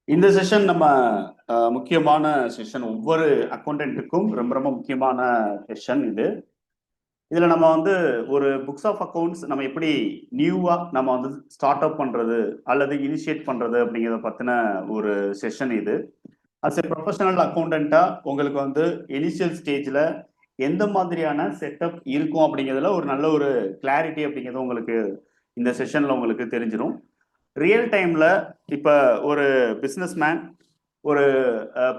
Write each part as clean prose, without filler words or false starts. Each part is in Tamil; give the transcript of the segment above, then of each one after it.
இந்த செஷன் நம்ம முக்கியமான செஷன். ஒவ்வொரு அக்கௌண்டன்ட்டுக்கும் ரொம்ப ரொம்ப முக்கியமான செஷன் இது. இதுல நம்ம வந்து ஒரு புக்ஸ் ஆஃப் அக்கௌண்ட்ஸ் நம்ம எப்படி நியூவா நம்ம வந்து ஸ்டார்ட் அப் பண்றது அல்லது இனிஷியேட் பண்றது அப்படிங்கிறத பத்தின ஒரு செஷன் இது. அஸ் எ ப்ரொஃபஷனல் அக்கௌண்டண்டா உங்களுக்கு வந்து இனிஷியல் ஸ்டேஜ்ல எந்த மாதிரியான செட்டப் இருக்கும் அப்படிங்கிறதுல ஒரு நல்ல ஒரு கிளாரிட்டி அப்படிங்கிறது உங்களுக்கு இந்த செஷன்ல உங்களுக்கு தெரிஞ்சிடும். ரியல் டைம்ல இப்ப ஒரு பிசினஸ் மேன் ஒரு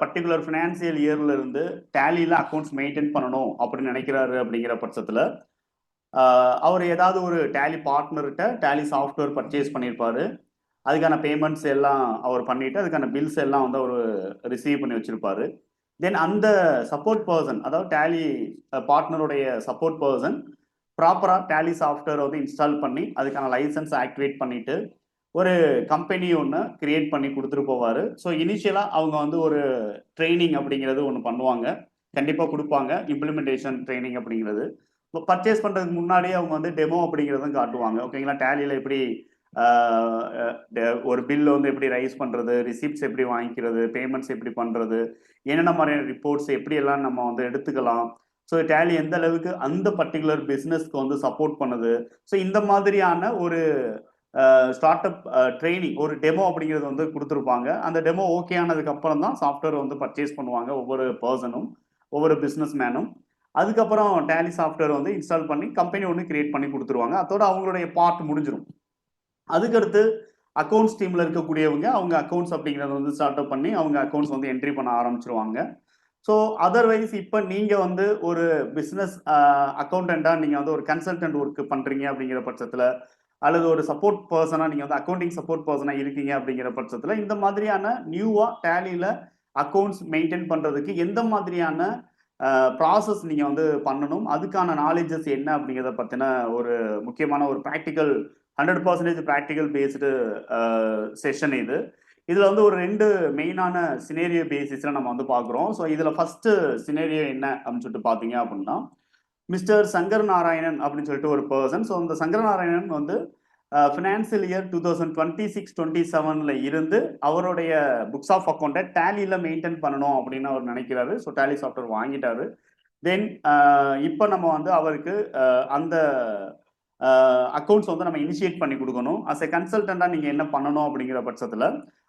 பர்டிகுலர் ஃபினான்சியல் இயர்ல இருந்து டேலியில அக்கௌண்ட்ஸ் மெயின்டைன் பண்ணணும் அப்படின்னு நினைக்கிறாரு அப்படிங்கிற பட்சத்துல அவர் ஏதாவது ஒரு டேலி பார்ட்னர்கிட்ட டேலி சாஃப்ட்வேர் பர்ச்சேஸ் பண்ணியிருப்பாரு. அதுக்கான பேமெண்ட்ஸ் எல்லாம் அவர் பண்ணிட்டு அதுக்கான பில்ஸ் எல்லாம் வந்து அவர் ரிசீவ் பண்ணி வச்சிருப்பாரு. தென் அந்த சப்போர்ட் பர்சன், அதாவது டேலி பார்ட்னருடைய சப்போர்ட் பர்சன் ப்ராப்பராக டேலி சாஃப்ட்வேர் வந்து இன்ஸ்டால் பண்ணி அதுக்கான லைசன்ஸ் ஆக்டிவேட் பண்ணிட்டு ஒரு கம்பெனி ஒன்று கிரியேட் பண்ணி கொடுத்துட்டு போவார். ஸோ இனிஷியலாக அவங்க வந்து ஒரு ட்ரைனிங் அப்படிங்கிறது ஒன்று பண்ணுவாங்க, கண்டிப்பாக கொடுப்பாங்க, இம்ப்ளிமெண்டேஷன் ட்ரைனிங் அப்படிங்கிறது. இப்போ பர்ச்சேஸ் பண்ணுறதுக்கு முன்னாடியே அவங்க வந்து டெமோ அப்படிங்கிறதும் காட்டுவாங்க. ஓகேங்களா, டேலியில் எப்படி ஒரு பில் வந்து எப்படி ரைஸ் பண்ணுறது, ரிசிப்ட்ஸ் எப்படி வாங்கிக்கிறது, பேமெண்ட்ஸ் எப்படி பண்ணுறது, என்னென்ன மாதிரியான ரிப்போர்ட்ஸ் எப்படி எல்லாம் நம்ம வந்து எடுத்துக்கலாம், ஸோ டேலி எந்த அளவுக்கு அந்த பர்டிகுலர் பிஸ்னஸ்க்கு வந்து சப்போர்ட் பண்ணுது. ஸோ இந்த மாதிரியான ஒரு ஸ்டார்ட் அப் ட்ரைனிங், ஒரு டெமோ அப்படிங்கிறது வந்து கொடுத்துருப்பாங்க. அந்த டெமோ ஓகே ஆனதுக்கு அப்புறம் தான் சாஃப்ட்வேர் வந்து பர்ச்சேஸ் பண்ணுவாங்க ஒவ்வொரு பர்சனும், ஒவ்வொரு பிஸ்னஸ் மேனும். அதுக்கப்புறம் டேலி சாஃப்ட்வேர் வந்து இன்ஸ்டால் பண்ணி கம்பெனி ஒன்று கிரியேட் பண்ணி கொடுத்துருவாங்க. அதோட அவங்களுடைய பார்ட் முடிஞ்சிடும். அதுக்கடுத்து அக்கௌண்ட்ஸ் டீம்ல இருக்கக்கூடியவங்க அவங்க அக்கௌண்ட்ஸ் அப்படிங்கிறத வந்து ஸ்டார்ட் அப் பண்ணி அவங்க அக்கௌண்ட்ஸ் வந்து என்ட்ரி பண்ண ஆரம்பிச்சிருவாங்க. ஸோ அதர்வைஸ் இப்போ நீங்க வந்து ஒரு பிஸ்னஸ் அக்கௌண்டண்டா நீங்க வந்து ஒரு கன்சல்டன்ட் ஒர்க் பண்றீங்க அப்படிங்கிற பட்சத்துல, அல்லது ஒரு சப்போர்ட் பர்சனா நீங்க வந்து அக்கௌண்டிங் சப்போர்ட் பர்சனா இருக்கீங்க அப்படிங்கிற பட்சத்துல, இந்த மாதிரியான நியூவா டேலியில அக்கௌண்ட்ஸ் மெயின்டைன் பண்றதுக்கு எந்த மாதிரியான ப்ராசஸ் நீங்க வந்து பண்ணணும், அதுக்கான நாலேஜஸ் என்ன அப்படிங்கிறத பத்தின ஒரு முக்கியமான ஒரு ப்ராக்டிக்கல் 100% ப்ராக்டிக்கல் பேஸ்டு செஷன் இது. இதுல வந்து ஒரு 2 மெயினான சினேரியோ பேசிஸ்ல நம்ம வந்து பார்க்குறோம். ஸோ இதுல ஃபர்ஸ்ட் சினேரியோ என்ன அப்படின்னு சொல்லிட்டு பார்த்தீங்க அப்படின்னா, மிஸ்டர் சங்கர் நாராயணன் அப்படின்னு சொல்லிட்டு ஒரு பர்சன். ஸோ இந்த சங்கர் நாராயணன் வந்து ஃபினான்சியல் இயர் 2026-27 இருந்து அவருடைய புக்ஸ் ஆஃப் அக்கௌண்ட்டை டேலியில் மெயின்டைன் பண்ணணும் அப்படின்னு அவர் நினைக்கிறாரு. ஸோ டேலி சாஃப்ட்வேர் வாங்கிட்டாரு. தென் இப்போ நம்ம வந்து அவருக்கு அந்த அக்கௌண்ட்ஸ் வந்து நம்ம இனிஷியேட் பண்ணி கொடுக்கணும். அஸ் எ கன்சல்டண்டாக நீங்கள் என்ன பண்ணணும் அப்படிங்கிற பட்சத்தில்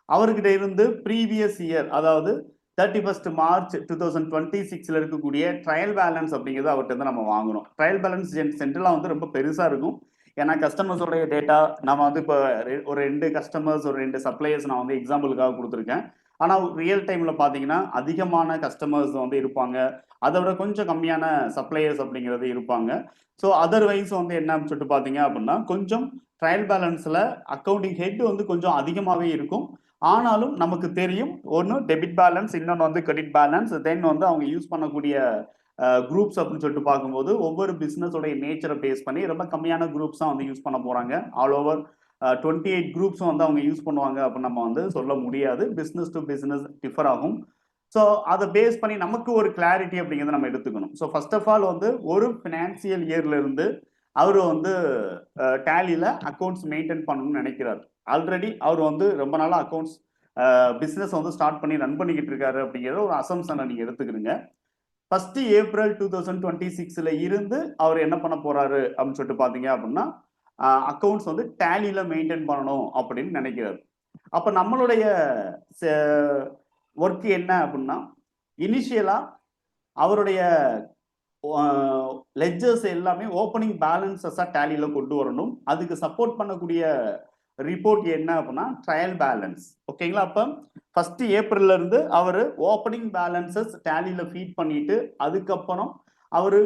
அவர்கிட்ட இருந்து ப்ரீவியஸ் இயர், அதாவது 31 March 2026 இருக்கக்கூடிய ட்ரையல் பேலன்ஸ் அப்படிங்கிறது அவர்கிட்ட இருந்து நம்ம வாங்கணும். ட்ரையல் பேலன்ஸ் சென்ட்ரலாக வந்து ரொம்ப பெருசாக இருக்கும். ஏன்னா கஸ்டமர்ஸோடைய டேட்டா நம்ம வந்து இப்போ ஒரு 2 கஸ்டமர்ஸ், ஒரு 2 சப்ளையர்ஸ் நான் வந்து எக்ஸாம்பிளுக்காக கொடுத்துருக்கேன். ஆனால் ரியல் டைமில் பார்த்தீங்கன்னா அதிகமான கஸ்டமர்ஸ் வந்து இருப்பாங்க, அதை விட கொஞ்சம் கம்மியான சப்ளையர்ஸ் அப்படிங்கிறது இருப்பாங்க. ஸோ அதர்வைஸ் வந்து என்ன சொல்லிட்டு பார்த்தீங்க அப்படின்னா, கொஞ்சம் ட்ரையல் பேலன்ஸில் அக்கௌண்டிங் ஹெட் வந்து கொஞ்சம் அதிகமாகவே இருக்கும். ஆனாலும் நமக்கு தெரியும், ஒன்று டெபிட் பேலன்ஸ், இன்னொன்று வந்து கிரெடிட் பேலன்ஸ், தென் வந்து அவங்க யூஸ் பண்ணக்கூடிய குரூப்ஸ் அப்படின்னு சொல்லிட்டு பார்க்கும்போது ஒவ்வொரு பிஸ்னஸோடைய நேச்சரை பேஸ் பண்ணி ரொம்ப கம்மியான குரூப்ஸ் தான் வந்து யூஸ் பண்ண போகிறாங்க. ஆல் ஓவர் 28 குரூப்ஸும் வந்து அவங்க யூஸ் பண்ணுவாங்க அப்படின்னு நம்ம வந்து சொல்ல முடியாது. பிஸ்னஸ் டு பிஸ்னஸ் டிஃபர் ஆகும். ஸோ அதை பேஸ் பண்ணி நமக்கு ஒரு கிளாரிட்டி அப்படிங்கிறத நம்ம எடுத்துக்கணும். ஸோ ஃபர்ஸ்ட் ஆஃப் ஆல் வந்து ஒரு ஃபினான்சியல் இயர்ல இருந்து அவர் வந்து டேலியில அக்கௌண்ட்ஸ் மெயின்டைன் பண்ணணும்னு நினைக்கிறார். ஆல்ரெடி அவர் வந்து ரொம்ப நாளாக அக்கௌண்ட்ஸ் பிஸ்னஸ் வந்து ஸ்டார்ட் பண்ணி ரன் பண்ணிக்கிட்டு இருக்காரு அப்படிங்கிற ஒரு அசம்ஷனை நீங்கள் எடுத்துக்கிறீங்க. 1 April 2026 இருந்து அவர் என்ன பண்ண போறாரு அப்படின்னு சொல்லிட்டு பார்த்தீங்க அப்படின்னா, அக்கௌண்ட்ஸ் வந்து டேலியில மெயின்டைன் பண்ணணும் அப்படின்னு நினைக்கிறாரு. அப்போ நம்மளுடைய ஒர்க் என்ன அப்படின்னா, இனிஷியலா அவருடைய லெட்ஜர்ஸ் எல்லாமே ஓப்பனிங் பேலன்ஸஸா டேலியில கொண்டு வரணும். அதுக்கு சப்போர்ட் பண்ணக்கூடிய ரிப்போர்ட் என்ன அப்படின்னா ட்ரையல் பேலன்ஸ். ஓகேங்களா, அப்போ 1 April இருந்து அவர் ஓப்பனிங் பேலன்சஸ் டேலியில ஃபீட் பண்ணிட்டு அதுக்கப்புறம் அவர்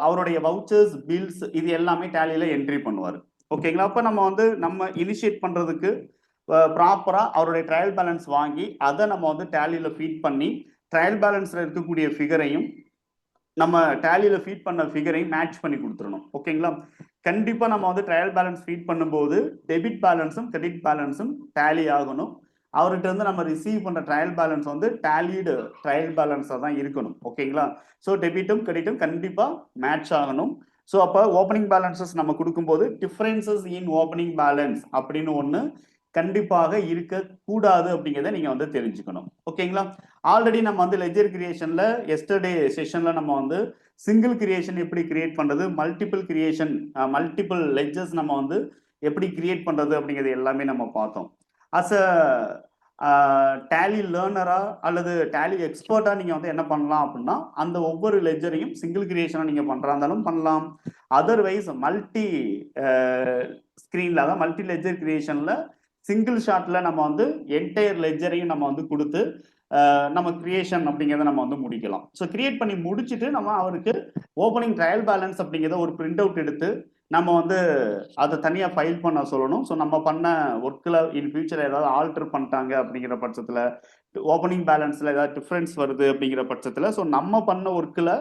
அவருடைய வவுச்சர்ஸ், பில்ஸ் இது எல்லாமே டேலியில என்ட்ரி பண்ணுவார். ஓகேங்களா, அப்போ நம்ம வந்து நம்ம இனிஷியேட் பண்றதுக்கு ப்ராப்பரா அவருடைய ட்ரையல் பேலன்ஸ் வாங்கி அதை நம்ம வந்து டேலியில ஃபீட் பண்ணி ட்ரையல் பேலன்ஸ்ல இருக்கக்கூடிய ஃபிகரையும் நம்ம டேலியில ஃபீட் பண்ண ஃபிகரையும் மேட்ச் பண்ணி கொடுத்துடணும். ஓகேங்களா, கண்டிப்பா நம்ம வந்து ட்ரையல் பேலன்ஸ் ஃபீட் பண்ணும்போது டெபிட் பேலன்ஸும் கிரெடிட் பேலன்ஸும் டேலி ஆகணும். அவர்கிட்ட இருந்து நம்ம ரிசீவ் பண்ண ட்ரையல் பேலன்ஸ் வந்து டேலிடு ட்ரையல் பேலன்ஸாக தான் இருக்கணும். ஓகேங்களா, ஸோ டெபிட்டும் கிரெடிட்டும் கண்டிப்பாக மேட்ச் ஆகணும். ஸோ அப்போ ஓப்பனிங் பேலன்சஸ் நம்ம கொடுக்கும்போது டிஃபரன்சஸ் இன் ஓப்பனிங் பேலன்ஸ் அப்படின்னு ஒன்று கண்டிப்பாக இருக்கக்கூடாது அப்படிங்கிறத நீங்க வந்து தெரிஞ்சுக்கணும். ஓகேங்களா? ஆல்ரெடி நம்ம வந்து லெட்ஜர் கிரியேஷன்ல எஸ்டர்டே செஷன்ல நம்ம வந்து சிங்கிள் கிரியேஷன் எப்படி கிரியேட் பண்றது, மல்டிபிள் கிரியேஷன் மல்டிபிள் லெட்ஜர்ஸ் நம்ம வந்து எப்படி கிரியேட் பண்றது அப்படிங்கிறது எல்லாமே நம்ம பார்த்தோம். அஸ் அ டேலி லேர்னரா அல்லது டேலி எக்ஸ்பர்ட்டா நீங்க வந்து என்ன பண்ணலாம் அப்படின்னா, அந்த ஒவ்வொரு லெட்ஜரையும் சிங்கிள் கிரியேஷனா நீங்க பண்றா இருந்தாலும் பண்ணலாம். அதர்வைஸ் மல்டி ஸ்கிரீன்ல, அதாவது மல்டி லெட்ஜர் கிரியேஷன்ல சிங்கிள் ஷாட்ல நம்ம வந்து என்டையர் லெட்ஜரையும் நம்ம வந்து கொடுத்து நம்ம கிரியேஷன் அப்படிங்கிறத நம்ம வந்து முடிக்கலாம். ஸோ கிரியேட் பண்ணி முடிச்சுட்டு நம்ம அவருக்கு ஓப்பனிங் ட்ரையல் பேலன்ஸ் அப்படிங்கிறத ஒரு பிரிண்ட் அவுட் எடுத்து நம்ம வந்து அதை தனியாக ஃபைல் பண்ண சொல்லணும். ஸோ நம்ம பண்ண ஒர்க்கில் இன் ஃபியூச்சர் ஏதாவது ஆல்டர் பண்ணிட்டாங்க அப்படிங்கிற பட்சத்தில், ஓப்பனிங் பேலன்ஸில் ஏதாவது டிஃப்ரென்ஸ் வருது அப்படிங்கிற பட்சத்தில், ஸோ நம்ம பண்ண ஒர்க்கில்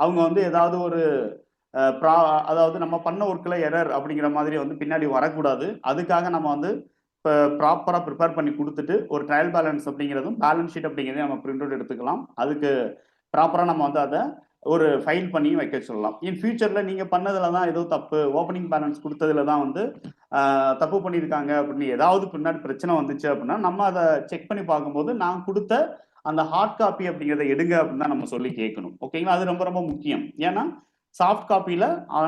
அவங்க வந்து ஏதாவது ஒரு அதாவது நம்ம பண்ண ஒர்க்கில் எரர் அப்படிங்கிற மாதிரி வந்து பின்னாடி வரக்கூடாது. அதுக்காக நம்ம வந்து இப்போ ப்ராப்பராக ப்ரிப்பேர் பண்ணி கொடுத்துட்டு ஒரு ட்ரையல் பேலன்ஸ் அப்படிங்கிறதும் பேலன்ஸ் ஷீட் அப்படிங்கிறதையும் நம்ம பிரிண்ட் அவுட் எடுத்துக்கலாம். அதுக்கு ப்ராப்பராக நம்ம வந்து அதை ஒரு ஃபைல் பண்ணி வைக்க சொல்லலாம். இன் ஃபியூச்சரில் நீங்கள் பண்ணதில் தான் ஏதோ தப்பு, ஓப்பனிங் பேலன்ஸ் கொடுத்ததுல தான் வந்து தப்பு பண்ணியிருக்காங்க அப்படின்னு ஏதாவது பின்னாடி பிரச்சனை வந்துச்சு அப்படின்னா நம்ம அதை செக் பண்ணி பார்க்கும்போது நான் கொடுத்த அந்த ஹார்ட் காப்பி அப்படிங்கிறத எடுங்க அப்படின்னு தான் நம்ம சொல்லி கேட்கணும். ஓகேங்களா? அது ரொம்ப ரொம்ப முக்கியம். ஏன்னா சாஃப்ட் காப்பியில்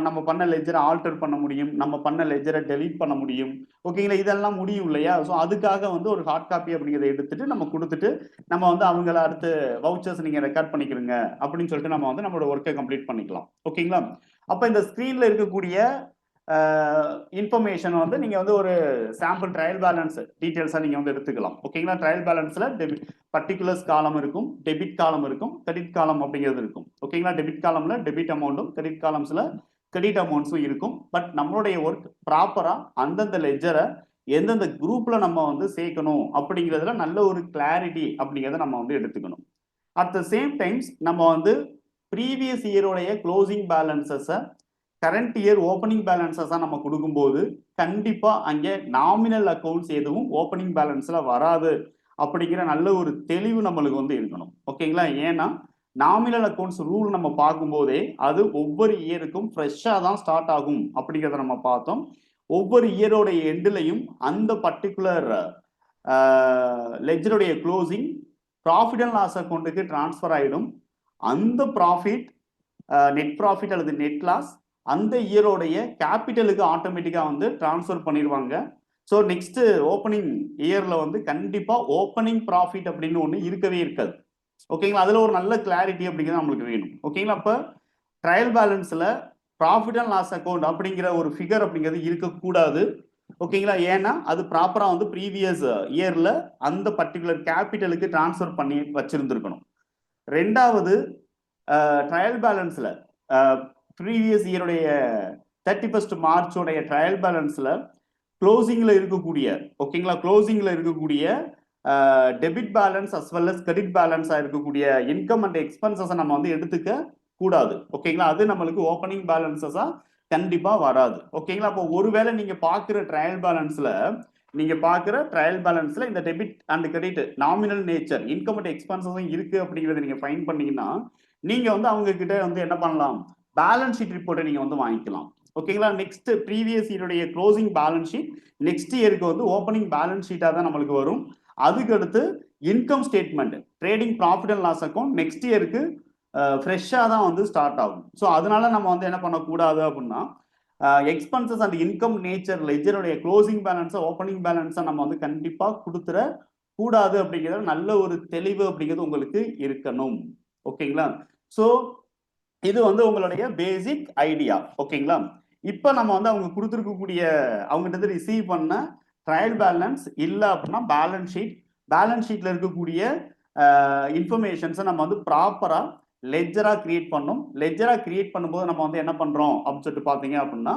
நம்ம பண்ண லெஜரை ஆல்டர் பண்ண முடியும், நம்ம பண்ண லெஜரை டெலீட் பண்ண முடியும். ஓகேங்களா? இதெல்லாம் முடியும் இல்லையா? ஸோ அதுக்காக வந்து ஒரு ஹார்ட் காப்பி அப்படிங்கிறத எடுத்துட்டு நம்ம கொடுத்துட்டு நம்ம வந்து அவங்கள அடுத்து வவுச்சர்ஸ் நீங்கள் ரெக்கார்ட் பண்ணிக்கிறங்க அப்படின்னு சொல்லிட்டு நம்ம வந்து நம்மளோட ஒர்க்கை கம்ப்ளீட் பண்ணிக்கலாம். ஓகேங்களா? அப்போ இந்த ஸ்க்ரீனில் இருக்கக்கூடிய இன்ஃபர்மேஷன் வந்து நீங்கள் வந்து ஒரு சாம்பிள் ட்ரையல் பேலன்ஸ் டீட்டெயில்ஸாக நீங்கள் வந்து எடுத்துக்கலாம். ஓகேங்களா? ட்ரையல் பேலன்ஸில் பர்டிகுலர்ஸ் காலம் இருக்கும், டெபிட் காலம் இருக்கும், கிரெடிட் காலம் அப்படிங்கிறது இருக்கும். ஓகேங்களா? டெபிட் காலம்ல டெபிட் அமௌண்ட்டும், கிரெடிட் காலம்ஸில் கிரெடிட் அமௌண்ட்ஸும் இருக்கும். பட் நம்மளுடைய ஒர்க் ப்ராப்பராக அந்தந்த லெஜரை எந்தெந்த குரூப்ல நம்ம வந்து சேர்க்கணும் அப்படிங்கிறதுல நல்ல ஒரு கிளாரிட்டி அப்படிங்கிறத நம்ம வந்து எடுத்துக்கணும். அட் த சேம் டைம்ஸ் நம்ம வந்து ப்ரீவியஸ் இயரோடைய க்ளோசிங் பேலன்சஸை கரண்ட் இயர் ஓப்பனிங் பேலன்ஸஸாக நம்ம கொடுக்கும்போது கண்டிப்பாக அங்கே நாமினல் அக்கௌண்ட்ஸ் எதுவும் ஓப்பனிங் பேலன்ஸில் வராது அப்படிங்கிற நல்ல ஒரு தெளிவு நம்மளுக்கு வந்து இருக்கணும். ஓகேங்களா? ஏன்னா நாமினல் அக்கௌண்ட்ஸ் ரூல் நம்ம பார்க்கும்போதே அது ஒவ்வொரு இயருக்கும் ஃப்ரெஷ்ஷாக தான் ஸ்டார்ட் ஆகும் அப்படிங்கிறத நம்ம பார்த்தோம். ஒவ்வொரு இயரோட எண்டுலையும் அந்த பர்டிகுலர் லெஜருடைய க்ளோசிங் ப்ராஃபிட் அண்ட் லாஸ் அக்கௌண்ட்டுக்கு டிரான்ஸ்ஃபர் ஆகிடும். அந்த ப்ராஃபிட், நெட் ப்ராஃபிட் அல்லது நெட் லாஸ் அந்த இயரோடைய கேபிட்டலுக்கு ஆட்டோமேட்டிக்காக வந்து டிரான்ஸ்ஃபர் பண்ணிடுவாங்க. ஸோ நெக்ஸ்ட் ஓப்பனிங் இயரில் வந்து கண்டிப்பாக ஓப்பனிங் ப்ராஃபிட் அப்படின்னு ஒன்று இருக்கவே இருக்காது. ஓகேங்களா? அதில் ஒரு நல்ல கிளாரிட்டி அப்படிங்கிறது நம்மளுக்கு வேணும். ஓகேங்களா? அப்போ ட்ரையல் பேலன்ஸில் ப்ராஃபிட் அண்ட் லாஸ் அக்கௌண்ட் அப்படிங்கிற ஒரு ஃபிகர் அப்படிங்கிறது இருக்கக்கூடாது. ஓகேங்களா? ஏன்னா அது ப்ராப்பராக வந்து ப்ரீவியஸ் இயரில் அந்த பர்டிகுலர் கேபிட்டலுக்கு டிரான்ஸ்ஃபர் பண்ணி வச்சிருந்துருக்கணும். ரெண்டாவது, ட்ரையல் பேலன்ஸில் ப்ரீவியஸ் இயருடைய 31 மார்ச்சோடைய ட்ரையல் பேலன்ஸில் க்ளோசிங்கில் இருக்கக்கூடிய, ஓகேங்களா, க்ளோசிங்கில் இருக்கக்கூடிய debit balance as well as credit பேலன்ஸாக இருக்கக்கூடிய இன்கம் அண்ட் எக்ஸ்பென்சஸை நம்ம வந்து எடுத்துக்க கூடாது. ஓகேங்களா? அது நம்மளுக்கு ஓப்பனிங் பேலன்சஸாக கண்டிப்பாக வராது. ஓகேங்களா? அப்போ ஒருவேளை நீங்கள் பார்க்குற ட்ரையல் பேலன்ஸில் இந்த debit and credit nominal nature income and எக்ஸ்பென்சஸும் இருக்குது அப்படிங்கிறத நீங்கள் ஃபைன் பண்ணீங்கன்னா நீங்கள் வந்து அவங்க கிட்ட வந்து என்ன பண்ணலாம், பேலன்ஸ் ஷீட் ரிப்போர்ட்டை நீங்கள் வந்து வாங்கிக்கலாம். ஓகேங்களா? நெக்ஸ்ட் ப்ரீவியஸ் இயருடைய க்ளோசிங் பேலன்ஸ் ஷீட் நெக்ஸ்ட் இயருக்கு வந்து ஓப்பனிங் பேலன்ஸ் ஷீட்டாக தான் நம்மளுக்கு வரும். அதுக்கடுத்து income statement, trading profit and loss account next இயருக்கு ஃப்ரெஷ்ஷாக தான் வந்து ஸ்டார்ட் ஆகும். ஸோ அதனால நம்ம வந்து என்ன பண்ணக்கூடாது அப்படின்னா எக்ஸ்பென்சஸ் அண்ட் இன்கம் நேச்சர் லெஜருடைய க்ளோசிங் பேலன்ஸை ஓப்பனிங் பேலன்ஸை நம்ம வந்து கண்டிப்பாக கொடுத்துட கூடாது அப்படிங்கிறது நல்ல ஒரு தெளிவு அப்படிங்கிறது உங்களுக்கு இருக்கணும். ஓகேங்களா? ஸோ இது வந்து உங்களுடைய பேசிக் ஐடியா. ஓகேங்களா? இப்போ நம்ம வந்து அவங்க கொடுத்துருக்கக்கூடிய அவங்ககிட்ட ரிசீவ் பண்ண ட்ரையல் பேலன்ஸ் இல்லை அப்படின்னா பேலன்ஸ் ஷீட்ல இருக்கக்கூடிய இன்ஃபர்மேஷன்ஸை நம்ம வந்து ப்ராப்பராக லெஜராக கிரியேட் பண்ணணும். லெஜராக கிரியேட் பண்ணும்போது நம்ம வந்து என்ன பண்ணுறோம் அப்படின்னு சொல்லிட்டு பார்த்தீங்க அப்படின்னா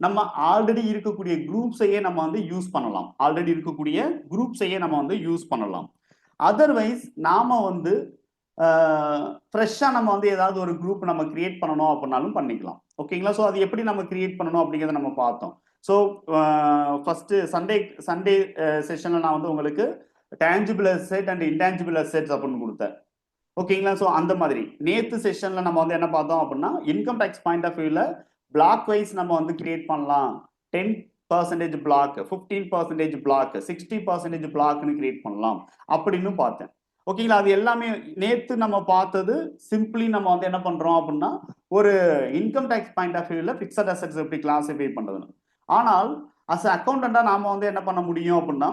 நம்ம ஆல்ரெடி இருக்கக்கூடிய குரூப்ஸையே நம்ம வந்து யூஸ் பண்ணலாம். அதர்வைஸ் நாம வந்து ஃப்ரெஷ்ஷாக நம்ம வந்து ஏதாவது ஒரு குரூப் நம்ம கிரியேட் பண்ணணும் அப்படின்னாலும் பண்ணிக்கலாம். ஓகேங்களா? ஸோ அது எப்படி நம்ம கிரியேட் பண்ணணும் அப்படிங்கிறத நம்ம பார்த்தோம். ஸோ ஃபர்ஸ்ட் சண்டே செஷனில் நான் வந்து உங்களுக்கு tangible asset and intangible assets அப்படின்னு கொடுத்தேன். ஓகேங்களா? ஸோ அந்த மாதிரி நேற்று செஷனில் நம்ம வந்து என்ன பார்த்தோம் அப்படின்னா இன்கம் டேக்ஸ் பாயிண்ட் ஆஃப் வியூவில் பிளாக் வைஸ் நம்ம வந்து கிரியேட் பண்ணலாம். பர்சன்டேஜ் பிளாக், 15% பிளாக், 60% பிளாக்னு கிரியேட் பண்ணலாம் அப்படின்னு பார்த்தேன். ஓகேங்களா? அது எல்லாமே நேத்து நம்ம பார்த்தது சிம்பிளி நம்ம வந்து என்ன பண்றோம் அப்படின்னா ஒரு இன்கம் டேக்ஸ் பாயிண்ட் ஆஃப் வியூல பிக்சட் அசெட்ஸ் எப்படி கிளாசிஃபை பண்றதுன்னு. ஆனால் அஸ் அக்கௌண்டண்டா நாம வந்து என்ன பண்ண முடியும் அப்படின்னா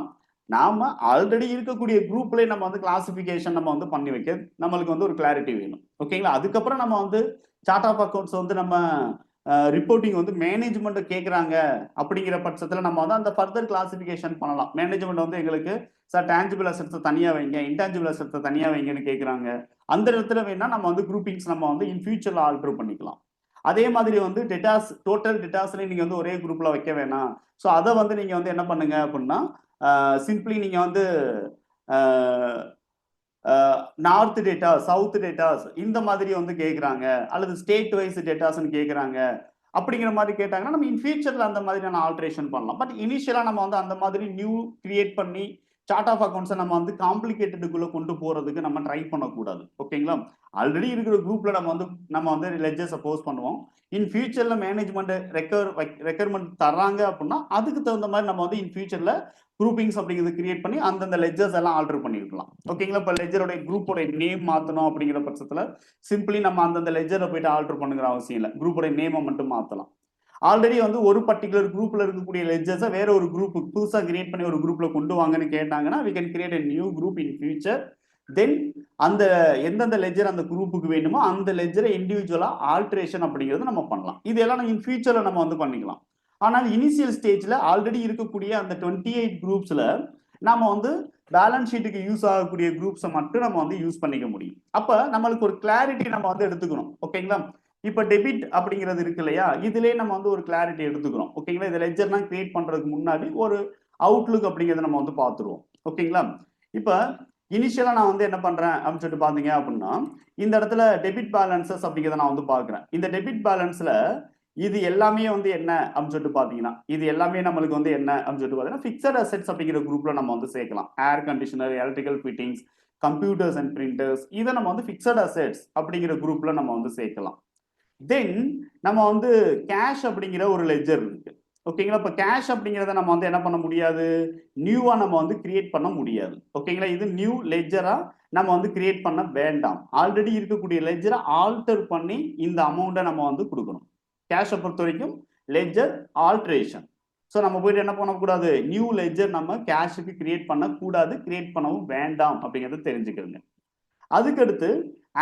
நாம ஆல்ரெடி இருக்கக்கூடிய குரூப்லேயே நம்ம வந்து கிளாசிபிகேஷன் நம்ம வந்து பண்ணி வைக்க நம்மளுக்கு வந்து ஒரு கிளாரிட்டி வேணும். ஓகேங்களா? அதுக்கப்புறம் நம்ம வந்து சார்ட் ஆஃப் அக்கௌண்ட்ஸ் வந்து நம்ம ரிப்போர்ட்டிங் வந்து மேனேஜ்மெண்ட் கேட்குறாங்க அப்படிங்கிற பட்சத்தில் நம்ம வந்து அந்த ஃபர்தர் கிளாசிஃபிகேஷன் பண்ணலாம். மேனேஜ்மெண்ட் வந்து எங்களுக்கு சார் டேஞ்சிபிள் அசெட்ஸை தனியாக வைங்க, இன்டாஞ்சிபிள் அசெட்ஸை தனியாக வைங்கன்னு கேட்குறாங்க. அந்த இடத்துல வேணா நம்ம வந்து குரூப்பிங்ஸ் நம்ம வந்து இன் ஃபியூச்சரில் ஆல்டர் பண்ணிக்கலாம். அதே மாதிரி வந்து டெட்டாஸ், டோட்டல் டெட்டாஸ்லேயும் நீங்கள் வந்து ஒரே குரூப்பில் வைக்க வேணாம். ஸோ அதை வந்து நீங்கள் வந்து என்ன பண்ணுங்க அப்படின்னா சிம்பிளி நீங்கள் வந்து நார்த் டேட்டா, சவுத் டேட்டாஸ் இந்த மாதிரி வந்து கேட்குறாங்க, அல்லது ஸ்டேட் வைஸ் டேட்டாஸ்ன்னு கேட்குறாங்க அப்படிங்கிற மாதிரி கேட்டாங்கன்னா நம்ம இன் ஃபியூச்சரில் அந்த மாதிரியான ஆல்ட்ரேஷன் பண்ணலாம். பட் இனிஷியலாக நம்ம வந்து அந்த மாதிரி நியூ கிரியேட் பண்ணி சார்ட் ஆஃப் அக்கௌண்ட்ஸை நம்ம வந்து காம்ப்ளிகேட்டடுக்குள்ளே கொண்டு போகிறதுக்கு நம்ம ட்ரை பண்ணக்கூடாது. ஓகேங்களா? ஆல்ரெடி இருக்கிற குரூப்பில் நம்ம வந்து லெட்ஜர் சப்போஸ் பண்ணுவோம். இன் ஃபியூச்சரில் மேனேஜ்மெண்ட் ரெக்யர்மெண்ட் தர்றாங்க அப்படின்னா அதுக்கு தகுந்த மாதிரி நம்ம வந்து இன் ஃபியூச்சரில் குரூப்பிங்ஸ் அப்படிங்கிறது கிரியேட் பண்ணி அந்தந்த லெட்ஜர்ஸ் எல்லாம் ஆல்டர் பண்ணிருக்கலாம். ஓகேங்களா? இப்போ லெட்ஜரோட குரூப்போட நேம் மாற்றணும் அப்படிங்கிற பட்சத்தில் சிம்பிளி நம்ம அந்தந்த லெட்ஜரை போயிட்டு ஆல்டர் பண்ணுங்கிற அவசியம் இல்லை. குரூப்போட நேமை மட்டும் மாற்றலாம். ஆல்ரெடி வந்து ஒரு பர்டிகுலர் குரூப்ல இருக்கக்கூடிய லெட்ஜர்ஸை வேற ஒரு குரூப்புக்கு புதுசாக கிரியேட் பண்ணி ஒரு குரூப்ல கொண்டு வாங்கன்னு கேட்டாங்கன்னா we can create a new group in future. தென் அந்த எந்தெந்த லெட்ஜர் அந்த குரூப்புக்கு வேணுமோ அந்த லெட்ஜரை இண்டிவிஜுவலா ஆல்ட்ரேஷன் அப்படிங்கிறது நம்ம பண்ணலாம். இது எல்லாம் இன் ஃபியூச்சர்ல நம்ம வந்து பண்ணிக்கலாம். ஆனால் இனிஷியல் ஸ்டேஜ்ல ஆல்ரெடி இருக்கக்கூடிய அந்த 28 குரூப்ஸ்ல நாம வந்து பேலன்ஸ் ஷீட்டுக்கு யூஸ் ஆகக்கூடிய குரூப்ஸை மட்டும் நம்ம வந்து யூஸ் பண்ணிக்க முடியும். அப்ப நம்மளுக்கு ஒரு கிளாரிட்டி நம்ம வந்து எடுத்துக்கணும். ஓகேங்களா? இப்போ டெபிட் அப்படிங்கிறது இருக்கு இல்லையா, இதுலேயே நம்ம வந்து ஒரு கிளாரிட்டி எடுத்துக்கிறோம். ஓகேங்களா? இந்த லெட்ஜர்லாம் கிரியேட் பண்றதுக்கு முன்னாடி ஒரு அவுட்லுக் அப்படிங்கிறத நம்ம வந்து பார்த்துருவோம். ஓகேங்களா? இப்போ இனிஷியலா நான் வந்து என்ன பண்றேன் அப்படின்னு சொல்லிட்டு பாத்தீங்க அப்படின்னா இந்த இடத்துல டெபிட் பேலன்சஸ் அப்படிங்கிறத நான் வந்து பாக்குறேன். இந்த டெபிட் பேலன்ஸ்ல இது எல்லாமே வந்து என்ன அப்படின்னு சொல்லிட்டு பாத்தீங்கன்னா இது எல்லாமே நம்மளுக்கு வந்து என்ன அப்படின்னு சொல்லிட்டு பாத்தீங்கன்னா ஃபிக்ஸட் அசெட்ஸ் அப்படிங்கிற குரூப்ல நம்ம வந்து சேர்க்கலாம். Air conditioner, electrical fittings, computers and printers, இதை நம்ம வந்து ஃபிக்ஸட் அசெட்ஸ் அப்படிங்கிற குரூப்ல நம்ம வந்து சேர்க்கலாம். தென் நம்ம வந்து கேஷ் அப்படிங்கிற ஒரு லெட்ஜர் இருக்கு. ஓகேங்களா? இப்போ கேஷ் அப்படிங்கிறத நம்ம வந்து என்ன பண்ண முடியாது, நியூவா நம்ம வந்து கிரியேட் பண்ண முடியாது. ஓகேங்களா? இது நியூ லெட்ஜரா நம்ம வந்து கிரியேட் பண்ண வேண்டாம். ஆல்ரெடி இருக்கக்கூடிய லெட்ஜரை ஆல்டர் பண்ணி இந்த அமௌண்ட்டை நம்ம வந்து கொடுக்கணும். கேஷை பொறுத்த வரைக்கும் லெட்ஜர் ஆல்ட்ரேஷன். ஸோ நம்ம போயிட்டு என்ன பண்ணக்கூடாது, நியூ லெட்ஜர் நம்ம கேஷுக்கு கிரியேட் பண்ணக்கூடாது, கிரியேட் பண்ணவும் வேண்டாம் அப்படிங்கிறத தெரிஞ்சுக்கிறோங்க. அதுக்கடுத்து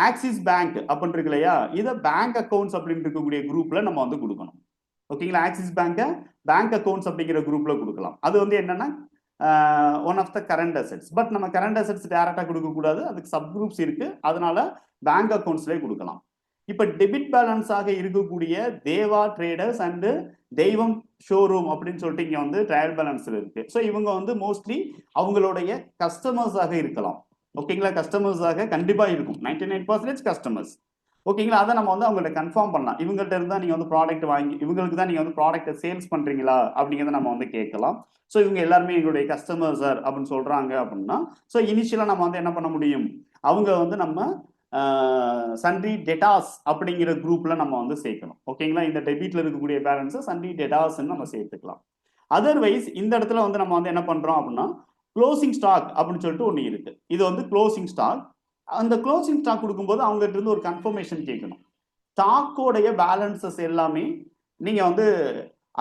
ஆக்சிஸ் பேங்க் அப்படின்னு இருக்கு இல்லையா, இதை பேங்க் அக்கௌண்ட்ஸ் அப்படின்னு இருக்கக்கூடிய குரூப்ல நம்ம வந்து கொடுக்கணும். ஓகேங்களா? ஆக்சிஸ் பேங்கை பேங்க் அக்கௌண்ட்ஸ் அப்படிங்கிற குரூப்ல கொடுக்கலாம். அது வந்து என்னன்னா one of the current assets. But நம்ம கரண்ட் அசெட்ஸ் டேரக்டா கொடுக்கக்கூடாது, அதுக்கு சப் குரூப்ஸ் இருக்கு, அதனால பேங்க் அக்கௌண்ட்ஸ்லேயே கொடுக்கலாம். இப்போ டெபிட் பேலன்ஸாக இருக்கக்கூடிய தேவா ட்ரேடர்ஸ் அண்டு தெய்வம் ஷோரூம் அப்படின்னு சொல்லிட்டு இங்கே வந்து ட்ரையல் பேலன்ஸ் இருக்கு. ஸோ இவங்க வந்து மோஸ்ட்லி அவங்களுடைய கஸ்டமர்ஸாக இருக்கலாம். ஓகேங்களா? கஸ்டமர்ஸாக கண்டிப்பாக இருக்கும். 99% கஸ்டமர்ஸ். ஓகேங்களா? அதை நம்ம வந்து அவங்கள்ட்ட கன்ஃபார்ம் பண்ணலாம். இவங்கள்ட்ட இருந்தால் நீங்கள் வந்து ப்ராடக்ட் வாங்கி இவங்களுக்கு தான் நீங்கள் வந்து ப்ராடக்ட்டை சேல்ஸ் பண்ணுறீங்களா அப்படிங்கிறத நம்ம வந்து கேட்கலாம். ஸோ இவங்க எல்லாருமே எங்களுடைய கஸ்டமர் சார் அப்படின்னு சொல்கிறாங்க அப்படின்னா ஸோ இனிஷியலாக நம்ம வந்து என்ன பண்ண முடியும், அவங்க வந்து நம்ம சன்ரி டெட்டாஸ் அப்படிங்கிற குரூப்ல நம்ம வந்து சேர்க்கணும். ஓகேங்களா? இந்த டெபிட்ல இருக்கக்கூடிய பேலன்ஸை சன்ரி டெட்டாஸ் நம்ம சேர்த்துக்கலாம். அதர்வைஸ் இந்த இடத்துல வந்து நம்ம வந்து என்ன பண்றோம் அப்படின்னா க்ளோசிங் ஸ்டாக் அப்படின்னு சொல்லிட்டு ஒன்று இருக்கு. இது வந்து க்ளோசிங் ஸ்டாக். அந்த க்ளோசிங் ஸ்டாக் கொடுக்கும்போது அவங்ககிட்ட இருந்து ஒரு கன்ஃபர்மேஷன் கேட்கணும். ஸ்டாக்கோடைய பேலன்சஸ் எல்லாமே நீங்க வந்து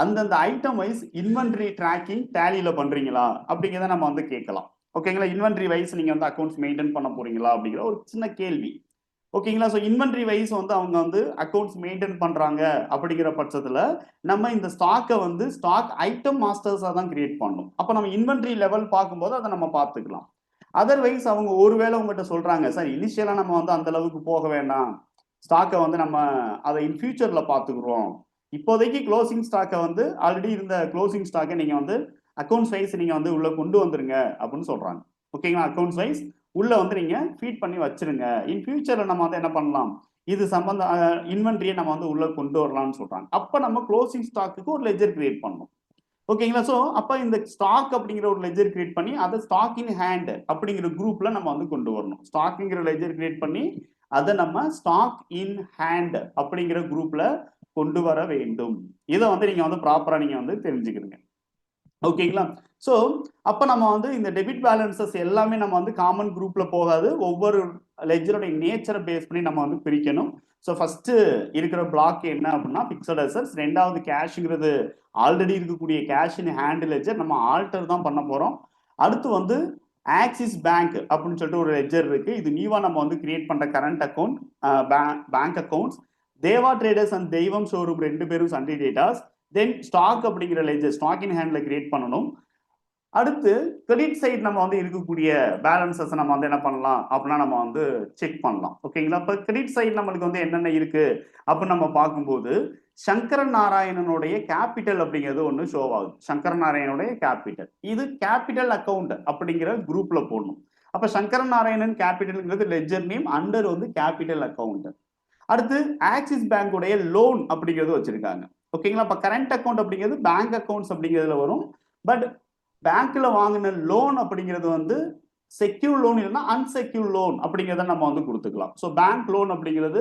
அந்தந்த ஐட்டம் வைஸ் இன்வென்ட்ரி ட்ராக்கிங் டேலியில பண்றீங்களா அப்படிங்கிறத நம்ம வந்து கேட்கலாம். ஓகேங்களா? இன்வென்ட்ரி வைஸ் நீங்க வந்து அக்கௌண்ட்ஸ் மெயின்டைன் பண்ண போறீங்களா அப்படிங்கிற ஒரு சின்ன கேள்வி. ஓகேங்களா? ஸோ இன்வென்ட்ரி வைஸ் வந்து அவங்க வந்து அக்கௌண்ட்ஸ் மெயின்டைன் பண்றாங்க அப்படிங்கிற பட்சத்துல நம்ம இந்த ஸ்டாக்கை வந்து ஸ்டாக் ஐட்டம் மாஸ்டர்ஸா தான் கிரியேட் பண்ணணும். அப்போ நம்ம இன்வென்ட்ரி லெவல் பார்க்கும்போது அதை நம்ம பார்த்துக்கலாம். அதர்வைஸ் அவங்க ஒருவேளை உங்ககிட்ட சொல்றாங்க சார் இனிஷியலா நம்ம வந்து அந்த அளவுக்கு போக வேண்டாம், ஸ்டாக்கை வந்து நம்ம அதை இன் ஃபியூச்சர்ல பார்த்துக்குறோம், இப்போதைக்கு க்ளோசிங் ஸ்டாக்கை வந்து ஆல்ரெடி இருந்த க்ளோசிங் ஸ்டாக்கை நீங்க வந்து அக்கௌண்ட்ஸ் வைஸ் நீங்க வந்து உள்ள கொண்டு வந்துருங்க அப்படின்னு சொல்றாங்க. ஓகேங்களா? அக்கௌண்ட்ஸ் வைஸ் உள்ள வந்து நீங்க ஃபீட் பண்ணி வச்சிருங்க, இன் ஃபியூச்சர்ல நம்ம வந்து என்ன பண்ணலாம், இது சம்பந்த இன்வென்ட்ரியை நம்ம வந்து உள்ள கொண்டு வரலாம்னு சொல்றாங்க. அப்ப நம்ம க்ளோசிங் ஸ்டாக்குக்கு ஒரு லெட்ஜர் கிரியேட் பண்ணணும். ஓகேங்களா? ஸோ அப்ப இந்த ஸ்டாக் அப்படிங்கிற ஒரு லெட்ஜர் கிரியேட் பண்ணி அதை ஸ்டாக் இன் ஹேண்ட் அப்படிங்கிற குரூப்ல நம்ம வந்து கொண்டு வரணும். ஸ்டாக்ங்கிற லெட்ஜர் கிரியேட் பண்ணி அதை நம்ம ஸ்டாக் இன் ஹேண்ட் அப்படிங்கிற குரூப்ல கொண்டு வர வேண்டும். இதை வந்து நீங்க வந்து ப்ராப்பரா நீங்க வந்து தெரிஞ்சுக்கிறீங்க. ஓகேங்களா? ஸோ அப்போ நம்ம வந்து இந்த டெபிட் பேலன்சஸ் எல்லாமே நம்ம வந்து காமன் குரூப்ல போகாது. ஒவ்வொரு லெட்ஜரோட நேச்சரை பேஸ் பண்ணி நம்ம வந்து பிரிக்கணும். ஸோ ஃபர்ஸ்ட் இருக்கிற பிளாக் என்ன அப்படின்னா பிக்சட் அசட்ஸ். ரெண்டாவது கேஷ்ங்கிறது ஆல்ரெடி இருக்கக்கூடிய கேஷ் இன் ஹேண்ட் லெட்ஜர் நம்ம ஆல்டர் தான் பண்ண போறோம். அடுத்து வந்து ஆக்சிஸ் பேங்க் அப்படின்னு சொல்லிட்டு ஒரு லெட்ஜர் இருக்கு. இது நியூவா நம்ம வந்து கிரியேட் பண்ற current account, bank accounts. Deva traders and தெய்வம் ஷோரூம் 2 பேரும் சண்டே டேட்டாஸ். தென் ஸ்டாக் அப்படிங்கிற லெட்ஜர் ஸ்டாக் இன் ஹேண்ட்ல கிரியேட் பண்ணணும். அடுத்து கிரெடிட் சைடு நம்ம வந்து இருக்கக்கூடிய பேலன்சஸ் நம்ம வந்து என்ன பண்ணலாம் அப்படின்னா நம்ம வந்து செக் பண்ணலாம். ஓகேங்களா? இப்போ கிரெடிட் சைடு நம்மளுக்கு வந்து என்னென்ன இருக்கு அப்படின்னு நம்ம பார்க்கும்போது சங்கர நாராயணனுடைய கேபிட்டல் அப்படிங்கிறது ஒன்று ஷோ ஆகுது. சங்கர நாராயணனுடைய கேபிட்டல் இது கேபிட்டல் அக்கௌண்ட் அப்படிங்கிற குரூப்ல போடணும். அப்ப சங்கர நாராயணன் கேபிட்டல்ங்கிறது லெட்ஜர் நேம், அண்டர் வந்து கேபிட்டல் அக்கௌண்ட். அடுத்து ஆக்சிஸ் பேங்கோடைய லோன் அப்படிங்கிறது வச்சிருக்காங்க. ஓகேங்களா? அப்ப கரண்ட் அக்கௌண்ட் அப்படிங்கிறது பேங்க் அக்கௌண்ட்ஸ் அப்படிங்கிறதுல வரும். பட் பேங்க்ல வாங்கின லோன் அப்படிங்கிறது வந்து செக்யூர் லோன் இல்லைன்னா அன்செக்யூர் லோன் அப்படிங்கிறத நம்ம வந்து கொடுத்துக்கலாம். ஸோ பேங்க் லோன் அப்படிங்கிறது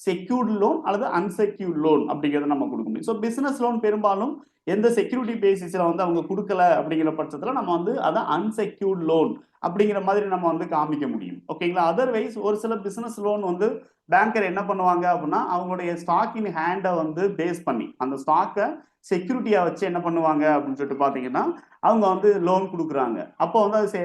செக்யூர்ட் லோன் அல்லது அன்செக்யூர்ட் லோன் அப்படிங்கிறத நம்ம கொடுக்க முடியும். ஸோ பிசினஸ் லோன் பெரும்பாலும் எந்த செக்யூரிட்டி பேசிஸ்ல வந்து அவங்க கொடுக்கல அப்படிங்கிற பட்சத்தில் நம்ம வந்து அதை அன்செக்யூர்ட் லோன் அப்படிங்கிற மாதிரி நம்ம வந்து காமிக்க முடியும். ஓகேங்களா? அதர்வைஸ் ஒரு சில பிசினஸ் லோன் வந்து பேங்கர் என்ன பண்ணுவாங்க அப்படின்னா அவங்களுடைய ஸ்டாக் இன் ஹேண்டை வந்து பேஸ் பண்ணி அந்த ஸ்டாக்கை செக்யூரிட்டியா வச்சு என்ன பண்ணுவாங்க அப்படின்னு சொல்லிட்டு பாத்தீங்கன்னா அவங்க வந்து லோன் கொடுக்குறாங்க. அப்போ வந்து அது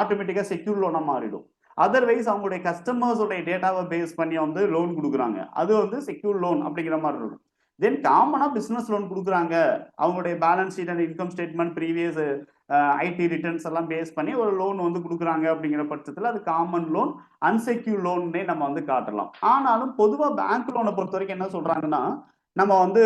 ஆட்டோமேட்டிக்கா செக்யூர் லோனா மாறிடும். அதர்வைஸ் அவங்களுடைய கஸ்டமர்ஸோடைய டேட்டாவை பேஸ் பண்ணி வந்து லோன் கொடுக்குறாங்க, அது வந்து செக்யூர் லோன் அப்படிங்கிற மாதிரி இருக்கும். தென் காமனா பிசினஸ் லோன் கொடுக்குறாங்க, அவங்களுடைய balance sheet and income statement previous ID returns எல்லாம் பேஸ் பண்ணி ஒரு லோன் வந்து கொடுக்குறாங்க அப்படிங்கிற பட்சத்தில் அது காமன் லோன், அன்செக்யூர் லோன்னே நம்ம வந்து காட்டலாம். ஆனாலும் பொதுவாக பேங்க் லோனை பொறுத்த வரைக்கும் என்ன சொல்றாங்கன்னா நம்ம வந்து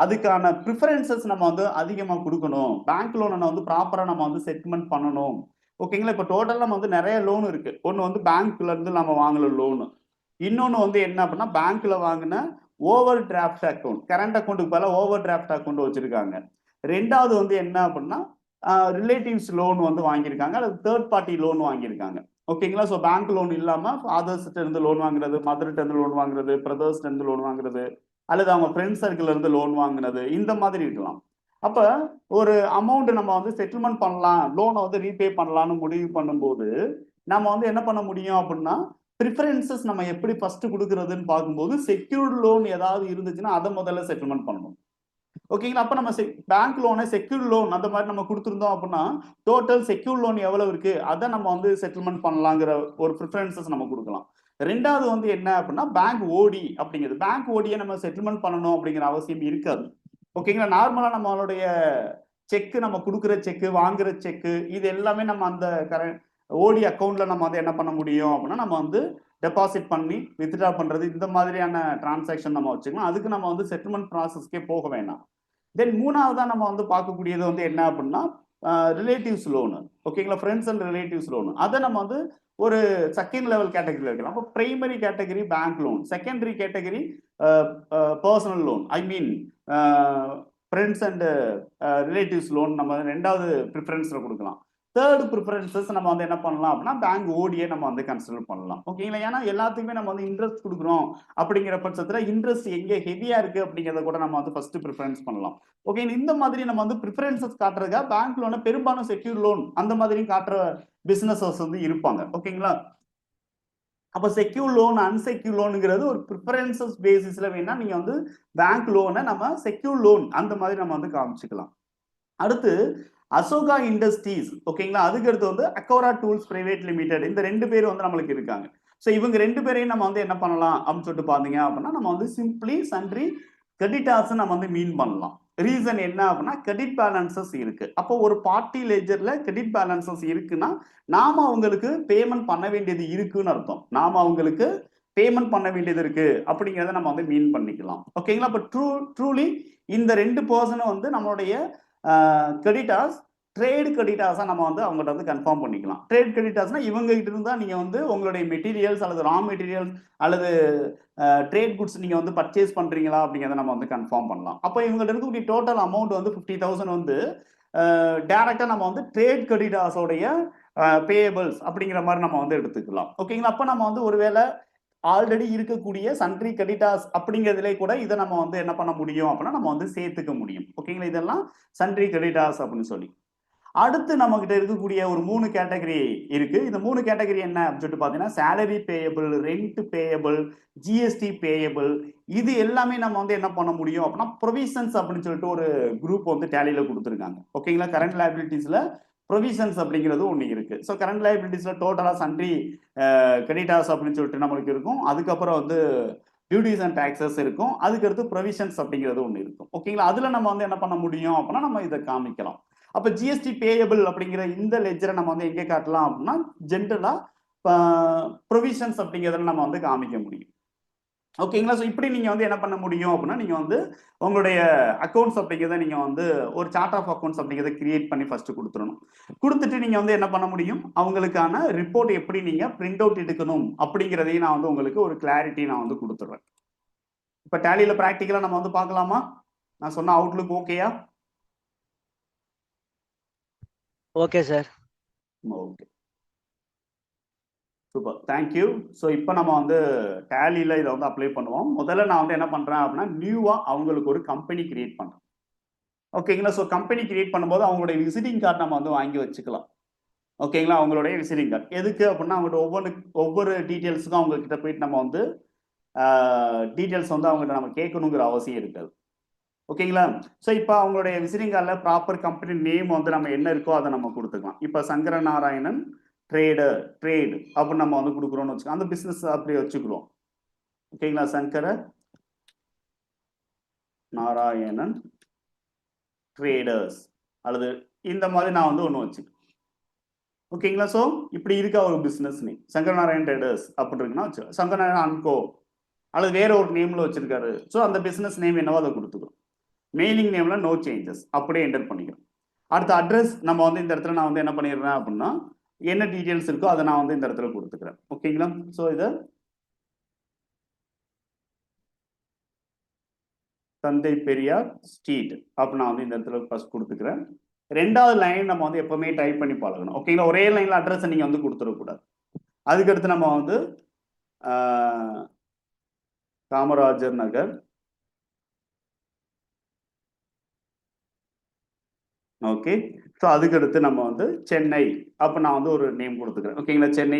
அதுக்கான ப்ரிஃபரன்சஸ் நம்ம வந்து அதிகமாக கொடுக்கணும், பேங்க் லோனை வந்து ப்ராப்பராக நம்ம வந்து செட்டில்மெண்ட் பண்ணணும். ஓகேங்களா? இப்போ டோட்டலாக நம்ம வந்து நிறைய லோன் இருக்கு. ஒன்று வந்து பேங்க்ல இருந்து நம்ம வாங்கல லோனு, இன்னொன்று வந்து என்ன அப்படின்னா பேங்க்ல வாங்கின ஓவர் டிராஃப்ட் அக்கௌண்ட், கரண்ட் அக்கௌண்ட்டுக்கு பதிலாக ஓவர் டிராஃப்ட் அக்கௌண்ட் வச்சிருக்காங்க. ரெண்டாவது வந்து என்ன அப்படின்னா ரிலேட்டிவ்ஸ் லோன் வந்து வாங்கியிருக்காங்க அல்லது தேர்ட் பார்ட்டி லோன் வாங்கியிருக்காங்க. ஓகேங்களா? ஸோ பேங்க் லோன் இல்லாமல் ஃபாதர்ஸ்கிட்ட இருந்து லோன் வாங்குறது, மதர்கிட்ட இருந்து லோன் வாங்குறது, பிரதர்ஸ்கிட்ட இருந்து லோன் வாங்குறது அல்லது அவங்க ஃப்ரெண்ட் சர்க்கிள் இருந்து லோன் வாங்கினது இந்த மாதிரி இருக்கலாம். அப்ப ஒரு அமௌண்ட் நம்ம வந்து செட்டில்மெண்ட் பண்ணலாம், லோனை வந்து ரீபே பண்ணலாம்னு முடிவு பண்ணும்போது நம்ம வந்து என்ன பண்ண முடியும் அப்படின்னா ப்ரிஃபரன்சஸ் நம்ம எப்படி ஃபர்ஸ்ட் கொடுக்கறதுன்னு பார்க்கும்போது செக்யூர்ட் லோன் ஏதாவது இருந்துச்சுன்னா அதை முதல்ல செட்டில்மெண்ட் பண்ணணும். ஓகேங்களா? அப்ப நம்ம பேங்க் லோனை செக்யூர் லோன் அந்த மாதிரி நம்ம கொடுத்துருந்தோம் அப்படின்னா டோட்டல் செக்யூர் லோன் எவ்வளவு இருக்கு அதை நம்ம வந்து செட்டில்மெண்ட் பண்ணலாங்கிற ஒரு ப்ரிஃபரன்சஸ் நம்ம கொடுக்கலாம். ரெண்டாவது வந்து என்ன அப்படின்னா பேங்க் ஓடி அப்படிங்கிறது, பேங்க் ஓடியை நம்ம செட்டில்மெண்ட் பண்ணணும் அப்படிங்கிற அவசியம் இருக்காது. ஓகேங்களா? நார்மலா நம்மளுடைய செக், நம்ம கொடுக்குற செக், வாங்குற செக், இது எல்லாமே நம்ம அந்த ஓடி அக்கௌண்ட்ல நம்ம வந்து என்ன பண்ண முடியும் அப்படின்னா நம்ம வந்து டெபாசிட் பண்ணி வித்ட்ரா பண்றது இந்த மாதிரியான டிரான்சாக்ஷன் நம்ம வச்சுக்கலாம். அதுக்கு நம்ம வந்து செட்டில்மெண்ட் ப்ராசஸ்க்கே போக வேண்டாம். தென் மூணாவதா நம்ம வந்து பார்க்கக்கூடியது வந்து என்ன அப்படின்னா ரிலேட்டிவ்ஸ் லோனு. ஓகேங்களா? ஃப்ரெண்ட்ஸ் அண்ட் ரிலேட்டிவ்ஸ் லோனு அதை நம்ம வந்து ஒரு செகண்ட் லெவல் கேட்டகரியில் இருக்கலாம். அப்போ primary category bank loan, secondary category personal loan, I mean friends and relatives loan நம்ம ரெண்டாவது ப்ரிஃபரன்ஸ்ல கொடுக்கலாம். தேர்ட் ப்ரிஃபரன்சஸ் நம்ம வந்து என்ன பண்ணலாம் அப்படின்னா பேங்க் ஓடியை நம்ம வந்து கன்சிடர் பண்ணலாம். ஓகேங்களா? ஏன்னா எல்லாத்துக்குமே நம்ம வந்து இன்ட்ரெஸ்ட் கொடுக்குறோம் அப்படிங்கிற பட்சத்தில் இன்ட்ரெஸ்ட் எங்கே ஹெவியா இருக்கு அப்படிங்கிறத கூட நம்ம வந்து ஃபர்ஸ்ட் ப்ரிஃபரன்ஸ் பண்ணலாம். ஓகே, இந்த மாதிரி நம்ம வந்து ப்ரிஃபரன்சஸ் காட்டுறதுக்காக பேங்க் லோனை பெரும்பாலும் செக்யூர் லோன் அந்த மாதிரி காட்டுற பிசினஸஸ் வந்து இருப்பாங்க. ஓகேங்களா? அப்ப செக்யூர் லோன், அன்செக்யூர் லோனுங்கிறது ஒரு ப்ரிஃபரன்சஸ் பேசிஸ்ல வேணா நீங்க வந்து பேங்க் லோனை நம்ம செக்யூர் லோன் அந்த மாதிரி நம்ம வந்து காமிச்சுக்கலாம். அடுத்து அசோகா இண்டஸ்ட்ரீஸ், ஓகேங்களா? அதுக்கு அடுத்து வந்து அக்கோரா டூல்ஸ் பிரைவேட் லிமிடெட், இந்த 2 பேர் வந்து நம்மளுக்கு இருக்காங்க. ஸோ இவங்க 2 பேரையும் நம்ம வந்து என்ன பண்ணலாம் அப்படின்னு சொல்லிட்டு பாத்தீங்க அப்படின்னா நம்ம வந்து சிம்பிளி சன்ட்ரி கிரெடிட்டார்ஸ் நம்ம வந்து மீன் பண்ணலாம். ரீசன் என்ன அப்படின்னா கிரெடிட் பேலன்சஸ் இருக்கு. அப்போ ஒரு பார்ட்டி லெட்ஜர்ல கிரெடிட் பேலன்சஸ் இருக்குன்னா நாம அவங்களுக்கு பேமெண்ட் பண்ண வேண்டியது இருக்குன்னு அர்த்தம். நாம அவங்களுக்கு பேமெண்ட் பண்ண வேண்டியது இருக்கு அப்படிங்கிறத நம்ம வந்து மீன் பண்ணிக்கலாம். ஓகேங்களா? இப்போ ட்ரூலி இந்த 2 பர்சனும் வந்து நம்மளுடைய கிரெடிட்டார்ஸ் ட்ரேட் கிரெடிட்டார்ஸா நம்ம வந்து அவங்ககிட்ட வந்து கன்ஃபார்ம் பண்ணிக்கலாம். ட்ரேட் கிரெடிட்டார்ஸ்னா இவங்க கிட்ட இருந்தா நீங்க வந்து உங்களுடைய மெட்டீரியல்ஸ் அல்லது ரா மெட்டீரியல்ஸ் அல்லது ட்ரேட் குட்ஸ் நீங்க வந்து பர்ச்சேஸ் பண்றீங்களா அப்படிங்கிறத நம்ம வந்து கன்ஃபார்ம் பண்ணலாம். அப்போ இவங்ககிட்ட இருக்கக்கூடிய டோட்டல் அமௌண்ட் வந்து 50,000 வந்து டைரக்டா நம்ம வந்து ட்ரேட் கிரெடிட்டார்ஸோடைய பேயபிள்ஸ் அப்படிங்கிற மாதிரி நம்ம வந்து எடுத்துக்கலாம். ஓகேங்களா? அப்போ நம்ம வந்து ஒருவேளை ஆல்ரெடி இருக்கக்கூடிய சன்ட்ரி கிரெடிட்டார்ஸ் அப்படிங்கிறதுல கூட இதை நம்ம வந்து என்ன பண்ண முடியும் அப்படின்னா நம்ம வந்து சேர்த்துக்க முடியும். ஓகேங்களா, இதெல்லாம் சன்ட்ரி கிரெடிட்டார்ஸ் அப்படின்னு சொல்லி. அடுத்து நம்ம கிட்ட இருக்கக்கூடிய ஒரு 3 கேட்டகரி இருக்கு. இந்த 3 கேட்டகரி என்ன அப்படின்னு சொல்லிட்டு பாத்தீங்கன்னா, salary payable, rent payable, GST payable, இது எல்லாமே நம்ம வந்து என்ன பண்ண முடியும் அப்படின்னா ப்ரொவிஷன்ஸ் அப்படின்னு சொல்லிட்டு ஒரு குரூப் வந்து டேலியில கொடுத்துருக்காங்க. ஓகேங்களா, கரண்ட் லைபிலிட்டிஸ்ல ப்ரொவிஷன்ஸ் அப்படிங்கிறது ஒன்று இருக்கு. ஸோ கரண்ட் லைபிலிட்டிஸ்ல டோட்டலா சன்ட்ரி கிரெடிட்டார்ஸ் அப்படின்னு சொல்லிட்டு நம்மளுக்கு இருக்கும். அதுக்கப்புறம் வந்து டியூட்டிஸ் அண்ட் டாக்ஸஸ் இருக்கும். அதுக்கடுத்து ப்ரொவிஷன்ஸ் அப்படிங்கிறது ஒன்று இருக்கும். ஓகேங்களா, அதுல நம்ம வந்து என்ன பண்ண முடியும் அப்படின்னா நம்ம இதை காமிக்கலாம். அப்ப ஜிஎஸ்டி பேயபிள் அப்படிங்கிற இந்த லெஜரை நம்ம வந்து எங்கே காட்டலாம் அப்படின்னா ஜென்ரலா ப்ரொவிஷன்ஸ் அப்படிங்கிறதுல நம்ம வந்து காமிக்க முடியும். ஓகேங்களா, ஸோ இப்படி நீங்க வந்து என்ன பண்ண முடியும் அப்படின்னா நீங்க வந்து உங்களுடைய அக்கௌண்ட்ஸ் அப்படிங்கிறத நீங்க வந்து ஒரு சார்ட் ஆஃப் அக்கௌண்ட்ஸ் அப்படிங்கிறத கிரியேட் பண்ணி ஃபர்ஸ்ட் கொடுத்துடணும். கொடுத்துட்டு நீங்க வந்து என்ன பண்ண முடியும், அவங்களுக்கான ரிப்போர்ட் எப்படி நீங்க பிரிண்ட் அவுட் எடுக்கணும் அப்படிங்கிறதையும் நான் வந்து உங்களுக்கு ஒரு கிளாரிட்டி நான் வந்து கொடுத்துட்றேன். இப்ப டேலியில ப்ராக்டிக்கலா நம்ம வந்து பார்க்கலாமா? நான் சொன்ன அவுட்லுக் ஓகேயா? Okay sir. Okay, super, thank you. So இப்போ நம்ம வந்து டேலியில் இதை வந்து அப்ளை பண்ணுவோம். முதல்ல நான் வந்து என்ன பண்ணுறேன் அப்படின்னா நியூவாக அவங்களுக்கு ஒரு கம்பெனி கிரியேட் பண்ணுறேன். ஓகேங்களா, ஸோ கம்பெனி கிரியேட் பண்ணும்போது அவங்களுடைய விசிட்டிங் கார்டு நம்ம வந்து வாங்கி வச்சுக்கலாம். ஓகேங்களா, அவங்களுடைய விசிட்டிங் கார்டு எதுக்கு அப்படின்னா அவங்கள்ட்ட ஒவ்வொரு டீட்டெயில்ஸுக்கும் அவங்க கிட்ட போயிட்டு நம்ம வந்து டீட்டெயில்ஸ் வந்து அவங்ககிட்ட நம்ம கேட்கணுங்கிற அவசியம் இருக்காது. ஓகேங்களா, ஸோ இப்போ அவங்களுடைய விசிட்டிங் கார்டில் ப்ராப்பர் கம்பெனி நேம் வந்து நம்ம என்ன இருக்கோ அதை நம்ம கொடுத்துக்கலாம். இப்போ சங்கரநாராயணன் ட்ரேடு அப்படின்னு நம்ம வந்து கொடுக்குறோம்னு வச்சுக்கோங்க, அந்த பிஸ்னஸ் அப்படி வச்சுக்கிறோம். ஓகேங்களா, சங்கர நாராயணன் ட்ரேடர்ஸ் அல்லது இந்த மாதிரி நான் வந்து ஒன்று வச்சுக்கிறேன். ஓகேங்களா, ஸோ இப்படி இருக்க ஒரு பிஸ்னஸ் நேம் சங்கரநாராயண் ட்ரேடர்ஸ் அப்படின்னு இருக்குன்னா வச்சு சங்கரநாராயண் அன்கோ அல்லது வேற ஒரு நேம்ல வச்சிருக்காரு. ஸோ அந்த பிஸ்னஸ் நேம் என்னவோ அதை கொடுத்துக்கிறோம். மெயிலிங் நேம்ல நோ சேஞ்சஸ் அப்படியே என்டர் பண்ணிக்கிறோம். அடுத்த அட்ரஸ் நம்ம வந்து இந்த இடத்துல நான் வந்து என்ன பண்ணிடுறேன் அப்படின்னா என்ன டீட்டெயில்ஸ் இருக்கோ அதை நான் வந்து இந்த இடத்துல கொடுத்துக்கிறேன். ஓகேங்களா, ஸோ இதை தந்தை பெரியார் ஸ்ட்ரீட் அப்படி நான் வந்து இந்த இடத்துல ஃபர்ஸ்ட் கொடுத்துக்கிறேன். ரெண்டாவது லைன் நம்ம வந்து எப்பவுமே டைப் பண்ணி பழகணும். ஓகேங்களா, ஒரே லைன்ல அட்ரஸ் நீங்க வந்து கொடுத்துடக்கூடாது. அதுக்கடுத்து நம்ம வந்து காமராஜர் நகர், ஓகே. ஸோ அதுக்கடுத்து நம்ம வந்து சென்னை அப்போ நான் வந்து ஒரு நேம் கொடுத்துக்கிறேன். ஓகேங்களா, சென்னை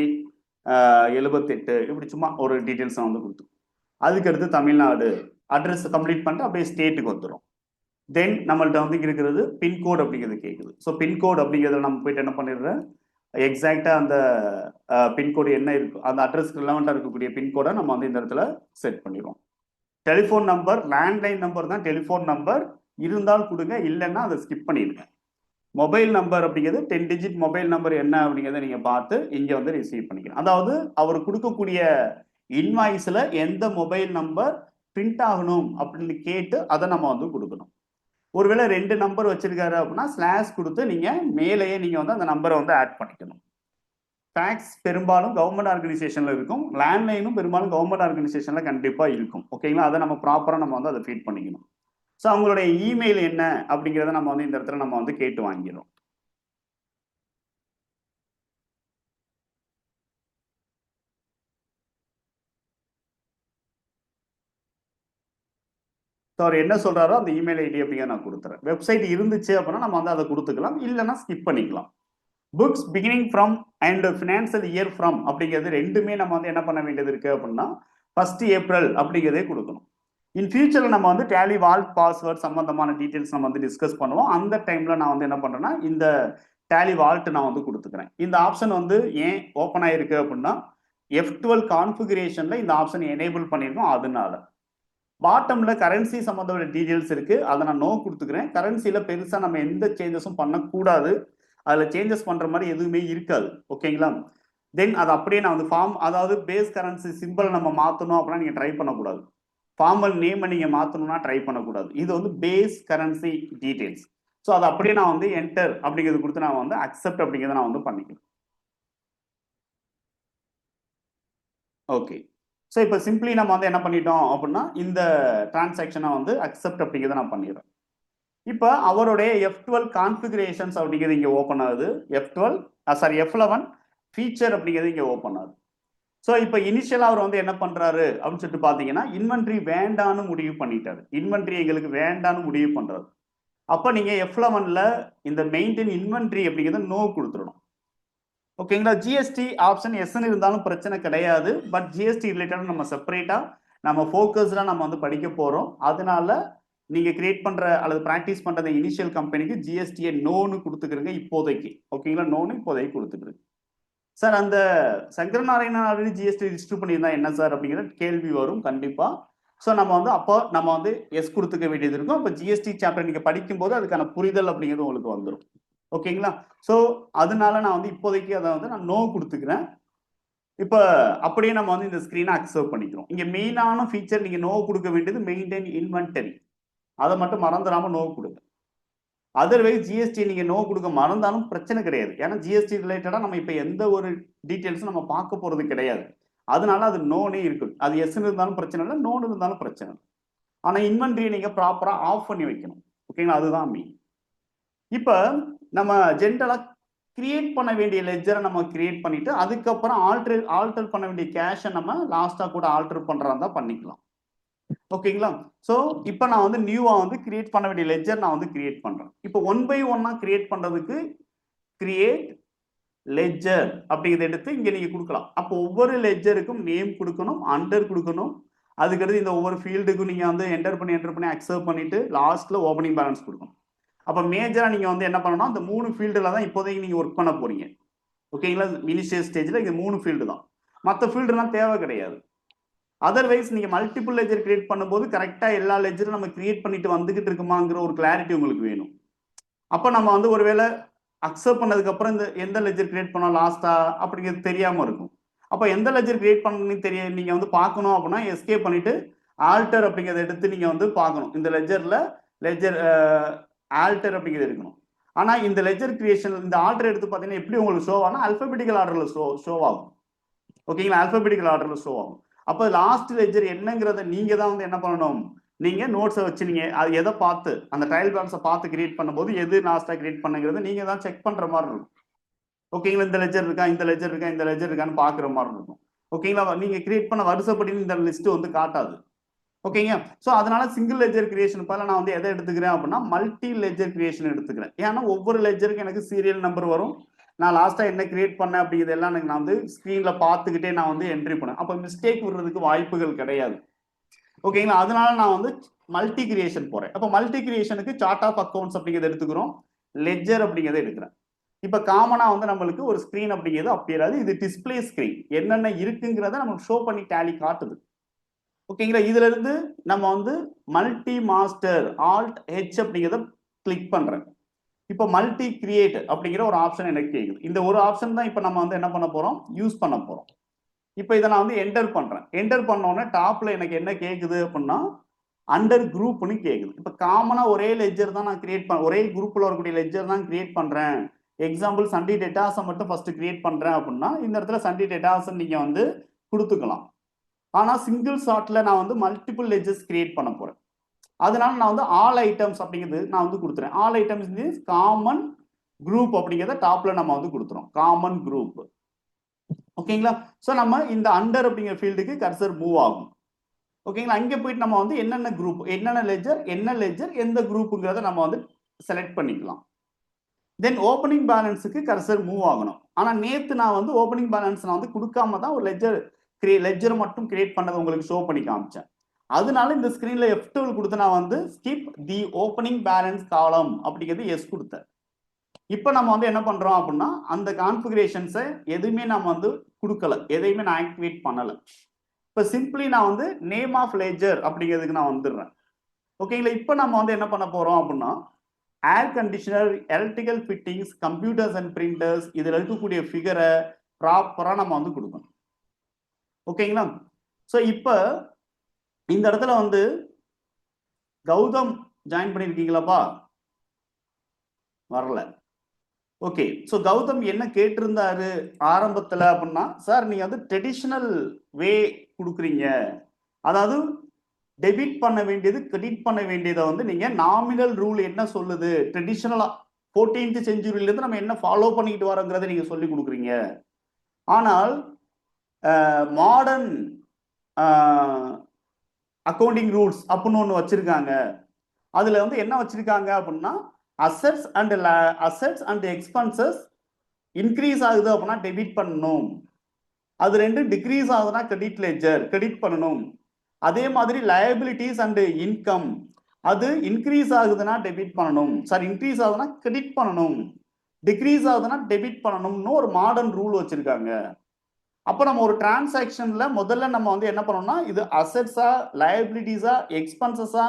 78 இப்படி சும்மா ஒரு டீட்டெயில்ஸ் நான் வந்து கொடுத்து அதுக்கடுத்து தமிழ்நாடு அட்ரஸ் கம்ப்ளீட் பண்ணிட்டு அப்படியே ஸ்டேட்டுக்கு வந்துடும். தென் நம்மள்ட்ட வந்து இருக்கிறது பின்கோட் அப்படிங்கிறது கேட்குது. ஸோ பின்கோட் அப்படிங்கிறத நம்ம போயிட்டு என்ன பண்ணிடுறேன் எக்ஸாக்டாக அந்த பின்கோடு என்ன இருக்கு அந்த அட்ரஸ்க்கு ரிலவெண்ட்டாக இருக்கக்கூடிய பின்கோடை நம்ம வந்து இந்த இடத்துல செட் பண்ணிடுவோம். டெலிஃபோன் நம்பர் லேண்ட்லைன் நம்பர் தான் டெலிஃபோன் நம்பர் இருந்தால் கொடுங்க, இல்லைன்னா அதை ஸ்கிப் பண்ணிடுங்க. மொபைல் நம்பர் அப்படிங்கிறது 10 டிஜிட் மொபைல் நம்பர் என்ன அப்படிங்கிறத நீங்க பார்த்து இங்க வந்து ரிசீவ் பண்ணிக்கலாம். அதாவது அவர் கொடுக்கக்கூடிய இன்வாய்ஸ்ல எந்த மொபைல் நம்பர் பிரிண்ட் ஆகணும் அப்படின்னு கேட்டு அதை நம்ம வந்து கொடுக்கணும். ஒருவேளை 2 நம்பர் வச்சிருக்காரு அப்படின்னா ஸ்லாஷ் கொடுத்து நீங்க மேலேயே நீங்க வந்து அந்த நம்பரை வந்து ஆட் பண்ணிக்கணும். ஃபேக்ஸ் பெரும்பாலும் கவர்மெண்ட் ஆர்கனைசேஷன்ல இருக்கும், லேண்ட்லைனும் பெரும்பாலும் கவர்மெண்ட் ஆர்கனைசேஷன்ல கண்டிப்பா இருக்கும். ஓகேங்களா, அதை நம்ம ப்ராப்பரா நம்ம வந்து அதை ஃபீட் பண்ணிக்கணும். ஸோ அவங்களுடைய இமெயில் என்ன அப்படிங்கிறத நம்ம வந்து இந்த இடத்துல நம்ம வந்து கேட்டு வாங்கிடும். ஸோ அவர் என்ன சொல்றாரோ அந்த இமெயில் ஐடி அப்படிங்கிற நான் கொடுத்துறேன். வெப்சைட் இருந்துச்சு அப்படின்னா நம்ம வந்து அதை கொடுத்துக்கலாம், இல்லைன்னா ஸ்கிப் பண்ணிக்கலாம். Books beginning from and financial year from அப்படிங்கிறது ரெண்டுமே நம்ம வந்து என்ன பண்ண வேண்டியது இருக்கு அப்படின்னா 1 ஏப்ரல் அப்படிங்கிறதே கொடுக்கணும். இன் ஃபியூச்சரில் நம்ம வந்து டேலி வால்ட் பாஸ்வேர்ட் சம்பந்தமான டீட்டெயில்ஸ் நம்ம வந்து டிஸ்கஸ் பண்ணுவோம். அந்த டைம்ல நான் வந்து என்ன பண்றேன்னா இந்த டேலி வால்ட் நான் வந்து கொடுத்துக்கிறேன். இந்த ஆப்ஷன் வந்து ஏன் ஓப்பன் ஆயிருக்கு அப்படின்னா F12 கான்ஃபிகரேஷன்ல இந்த ஆப்ஷன் எனேபிள் பண்ணியிருக்கோம். அதனால பாட்டம்ல கரன்சி சம்பந்தமான டீட்டெயில்ஸ் இருக்கு, அதை நான் நோ கொடுத்துக்கிறேன். கரன்சியில பெருசா நம்ம எந்த சேஞ்சஸும் பண்ணக்கூடாது, அதுல சேஞ்சஸ் பண்ற மாதிரி எதுவுமே இருக்காது. ஓகேங்களா, தென் அது அப்படியே நான் வந்து ஃபார்ம் அதாவது பேஸ் கரன்சி சிம்பிள் நம்ம மாற்றணும் அப்படின்னா நீங்க ட்ரை பண்ணக்கூடாது. ஃபார்மல் நேம் நீங்க மாற்றணும்னா ட்ரை பண்ணக்கூடாது. இது வந்து பேஸ் கரன்சி டீடைல்ஸ். ஸோ அதை அப்படியே நான் வந்து என்டர் அப்படிங்கிறது கொடுத்து நான் வந்து அக்செப்ட் அப்படிங்கிறத நான் வந்து பண்ணிக்கிறேன். ஓகே, ஸோ இப்போ சிம்பிளி நம்ம வந்து என்ன பண்ணிட்டோம் அப்படின்னா இந்த டிரான்சாக்ஷனை வந்து அக்செப்ட் அப்படிங்கிறத நான் பண்ணிடுறேன். இப்போ அவருடைய F12 கான்ஃபிகரேஷன்ஸ் அப்படிங்கிறது இங்கே ஓப்பன் ஆகுது. F11 ஃபீச்சர் அப்படிங்கிறது இங்கே ஓப்பன் ஆகுது. ஸோ இப்போ இனிஷியலாக அவர் வந்து என்ன பண்ணுறாரு அப்படின்னு சொல்லிட்டு பார்த்தீங்கன்னா இன்வென்ட்ரி வேண்டான்னு முடிவு பண்ணிட்டாரு. இன்வென்ட்ரி எங்களுக்கு வேண்டான்னு முடிவு பண்ணுறாரு. அப்போ நீங்கள் F11ல் இந்த மெயின்டைன் இன்வென்ட்ரி அப்படிங்கிறத நோ கொடுத்துடணும். ஓகேங்களா? ஜிஎஸ்டி ஆப்ஷன் எஸ்ன்னு இருந்தாலும் பிரச்சனை கிடையாது. பட் ஜிஎஸ்டி ரிலேட்டடாக நம்ம செப்பரேட்டாக நம்ம ஃபோக்கஸ்டாக நம்ம வந்து படிக்க போகிறோம். அதனால நீங்கள் கிரியேட் பண்ணுற அல்லது ப்ராக்டிஸ் பண்ணுற இனிஷியல் கம்பெனிக்கு ஜிஎஸ்டியை நோன்னு கொடுத்துக்கிறங்க இப்போதைக்கு. ஓகேங்களா? நோன்னு இப்போதைக்கு கொடுத்துக்கிறேங்க. சார் அந்த சங்கரநாராயணன் ஆல்ரெடி ஜிஎஸ்டி ரிஜிஸ்டர் பண்ணியிருந்தா என்ன சார் அப்படிங்கிற கேள்வி வரும் கண்டிப்பாக. ஸோ நம்ம வந்து அப்போ நம்ம வந்து எஸ் கொடுத்துக்க வேண்டியது இருக்கும். அப்போ ஜிஎஸ்டி சாப்டர் நீங்கள் படிக்கும்போது அதுக்கான புரிதல் அப்படிங்கிறது உங்களுக்கு வந்துடும். ஓகேங்களா? ஸோ அதனால நான் வந்து இப்போதைக்கு அதை வந்து நான் நோ கொடுத்துக்கிறேன். இப்போ அப்படியே நம்ம வந்து இந்த ஸ்க்ரீனை அக்செப்ட் பண்ணிக்கிறோம். இங்கே மெயினான ஃபீச்சர் நீங்கள் நோ கொடுக்க வேண்டியது மெயின்டைன் இன்வென்டரி. அதை மட்டும் மறந்துடாமல் நோ கொடுங்க. அதர்வைஸ் ஜிஎஸ்டி நீங்கள் நோ கொடுக்க மறந்தாலும் பிரச்சனை கிடையாது. ஏன்னா ஜிஎஸ்டி ரிலேட்டடாக நம்ம இப்போ எந்த ஒரு டீட்டெயில்ஸும் நம்ம பார்க்க போகிறது கிடையாது. அதனால அது நோனே இருக்குது. அது எஸ்ன்னு இருந்தாலும் பிரச்சனை இல்லை, நோன்னு இருந்தாலும் பிரச்சனை இல்லை. ஆனால் இன்வென்ட்ரியை நீங்கள் ப்ராப்பராக ஆஃப் பண்ணி வைக்கணும். ஓகேங்களா? அதுதான் மெயின். இப்போ நம்ம ஜென்ரலாக கிரியேட் பண்ண வேண்டிய லெஜரை நம்ம கிரியேட் பண்ணிட்டு அதுக்கப்புறம் ஆல்டர் பண்ண வேண்டிய கேஷை நம்ம லாஸ்ட்டாக கூட ஆல்டர் பண்ணுறதா பண்ணிக்கலாம். ஓகேங்களா? ஸோ இப்போ நான் வந்து நியூவாக வந்து கிரியேட் பண்ண வேண்டிய லெஜர் நான் வந்து கிரியேட் பண்ணுறேன். இப்போ 1 by 1 கிரியேட் பண்ணுறதுக்கு கிரியேட் லெஜர் அப்படிங்கிறத எடுத்து இங்கே நீங்கள் கொடுக்கலாம். அப்போ ஒவ்வொரு லெஜருக்கும் நேம் கொடுக்கணும், அண்டர் கொடுக்கணும். அதுக்கடுத்து இந்த ஒவ்வொரு ஃபீல்டுக்கும் நீங்கள் வந்து என்டர் பண்ணி அக்செப்ட் பண்ணிட்டு லாஸ்ட்டில் ஓப்பனிங் பேலன்ஸ் கொடுக்கணும். அப்போ மேஜராக நீங்கள் வந்து என்ன பண்ணணும், அந்த 3 ஃபீல்டில் தான் இப்போதைக்கு நீங்கள் ஒர்க் பண்ண போறீங்க. ஓகேங்களா? இனிஷியல் ஸ்டேஜில் இந்த 3 ஃபீல்டு தான். மற்ற ஃபீல்டுலாம் தேவை கிடையாது. அதர்வைஸ் நீங்கள் மல்டிபிள் லெஜர் கிரியேட் பண்ணும்போது கரெக்டாக எல்லா லெஜரும் நம்ம கிரியேட் பண்ணிட்டு வந்துகிட்டு இருக்குமாங்கிற ஒரு கிளாரிட்டி உங்களுக்கு வேணும். அப்போ நம்ம வந்து ஒருவேளை அக்செப்ட் பண்ணதுக்கப்புறம் இந்த எந்த லெஜர் கிரியேட் பண்ணோம் லாஸ்டா அப்படிங்கிறது தெரியாமல் இருக்கும். அப்போ எந்த லெஜர் கிரியேட் பண்ணி நீங்கள் வந்து பார்க்கணும் அப்படின்னா எஸ்கேப் பண்ணிட்டு ஆல்டர் அப்படிங்கிறத எடுத்து நீங்கள் வந்து பார்க்கணும். இந்த லெஜர் ஆல்டர் அப்படிங்கிறது இருக்கணும். ஆனால் இந்த லெஜர் கிரியேஷன் இந்த ஆல்டர் எடுத்து பார்த்தீங்கன்னா எப்படி உங்களுக்கு ஷோ ஆகும்? அல்பபெட்டிக்கல் ஆர்டரில் ஷோ ஆகும். ஓகேங்களா? அல்பபெட்டிக்கல் ஆர்டரில் ஷோ ஆகும். அப்போ லாஸ்ட் லெஜர் என்னங்கிறத நீங்கள் தான் வந்து என்ன பண்ணணும், நீங்கள் நோட்ஸை வச்சு நீங்கள் அது எதை பார்த்து அந்த ட்ரையல் பேலன்ஸை பார்த்து கிரியேட் பண்ணும்போது எது லாஸ்ட்டாக கிரியேட் பண்ணுங்கிறத நீங்கள் தான் செக் பண்ணுற மாதிரி இருக்கும். ஓகேங்களா? இந்த லெஜர் இருக்கா, இந்த லெஜர் இருக்கா, இந்த லெஜர் இருக்கான்னு பார்க்குற மாதிரி இருக்கும். ஓகேங்களா? நீங்கள் கிரியேட் பண்ண வருஷப்படி இந்த லிஸ்ட்டு வந்து காட்டாது. ஓகேங்க? ஸோ அதனால சிங்கிள் லெஜர் கிரியேஷன் பல நான் வந்து எதை எடுத்துக்கிறேன் அப்படின்னா மல்டி லெஜர் கிரியேஷன் எடுத்துக்கிறேன். ஏன்னா ஒவ்வொரு லெஜருக்கு எனக்கு சீரியல் நம்பர் வரும். நான் லாஸ்ட்டாக என்ன கிரியேட் பண்ணேன் அப்படிங்கிறது எல்லாம் நான் வந்து ஸ்க்ரீனில் பார்த்துக்கிட்டே நான் வந்து என்ட்ரி பண்ணேன். அப்போ மிஸ்டேக் விடுறதுக்கு வாய்ப்புகள் கிடையாது. ஓகேங்களா? அதனால நான் வந்து மல்டி கிரியேஷன் போகிறேன். அப்போ மல்டி கிரியேஷனுக்கு சார்ட் ஆஃப் அக்கௌண்ட்ஸ் அப்படிங்கிறத எடுத்துக்கிறோம், லெஜர் அப்படிங்கிறத எடுக்கிறேன். இப்போ காமனாக வந்து நம்மளுக்கு ஒரு ஸ்க்ரீன் அப்படிங்கிறது அப்பியராது. இது டிஸ்பிளே ஸ்க்ரீன், என்னென்ன இருக்குங்கிறத நமக்கு ஷோ பண்ணி டேலி காட்டுது. ஓகேங்களா? இதுல இருந்து நம்ம வந்து மல்டி மாஸ்டர் ஆல்ட் ஹெச் அப்படிங்கிறத கிளிக் பண்றேன். இப்போ மல்டி கிரியேட் அப்படிங்கிற ஒரு ஆப்ஷன் எனக்கு கேட்குது. இந்த ஒரு ஆப்ஷன் தான் இப்போ நம்ம வந்து என்ன பண்ண போறோம், யூஸ் பண்ண போறோம். இப்போ இதை நான் வந்து என்டர் பண்றேன். என்டர் பண்ணோன்னே டாப்ல எனக்கு என்ன கேட்குது அப்படின்னா அண்டர் குரூப்னு கேட்குது. இப்போ காமனா ஒரே லெஜர் தான் நான் கிரியேட் பண்ண, ஒரே குரூப்ல வரக்கூடிய லெஜர் தான் கிரியேட் பண்றேன். எக்ஸாம்பிள் சண்டி டேட்டாஸை மட்டும் ஃபர்ஸ்ட் கிரியேட் பண்றேன் அப்படின்னா இந்த இடத்துல சண்டி டேட்டாஸ் நீங்க வந்து கொடுத்துக்கலாம். ஆனால் சிங்கிள் ஷாட்டில் நான் வந்து மல்டிபிள் லெஜர்ஸ் கிரியேட் பண்ண போகிறேன். அதனால நான் வந்து ஆல் ஐட்டம்ஸ் அப்படிங்கிறது நான் வந்து கொடுத்துறேன். All items is common group அப்படிங்கிறத டாப்ல நம்ம வந்து கொடுத்துறோம், காமன் குரூப். ஓகேங்களா? ஸோ நம்ம இந்த அண்டர் அப்படிங்கிற ஃபீல்டுக்கு கர்சர் மூவ் ஆகும். ஓகேங்களா? அங்கே போயிட்டு நம்ம வந்து என்னென்ன குரூப், என்னென்ன லெஜர், என்ன லெஜர், எந்த குரூப்புங்கிறத நம்ம வந்து செலக்ட் பண்ணிக்கலாம். தென் ஓப்பனிங் பேலன்ஸுக்கு கர்சர் மூவ் ஆகணும். ஆனால் நேற்று நான் வந்து ஓப்பனிங் பேலன்ஸ் நான் வந்து கொடுக்காம தான் ஒரு லெஜர் மட்டும் கிரியேட் பண்ணதை உங்களுக்கு ஷோ பண்ணி காமிச்சேன். அதனால இந்த ஸ்கிரீன்ல F12 கொடுத்து நான் வந்து ஸ்கிப் தி ஓப்பனிங் பேலன்ஸ் காலம் அப்படிங்கிறது எஸ் கொடுத்தேன். இப்போ நம்ம வந்து என்ன பண்றோம் அப்படின்னா அந்த கான்ஃபிகரேஷன்ஸை எதுவுமே நம்ம வந்து கொடுக்கல, எதையுமே நான் ஆக்டிவேட் பண்ணலை. இப்போ சிம்பிளி நான் வந்து நேம் ஆஃப் லெஜர் அப்படிங்கிறதுக்கு நான் வந்துடுறேன். ஓகேங்களா? இப்போ நம்ம வந்து என்ன பண்ண போறோம் அப்படின்னா air conditioner, electrical fittings, computers and printers இதில் இருக்கக்கூடிய ஃபிகரை ப்ராப்பராக நம்ம வந்து கொடுக்கணும். ஓகேங்களா? ஸோ இப்போ இந்த இடத்துல வந்து கௌதம் ஜாயின் பண்ணியிருக்கீங்களாப்பா? வரல. ஓகே. ஸோ கௌதம் என்ன கேட்டிருந்தாரு ஆரம்பத்தில் அப்படின்னா, சார் நீங்கள் வந்து ட்ரெடிஷ்னல் வே கொடுக்குறீங்க, அதாவது டெபிட் பண்ண வேண்டியது கிரெடிட் பண்ண வேண்டியதை வந்து நீங்கள் நாமினல் ரூல் என்ன சொல்லுது, ட்ரெடிஷ்னலாக 14th centuryலேருந்து நம்ம என்ன ஃபாலோ பண்ணிக்கிட்டு வரோங்கிறத நீங்கள் சொல்லி கொடுக்குறீங்க. ஆனால் மாடர்ன் அக்கௌண்டிங் ரூல்ஸ் அப்படின்னு ஒன்று வச்சிருக்காங்க. அதுல வந்து என்ன வச்சிருக்காங்க அப்படின்னா, அசெட்ஸ் அண்ட் எக்ஸ்பென்சஸ் இன்க்ரீஸ் ஆகுது அப்படின்னா டெபிட் பண்ணணும். அது ரெண்டும் டிக்ரீஸ் ஆகுதுன்னா கிரெடிட் லெட்ஜர் கிரெடிட் பண்ணணும். அதே மாதிரி லயபிலிட்டிஸ் அண்ட் இன்கம் அது இன்க்ரீஸ் ஆகுதுன்னா டெபிட் பண்ணணும். சாரி, இன்க்ரீஸ் ஆகுதுன்னா கிரெடிட் பண்ணணும், டிக்ரீஸ் ஆகுதுன்னா டெபிட் பண்ணணும்னு ஒரு மாடர்ன் ரூல் வச்சிருக்காங்க. அப்போ நம்ம ஒரு டிரான்சாக்ஷன்ல முதல்ல நம்ம வந்து என்ன பண்ணோம்னா, இது அசெட்ஸா, லயபிலிட்டிஸா, எக்ஸ்பென்சஸா,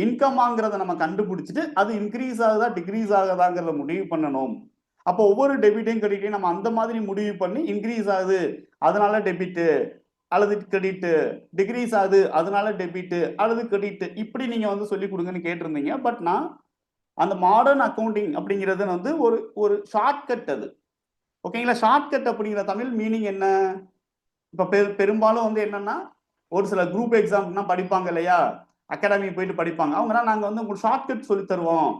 இன்கமாங்கிறத நம்ம கண்டுபிடிச்சிட்டு அது இன்க்ரீஸ் ஆகுதா டிக்ரீஸ் ஆகுதாங்கிறத முடிவு பண்ணணும். அப்போ ஒவ்வொரு டெபிட்டையும் கிரெடிட்டையும் நம்ம அந்த மாதிரி முடிவு பண்ணி, இன்க்ரீஸ் ஆகுது அதனால டெபிட் அல்லது கிரெடிட், டிக்ரீஸ் ஆகுது அதனால டெபிட் அல்லது கிரெடிட், இப்படி நீங்க வந்து சொல்லி கொடுங்கன்னு கேட்டிருந்தீங்க. பட் நான் அந்த மாடர்ன் அக்கௌண்டிங் அப்படிங்கிறது வந்து ஒரு ஷார்ட்கட். அது ஓகேங்களா? ஷார்ட்கட் அப்படிங்கிற தமிழ் மீனிங் என்ன? இப்ப பெரும்பாலும் வந்து என்னன்னா, ஒரு சில குரூப் எக்ஸாம்னா படிப்பாங்க இல்லையா, அகாடமி போயிட்டு படிப்பாங்க. அவங்கன்னா நாங்க வந்து உங்களுக்கு ஷார்ட்கட் சொல்லி தருவோம்,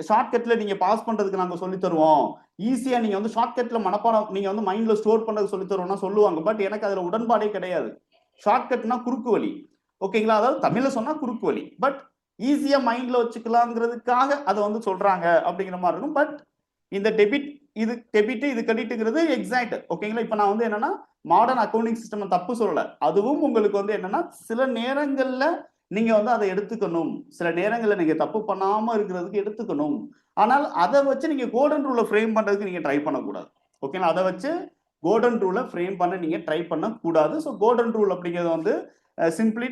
ஷார்ட்கட்ல நீங்க பாஸ் பண்றதுக்கு நாங்க சொல்லி தருவோம், ஈஸியா நீங்க வந்து ஷார்ட்கட்ல மனப்பாடம் நீங்க வந்து மைண்ட்ல ஸ்டோர் பண்றதுக்கு சொல்லி தருவோம்னா சொல்லுவாங்க. பட் எனக்கு அதுல உடன்பாடே கிடையாது. ஷார்ட்கட்னா குறுக்கு வழி. ஓகேங்களா? அதாவது தமிழ்ல சொன்னா குறுக்கு வழி, பட் ஈஸியா மைண்ட்ல வச்சுக்கலாங்கிறதுக்காக அதை வந்து சொல்றாங்க அப்படிங்கிற மாதிரி இருக்கும். பட் இந்த டெபிட் இது கிரெடிட்ங்கிறது எக்ஸாக்ட். ஓகேங்களா? இப்ப நான் வந்து என்னன்னா, மாடர்ன் அக்கௌண்டிங் சிஸ்டம் தப்பு சொல்லல. அதுவும் உங்களுக்கு வந்து என்னன்னா, சில நேரங்கள்ல நீங்க வந்து அதை எடுத்துக்கணும், சில நேரங்கள்ல நீங்க தப்பு பண்ணாம இருக்கிறதுக்கு எடுத்துக்கணும். ஆனால் அதை வச்சு நீங்க கோல்டன் ரூலை ஃப்ரேம் பண்றதுக்கு நீங்க ட்ரை பண்ணக்கூடாது. ஓகேங்களா? அதை வச்சு கோல்டன் ரூலை ஃப்ரேம் பண்ண நீங்க ட்ரை பண்ணக்கூடாது. ஸோ கோல்டன் ரூல் அப்படிங்கிறது வந்து சிம்பிளி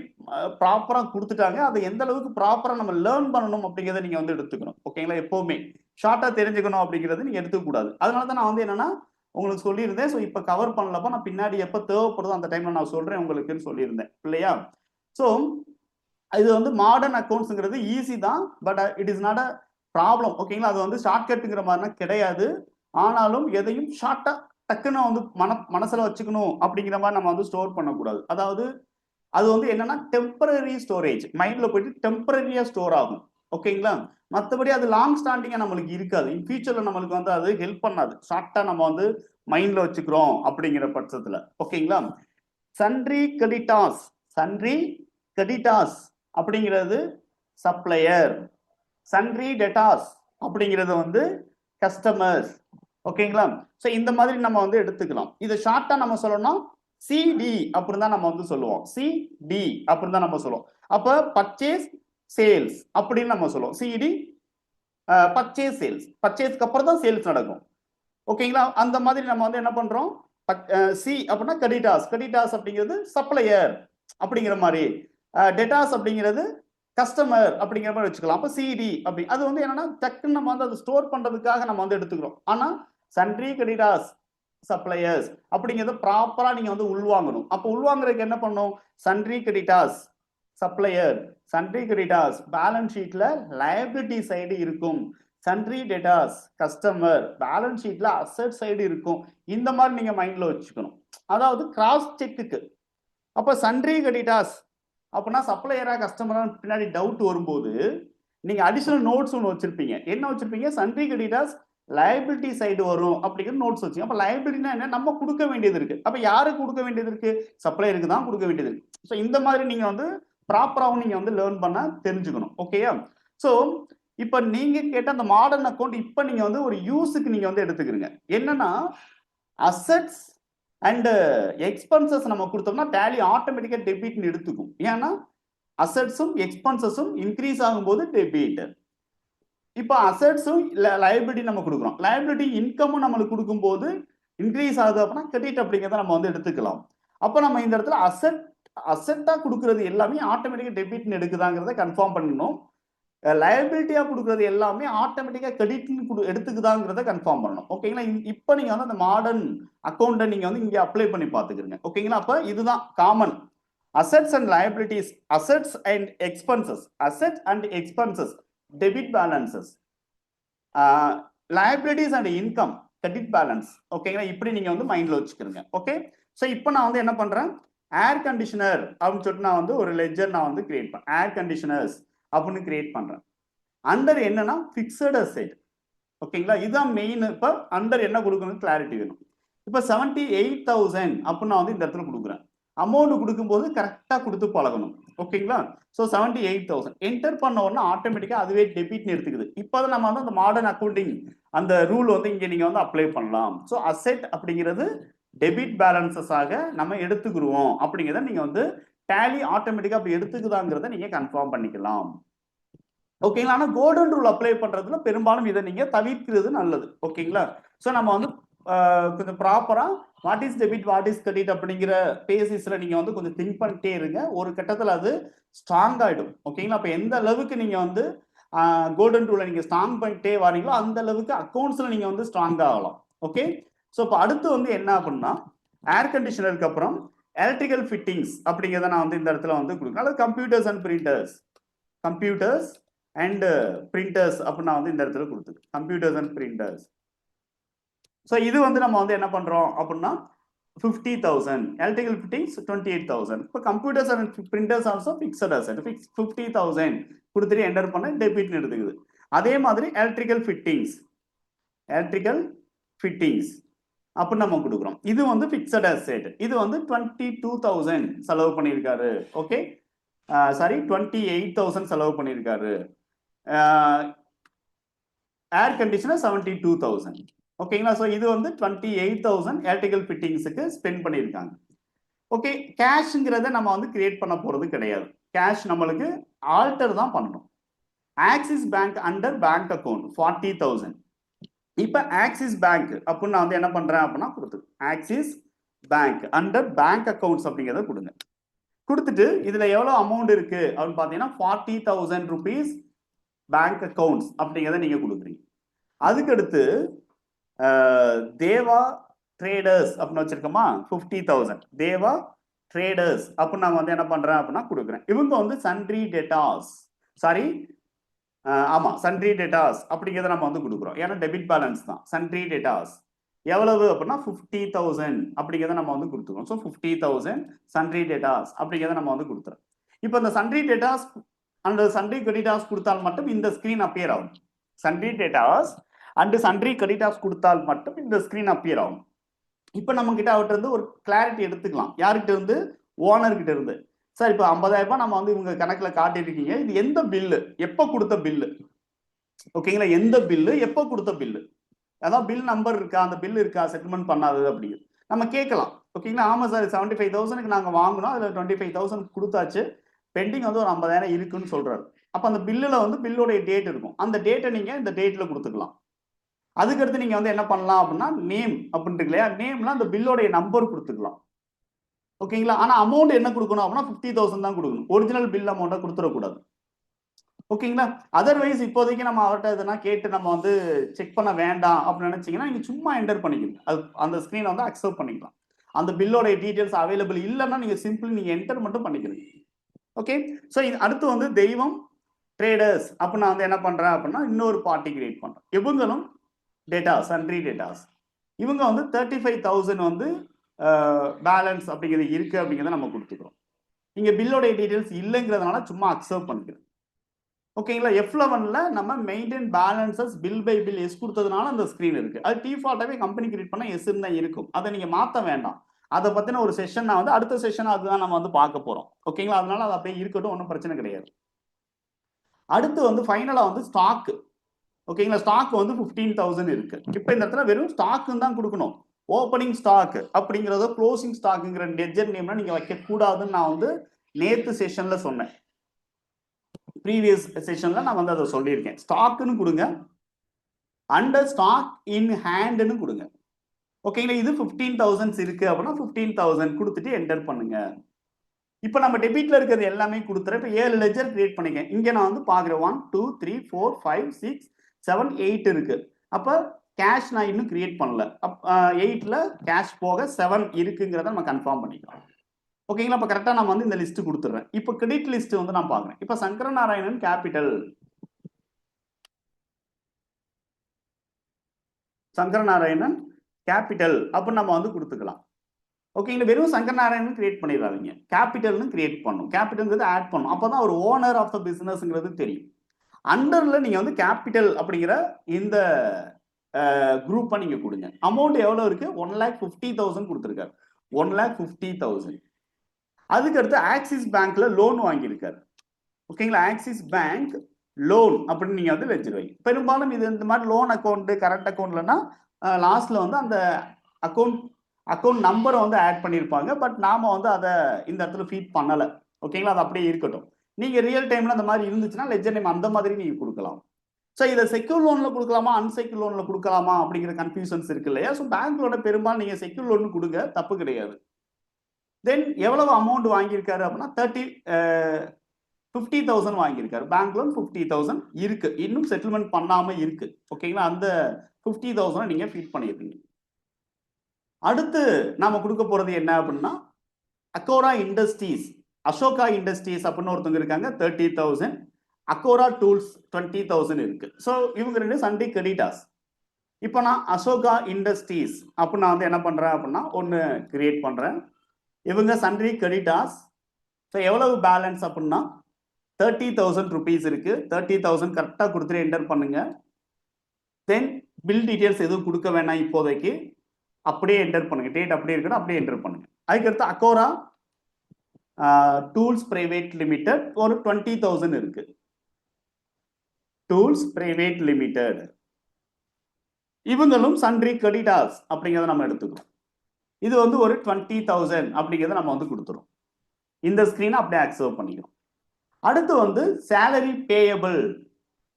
ப்ராப்பரா கொடுத்துட்டாங்க. அதை எந்த அளவுக்கு ப்ராப்பரா நம்ம லேர்ன் பண்ணணும் அப்படிங்கிறத நீங்க வந்து எடுத்துக்கணும். ஓகேங்களா? எப்பவுமே ஷார்ட்டா தெரிஞ்சுக்கணும் அப்படிங்கிறது நீங்க எடுத்துக்கூடாது. அதனால தான் நான் வந்து என்னன்னா உங்களுக்கு சொல்லியிருந்தேன். ஸோ இப்போ கவர் பண்ணலப்ப நான் பின்னாடி எப்போ தேவைப்படுதோ அந்த டைம்ல நான் சொல்றேன் உங்களுக்குன்னு சொல்லியிருந்தேன் இல்லையா? ஸோ இது வந்து மாடர்ன் அக்கௌண்ட்ஸ்ங்கிறது ஈஸி தான், but it is not a problem. ஓகேங்களா? அது வந்து ஷார்ட்கட்டுங்கிற மாதிரினா கிடையாது. ஆனாலும் எதையும் ஷார்ட்டா டக்குன்னு வந்து மனசுல வச்சுக்கணும் அப்படிங்கிற மாதிரி நம்ம வந்து ஸ்டோர் பண்ணக்கூடாது. அதாவது அது வந்து என்னன்னா டெம்பரரி ஸ்டோரேஜ், மைண்ட்ல போயிட்டு டெம்பரரியா ஸ்டோர் ஆகும். ஓகேங்களா? மற்றபடி அது லாங் ஸ்டாண்டிங்கா நம்மளுக்கு இருக்காது. இன் ஃபியூச்சர்ல நம்மளுக்கு வந்து அது ஹெல்ப் பண்ணாது. ஷார்ட்டா நம்ம வந்து மைண்ட்ல வச்சுக்கிறோம் அப்படிங்கிற பட்சத்துல. ஓகேங்களா? சன்ட்ரி கிரெடிட்டாஸ் அப்படிங்கிறது சப்ளையர், சன்ட்ரி டெட்டாஸ் அப்படிங்கிறது வந்து கஸ்டமர்ஸ். ஓகேங்களா? ஸோ இந்த மாதிரி நம்ம வந்து எடுத்துக்கலாம். இதை ஷார்ட்டா நம்ம சொல்லணும் சிடி அப்படின்னு தான் நம்ம வந்து சொல்லுவோம். சிடி அப்படின்னு தான் நம்ம சொல்லுவோம். அப்ப பர்ச்சேஸ் சேல்ஸ் அப்படின்னு நம்ம சொல்லுவோம். சிடி பர்ச்சேஸ் சேல்ஸ், பர்ச்சேஸ்க்கு அப்புறம் தான் சேல்ஸ் நடக்கும். ஓகேங்களா? அந்த மாதிரி நம்ம வந்து என்ன பண்றோம், சி அப்படின்னா கிரெடிட்டாஸ் அப்படிங்கிறது சப்ளையர் அப்படிங்கிற மாதிரி, டெட்டாஸ் அப்படிங்கிறது கஸ்டமர் அப்படிங்கிற மாதிரி வச்சுக்கலாம். அப்ப சிடி அப்படி அது வந்து என்னன்னா டக்குன்னு நம்ம வந்து அதை ஸ்டோர் பண்றதுக்காக நம்ம வந்து எடுத்துக்கிறோம். ஆனா சன்ட்ரி கிரெடிட்டாஸ் சப்ளையர்ஸ் அப்படிங்கிறத ப்ராப்பரா நீங்க வந்து உள்வாங்கணும். அப்போ உள்வாங்குறதுக்கு என்ன பண்ணும், sundry creditors supplier, sundry creditors balance ஷீட்ல லயபிலிட்டி சைடு இருக்கும், சன்ட்ரி டெட்டாஸ் கஸ்டமர் பேலன்ஸ் ஷீட்ல அசெட் சைடு இருக்கும். இந்த மாதிரி நீங்க மைண்ட்ல வச்சுக்கணும். அதாவது கிராஸ் செக்குக்கு. அப்ப சன்ட்ரி கிரெடிட்டாஸ் அப்படின்னா சப்ளையரா கஸ்டமரா பின்னாடி டவுட் வரும்போது நீங்க அடிஷனல் நோட்ஸ் ஒன்று வச்சிருப்பீங்க. என்ன வச்சிருப்பீங்க, சன்ட்ரி கிரெடிட்டாஸ் லயபிலிட்டி சைடு வரும் அப்படிங்கிற நோட்ஸ் வச்சு. அப்ப லயபிலிட்டினா என்ன, நம்ம கொடுக்க வேண்டியது இருக்கு. அப்ப யாருக்கு கொடுக்க வேண்டியது இருக்கு, சப்ளையருக்கு தான் கொடுக்க வேண்டியது இருக்கு. ஸோ இந்த மாதிரி நீங்க வந்து ப்ராப்பராகவும் நீங்க வந்து லேர்ன் பண்ண தெரிஞ்சுக்கணும். ஓகேயா? ஸோ இப்ப நீங்க கேட்ட அந்த மாடர்ன் அக்கௌண்ட் இப்ப நீங்க வந்து ஒரு யூஸுக்கு நீங்க வந்து எடுத்துக்கிறீங்க. என்னன்னா அசெட்ஸ் அண்ட் எக்ஸ்பென்சஸ் நம்ம கொடுத்தோம்னா டேலி ஆட்டோமேட்டிக்கா டெபிட்னு எடுத்துக்கும். ஏன்னா அசெட்ஸும் எக்ஸ்பென்சஸும் இன்க்ரீஸ் ஆகும்போது டெபிட். இப்போ அசெட்ஸும் லயபிலிட்டி நம்ம கொடுக்குறோம், லயபிலிட்டி இன்கமும் நம்மளுக்கு கொடுக்கும்போது இன்க்ரீஸ் ஆகுது அப்படின்னா கிரெடிட் அப்படிங்கிறத நம்ம வந்து எடுத்துக்கலாம். அப்போ நம்ம இந்த இடத்துல அசெட்டா கொடுக்கறது எல்லாமே ஆட்டோமேட்டிக்கா டெபிட்னு எடுக்குதாங்கிறத கன்ஃபார்ம் பண்ணணும். லயபிலிட்டியா கொடுக்கறது எல்லாமே ஆட்டோமேட்டிக்கா கிரெடிட்னு எடுத்துக்குதாங்கிறத கன்ஃபார்ம் பண்ணணும். ஓகேங்களா? இப்போ நீங்க வந்து அந்த மாடர்ன் அக்கௌண்ட்டை நீங்க வந்து இங்க அப்ளை பண்ணி பார்த்துக்கிறீங்க. ஓகேங்களா? அப்ப இதுதான் common assets and liabilities, assets and expenses debit balances, liabilities and income credit balance. ஓகேங்களா? இப்படி நீங்க வந்து மைண்ட்ல வச்சுக்கிறீங்க. ஓகே? ஸோ இப்போ நான் வந்து என்ன பண்றேன், ஏர் கண்டிஷனர் அப்படின்னு சொல்லிட்டு நான் வந்து ஒரு லெட்ஜர் நான் வந்து கிரியேட் பண்ணேன். ஏர் கண்டிஷனர்ஸ் அப்படின்னு கிரியேட் பண்றேன். அண்டர் என்னன்னா பிக்சட் அசெட். ஓகேங்களா? இதுதான் மெயின். இப்போ அண்டர் என்ன கொடுக்கணும் கிளாரிட்டி வேணும். இப்போ 78,000 அப்படின்னு நான் வந்து இந்த இடத்துல கொடுக்குறேன். அமௌண்ட் கொடுக்கும்போது கரெக்டாக கொடுத்து பழகணும். ஓகேங்களா? ஸோ 78,000 என்டர் பண்ண உடனே ஆட்டோமேட்டிக்காக அதுவே டெபிட்னு எடுத்துக்குது. இப்போ தான் நம்ம வந்து அந்த மாடர்ன் அக்கௌண்டிங் அந்த ரூல் வந்து இங்கே நீங்கள் வந்து அப்ளை பண்ணலாம். ஸோ அசெட் அப்படிங்கிறது டெபிட் பேலன்சஸாக நம்ம எடுத்துக்கிடுவோம் அப்படிங்கிறத நீங்கள் வந்து டேலி ஆட்டோமேட்டிக்காக அப்படி எடுத்துக்குதாங்கிறத நீங்கள் கன்ஃபார்ம் பண்ணிக்கலாம். ஓகேங்களா? ஆனால் கோல்டன் ரூல் அப்ளை பண்ணுறதுல பெரும்பாலும் இதை நீங்கள் தவிர்க்கிறது நல்லது. ஓகேங்களா? ஸோ நம்ம வந்து கொஞ்சம் ப்ராப்பராக what is debit what is credit அப்படிங்கிற பேசிஸில் நீங்கள் வந்து கொஞ்சம் திங்க் பண்ணிட்டே இருங்க. ஒரு கட்டத்தில் அது ஸ்ட்ராங் ஆகிடும். ஓகேங்களா? அப்போ எந்த அளவுக்கு நீங்கள் வந்து கோல்டன் ரூலை நீங்கள் ஸ்ட்ராங் பண்ணிட்டே வரீங்களோ அந்த அளவுக்கு அக்கௌண்ட்ஸில் நீங்கள் வந்து ஸ்ட்ராங்காக ஆகலாம். ஓகே? ஸோ இப்போ அடுத்து வந்து என்ன அப்படின்னா ஏர் கண்டிஷனருக்கு அப்புறம் எலக்ட்ரிக்கல் ஃபிட்டிங்ஸ் அப்படிங்கிறத நான் வந்து இந்த இடத்துல வந்து கொடுக்குறேன். அதாவது computers and printers and printers அப்படின்னு நான் வந்து இந்த இடத்துல கொடுத்துருக்கேன். Computers and printers. ஸோ இது வந்து நம்ம வந்து என்ன பண்ணுறோம் அப்படின்னா 50,000 எலக்ட்ரிக்கல் ஃபிட்டிங்ஸ் 28,000. இப்போ computers and printers also fixed asset 50,000 கொடுத்துட்டு என்டர் பண்ண டெபிட்னு எடுத்துக்குது. அதே மாதிரி எலக்ட்ரிக்கல் ஃபிட்டிங்ஸ் அப்படின்னு நம்ம கொடுக்குறோம். இது வந்து ஃபிக்ஸட் அசெட். இது வந்து 22,000 செலவு பண்ணியிருக்காரு. ஓகே, சாரி 28,000 செலவு பண்ணியிருக்காரு. Air conditioner 72,000. ஓகேங்களா? ஸோ இது வந்து 28,000 எலக்ட்ரிக்கல் ஃபிட்டிங்ஸுக்கு ஸ்பெண்ட் பண்ணியிருக்காங்க. ஓகே, கேஷ்ங்கிறத நம்ம வந்து கிரியேட் பண்ண போகிறது கிடையாது. கேஷ் நம்மளுக்கு ஆல்டர் தான் பண்ணணும். Axis bank under bank account 40,000. இப்போ ஆக்சிஸ் பேங்க் அப்படின்னு நான் வந்து என்ன பண்ணுறேன் அப்படின்னா axis bank under bank accounts அப்படிங்கிறத கொடுங்க. கொடுத்துட்டு இதில் எவ்வளோ அமௌண்ட் இருக்குது அப்படின்னு பார்த்தீங்கன்னா 40,000 rupees பேங்க் அக்கௌண்ட்ஸ் அப்படிங்கிறத நீங்கள் கொடுக்குறீங்க. அதுக்கடுத்து தேவா ட்ரேடர்ஸ் அப்படின்னு வச்சிருக்கோமா 50,000 தேவா ட்ரேடர்ஸ் அப்படின்னு நான் வந்து என்ன பண்றேன் அப்படின்னா கொடுக்குறேன். இவங்க வந்து சன்ட்ரி டேட்டாஸ் சன்ட்ரி டேட்டாஸ் அப்படிங்கிறத நம்ம வந்து கொடுக்குறோம். ஏன்னா டெபிட் பேலன்ஸ் தான். சன்ட்ரி டேட்டாஸ் எவ்வளவு அப்படின்னா 50,000 அப்படிங்கிறத நம்ம வந்து கொடுத்துருக்கோம். ஸோ 50,000 சன்ட்ரி டேட்டாஸ் அப்படிங்கிறத நம்ம வந்து கொடுத்துறோம். இப்போ இந்த சன்ட்ரி டேட்டாஸ் அந்த சன்ட்ரி கிரெடிட்டாஸ் கொடுத்தால் மட்டும் இந்த ஸ்கிரீன் அப்பியர் ஆகும். Sundry datas and sundry creditors கொடுத்தால் மட்டும் இந்த ஸ்கிரீன் அப்பியர் ஆகும். இப்போ நம்ம கிட்ட அவர்கிட்ட இருந்து ஒரு கிளாரிட்டி எடுத்துக்கலாம். யார்கிட்ட இருந்து? ஓனர்கிட்ட இருந்து. சார் இப்போ 50,000 ரூபாய் நம்ம வந்து இவங்க கணக்கில் காட்டியிருக்கீங்க, இது எந்த பில்லு, எப்போ கொடுத்த பில்லு? ஓகேங்களா? எந்த பில்லு, எப்போ கொடுத்த பில்லு, அதான் பில் நம்பர் இருக்கா, அந்த பில் இருக்கா செட்டில்மெண்ட் பண்ணாதது அப்படிங்கிறது நம்ம கேட்கலாம். ஓகேங்களா? ஆமாம் சார் 75,000க்கு நாங்கள் வாங்கினோம், அதில் 25,000 கொடுத்தாச்சு, பெண்டிங் வந்து ஒரு 50,000 இருக்குன்னு சொல்றாரு. அப்போ அந்த பில்லில் வந்து பில்லுடைய டேட் இருக்கும். அந்த டேட்டை நீங்கள் இந்த டேட்டில் கொடுத்துக்கலாம். அதுக்கடுத்து நீங்கள் வந்து என்ன பண்ணலாம் அப்படின்னா நேம் அப்படின்ட்டு இல்லையா, நேம்லாம் அந்த பில்லோடைய நம்பர் கொடுத்துக்கலாம். ஓகேங்களா? ஆனால் அமௌண்ட் என்ன கொடுக்கணும் அப்படின்னா 50,000 தான் கொடுக்கணும். ஒரிஜினல் பில் அமௌண்ட்டை கொடுத்துடக்கூடாது. ஓகேங்களா? அதர்வைஸ் இப்போதைக்கு நம்ம அவர்கிட்ட எதுனா கேட்டு நம்ம வந்து செக் பண்ண வேண்டாம் அப்படின்னு நினைச்சீங்கன்னா நீங்கள் சும்மா என்டர் பண்ணிக்கணும். அது அந்த ஸ்க்ரீனை வந்து அக்செப்ட் பண்ணிக்கலாம். அந்த பில்லோடைய டீட்டெயில்ஸ் அவைலபிள் இல்லைன்னா நீங்கள் சிம்பிள் நீங்கள் என்டர் மட்டும் பண்ணிக்கிறீங்க. ஓகே, ஸோ இது அடுத்து வந்து தெய்வம் ட்ரேடர்ஸ் அப்படின்னு நான் வந்து என்ன பண்ணுறேன் அப்படின்னா இன்னொரு பார்ட்டி கிரியேட் பண்ணுறேன். இவங்களும் டேட்டா சன்ட்ரி டேட்டாஸ். இவங்க வந்து 35,000 வந்து பேலன்ஸ் அப்படிங்கிறது இருக்கு அப்படிங்கிறத நம்ம கொடுத்துக்கிறோம். இங்கே பில்லோடைய டீட்டெயில்ஸ் இல்லைங்கிறதுனால சும்மா அக்செப்ட் பண்ணிக்கிறோம். ஓகேங்களா? F11ல நம்ம maintain balances bill by bill yes கொடுத்ததுனால அந்த ஸ்க்ரீன் இருக்கு. அது டிஃபால்ட்டாகவே கம்பெனி கிரியேட் பண்ண எஸ் தான் இருக்கும். அதை நீங்கள் மாற்ற வேண்டாம். அதை பற்றின ஒரு செஷன் நான் வந்து அடுத்த செஷன் அதுதான் நம்ம வந்து பார்க்க போகிறோம். ஓகேங்களா? அதனால அது அப்படியே இருக்கட்டும், ஒன்றும் பிரச்சனை கிடையாது. அடுத்து வந்து ஃபைனலாக வந்து ஸ்டாக்கு. ஓகேங்களா? ஸ்டாக் வந்து 15,000 இருக்கு. இப்போ இந்த இடத்துல வெறும் ஸ்டாக்குன்னு தான் கொடுக்கணும். ஓப்பனிங் ஸ்டாக் அப்படிங்கிறத க்ளோசிங் ஸ்டாக்குங்கிற லெட்ஜர் நேம்ல நீங்க வைக்க கூடாதுன்னு நான் வந்து நேத்து செஷன்ல சொன்னேன். ப்ரீவியஸ் செஷன்ல நான் வந்து அதை சொல்லியிருக்கேன். ஸ்டாக்குன்னு கொடுங்க, அண்டர் ஸ்டாக் இன் ஹேண்ட்னு கொடுங்க. ஓகேங்களா? இது 15,000 இருக்கு அப்படின்னா 15,000 கொடுத்துட்டு என்டர் பண்ணுங்க. இப்போ நம்ம டெபிட்ல இருக்கிறது எல்லாமே கொடுத்துறேன். இப்போ 7 லெட்ஜர் கிரியேட் பண்ணிக்கேன். இங்கே நான் வந்து பார்க்குறேன் 1 2 3 4 5 6 7 8 இருக்கு. அப்போ கேஷ் நான் இன்னும் கிரியேட் பண்ணல. 8ல கேஷ் போக 7 இருக்குங்கிறத நம்ம கன்ஃபார்ம் பண்ணிக்கலாம். ஓகேங்களா? இப்போ கரெக்டாக நம்ம வந்து இந்த லிஸ்ட் கொடுத்துட்றேன். இப்போ கிரெடிட் லிஸ்ட் வந்து நான் பார்க்குறேன். இப்போ சங்கரநாராயணன் கேபிட்டல், சங்கரநாராயணன் கேபிட்டல் அப்படின்னு நம்ம வந்து கொடுத்துக்கலாம். ஓகேங்களா? வெறும் சங்கரநாராயணன் கிரியேட் பண்ணிடாதீங்க, கேபிட்டல்னு கிரியேட் பண்ணும். கேபிட்டல்ங்கிறது ஆட் பண்ணும். அப்போதான் ஒரு ஓனர் ஆஃப் த பிசினஸ்ங்கிறது தெரியும். அண்டர்ல நீங்க வந்து கேபிட்டல் அப்படிங்கிற இந்த குரூப்பா நீங்க கொடுங்க. அமௌண்ட் எவ்வளவு இருக்கு? 1,50,000 கொடுத்துருக்காரு. 1,50,000. அதுக்கு அடுத்து ஆக்சிஸ் பேங்க்ல லோன் வாங்கியிருக்காரு. ஓகேங்களா? ஆக்சிஸ் பேங்க் லோன் அப்படின்னு நீங்க வந்து லெட்ஜர் வைங்க. பெரும்பாலும் இது இந்த மாதிரி லோன் அக்கௌண்ட் கரண்ட் அக்கௌண்ட்லன்னா லாஸ்ட்ல வந்து அந்த அக்கௌண்ட் நம்பரை வந்து ஆட் பண்ணியிருப்பாங்க. பட் நாம வந்து அதை இந்த இடத்துல ஃபீட் பண்ணல. ஓகேங்களா? அது அப்படியே இருக்கட்டும். நீங்க ரியல் டைம்ல அந்த மாதிரி இருந்துச்சுன்னா லெட்ஜர் நேம் அந்த மாதிரி நீங்க கொடுக்கலாம். ஸோ இதை செக்யூர் லோன்ல கொடுக்கலாமா அன்செக்யூர் லோன்ல கொடுக்கலாமா அப்படிங்கிற கன்ஃபியூஷன்ஸ் இருக்கு இல்லையா? ஸோ பேங்க்லோட பெரும்பாலும் நீங்க செக்யூர் லோன் கொடுங்க, தப்பு கிடையாது. தென் எவ்வளவு அமௌண்ட் வாங்கியிருக்காரு அப்படின்னா 50,000 வாங்கியிருக்காரு. பேங்க் லோன் 50,000 இருக்கு, இன்னும் செட்டில்மெண்ட் பண்ணாம இருக்கு. ஓகேங்களா? அந்த 50,000 நீங்க ஃபீட் பண்ணிருக்கீங்க. அடுத்து நாம கொடுக்க போறது என்ன அப்படின்னா அக்கோரா இண்டஸ்ட்ரீஸ், அசோகா இண்டஸ்ட்ரீஸ் அப்படின்னு ஒருத்தவங்க இருக்காங்க, 30,000. அக்கோரா டூல்ஸ் 20,000 இருக்கு. ஸோ இவங்க ரெண்டு சண்டே கிரெடிட்டாஸ். இப்போ நான் அசோகா இண்டஸ்ட்ரீஸ் அப்படின்னு நான் வந்து என்ன பண்றேன் அப்படின்னா ஒன்று கிரியேட் பண்றேன். இவங்க சண்டே கிரெடிட்டாஸ். ஸோ எவ்வளவு பேலன்ஸ் அப்படின்னா 30,000 rupees இருக்கு. 30,000 கரெக்டாக கொடுத்துட்டு என்டர் பண்ணுங்க. தென் பில் டீடைல்ஸ் எதுவும் கொடுக்க வேணாம் இப்போதைக்கு, அப்படியே என்டர் பண்ணுங்க. டேட் அப்படியே இருக்கணும், அப்படியே என்டர் பண்ணுங்க. அதுக்கடுத்து அக்கோரா டூல்ஸ் பிரைவேட் லிமிடெட் ஒரு 20,000 இருக்கு. டூல்ஸ் பிரைவேட் லிமிடெட் இவங்களும் சன்ட்ரி கிரெடிட்டாஸ் அப்படிங்கிறத நம்ம எடுத்துக்கிறோம். இது வந்து ஒரு 20,000 அப்படிங்கிறத நம்ம வந்து கொடுத்துரும். இந்த ஸ்கிரீனை அப்படியே அக்செப்ட் பண்ணிக்கிறோம். அடுத்து வந்து சேலரி பேயபிள்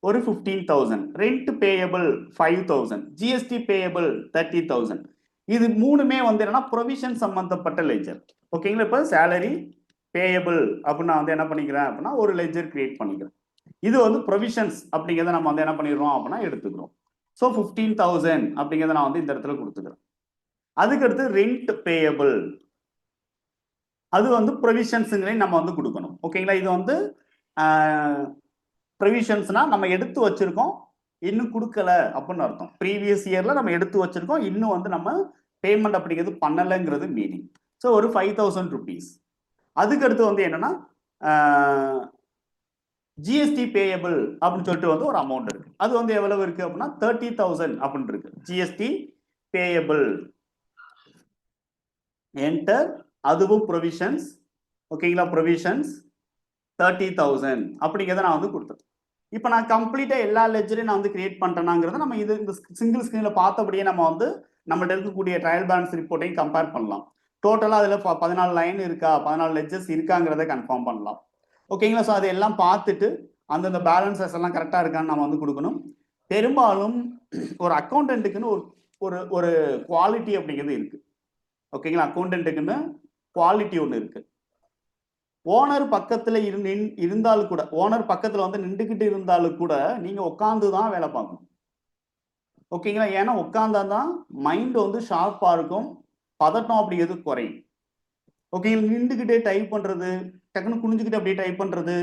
ஒரு 15,000, ரெண்ட் பேயபிள் 5,000, ஜிஎஸ்டி பேயபிள் 30,000. இது மூணுமே வந்து என்னன்னா ப்ரொவிஷன் சம்பந்தப்பட்ட லெட்ஜர். ஓகேங்களா? இப்போ சேலரி பேயபிள் அப்படின்னு நான் வந்து என்ன பண்ணிக்கிறேன் அப்படின்னா ஒரு லெட்ஜர் கிரியேட் பண்ணிக்கிறேன். இது வந்து ப்ரொவிஷன்ஸ் அப்படிங்கிறத நம்ம வந்து என்ன பண்ணிடுறோம் அப்படின்னா எடுத்துக்கிறோம். ஸோ 15,000 அப்படிங்கிறத நான் வந்து இந்த இடத்துல கொடுத்துக்கிறேன். அதுக்கடுத்து ரெண்ட் பேயபிள், அது வந்து ப்ரொவிஷன்ஸுங்களையும் நம்ம வந்து கொடுக்கணும். ஓகேங்களா? இது வந்து ப்ரொவிஷன்ஸ்னா நம்ம எடுத்து வச்சிருக்கோம், இன்னும் கொடுக்கல அப்படின்னு அர்த்தம். ப்ரீவியஸ் இயர்ல நம்ம எடுத்து வச்சிருக்கோம், இன்னும் வந்து நம்ம பேமெண்ட் அப்படிங்கிறது பண்ணலைங்கிறது மீனிங். ஸோ ஒரு 5,000 rupees. அதுக்கடுத்து வந்து என்னன்னா ஜிஎஸ்டி பேயபிள் அப்படின்னு சொல்லிட்டு வந்து ஒரு அமௌண்ட் இருக்கு. அது வந்து எவ்வளவு இருக்கு அப்படின்னா 30,000 அப்படின்னு இருக்கு. ஜிஎஸ்டி பேயபிள் என்டர், அதுவும் ப்ரொவிஷன்ஸ். ஓகேங்களா? ப்ரொவிஷன்ஸ் 30,000 அப்படிங்கிறத நான் வந்து கொடுத்தேன். இப்போ நான் கம்ப்ளீட்டா எல்லா லெட்ஜரையும் நான் வந்து கிரியேட் பண்றேனாங்கிறத நம்ம இது இந்த சிங்கிள் ஸ்கிரீன்ல பார்த்தபடியே நம்ம வந்து நம்மள்ட்ட இருக்கக்கூடிய ட்ரையல் பேலன்ஸ் ரிப்போர்ட்டையும் கம்பேர் பண்ணலாம். டோட்டலா அதுல 14 லைன் இருக்கா, 14 லெட்ஜர்ஸ் இருக்காங்கிறத கன்ஃபார்ம் பண்ணலாம். ஓகேங்களா? ஸோ அதெல்லாம் பார்த்துட்டு அந்தந்த பேலன்சஸ் எல்லாம் கரெக்டா இருக்கான்னு நம்ம வந்து கொடுக்கணும். பெரும்பாலும் ஒரு அக்கௌண்டன்ட்டுக்குன்னு ஒரு ஒரு குவாலிட்டி அப்படிங்கிறது இருக்கு. ஓகேங்களா? அக்கௌண்டன்ட்டுக்குன்னு குவாலிட்டி ஒன்று இருக்கு. ஓனர் பக்கத்துல இருந்தாலும் கூட, ஓனர் பக்கத்துல வந்து நின்றுகிட்டு இருந்தாலும் கூட நீங்க உட்காந்து தான் வேலை பார்க்கணும். ஓகேங்களா? ஏன்னா உட்காந்தா தான் மைண்ட் வந்து ஷார்ப்பா இருக்கும், பதட்டம் அப்படிங்கிறது குறையும். ஓகேங்களா? நின்றுகிட்டே டைப் பண்றது, டக்குன்னு குனிஞ்சுக்கிட்டு அப்படியே டைப் பண்றது,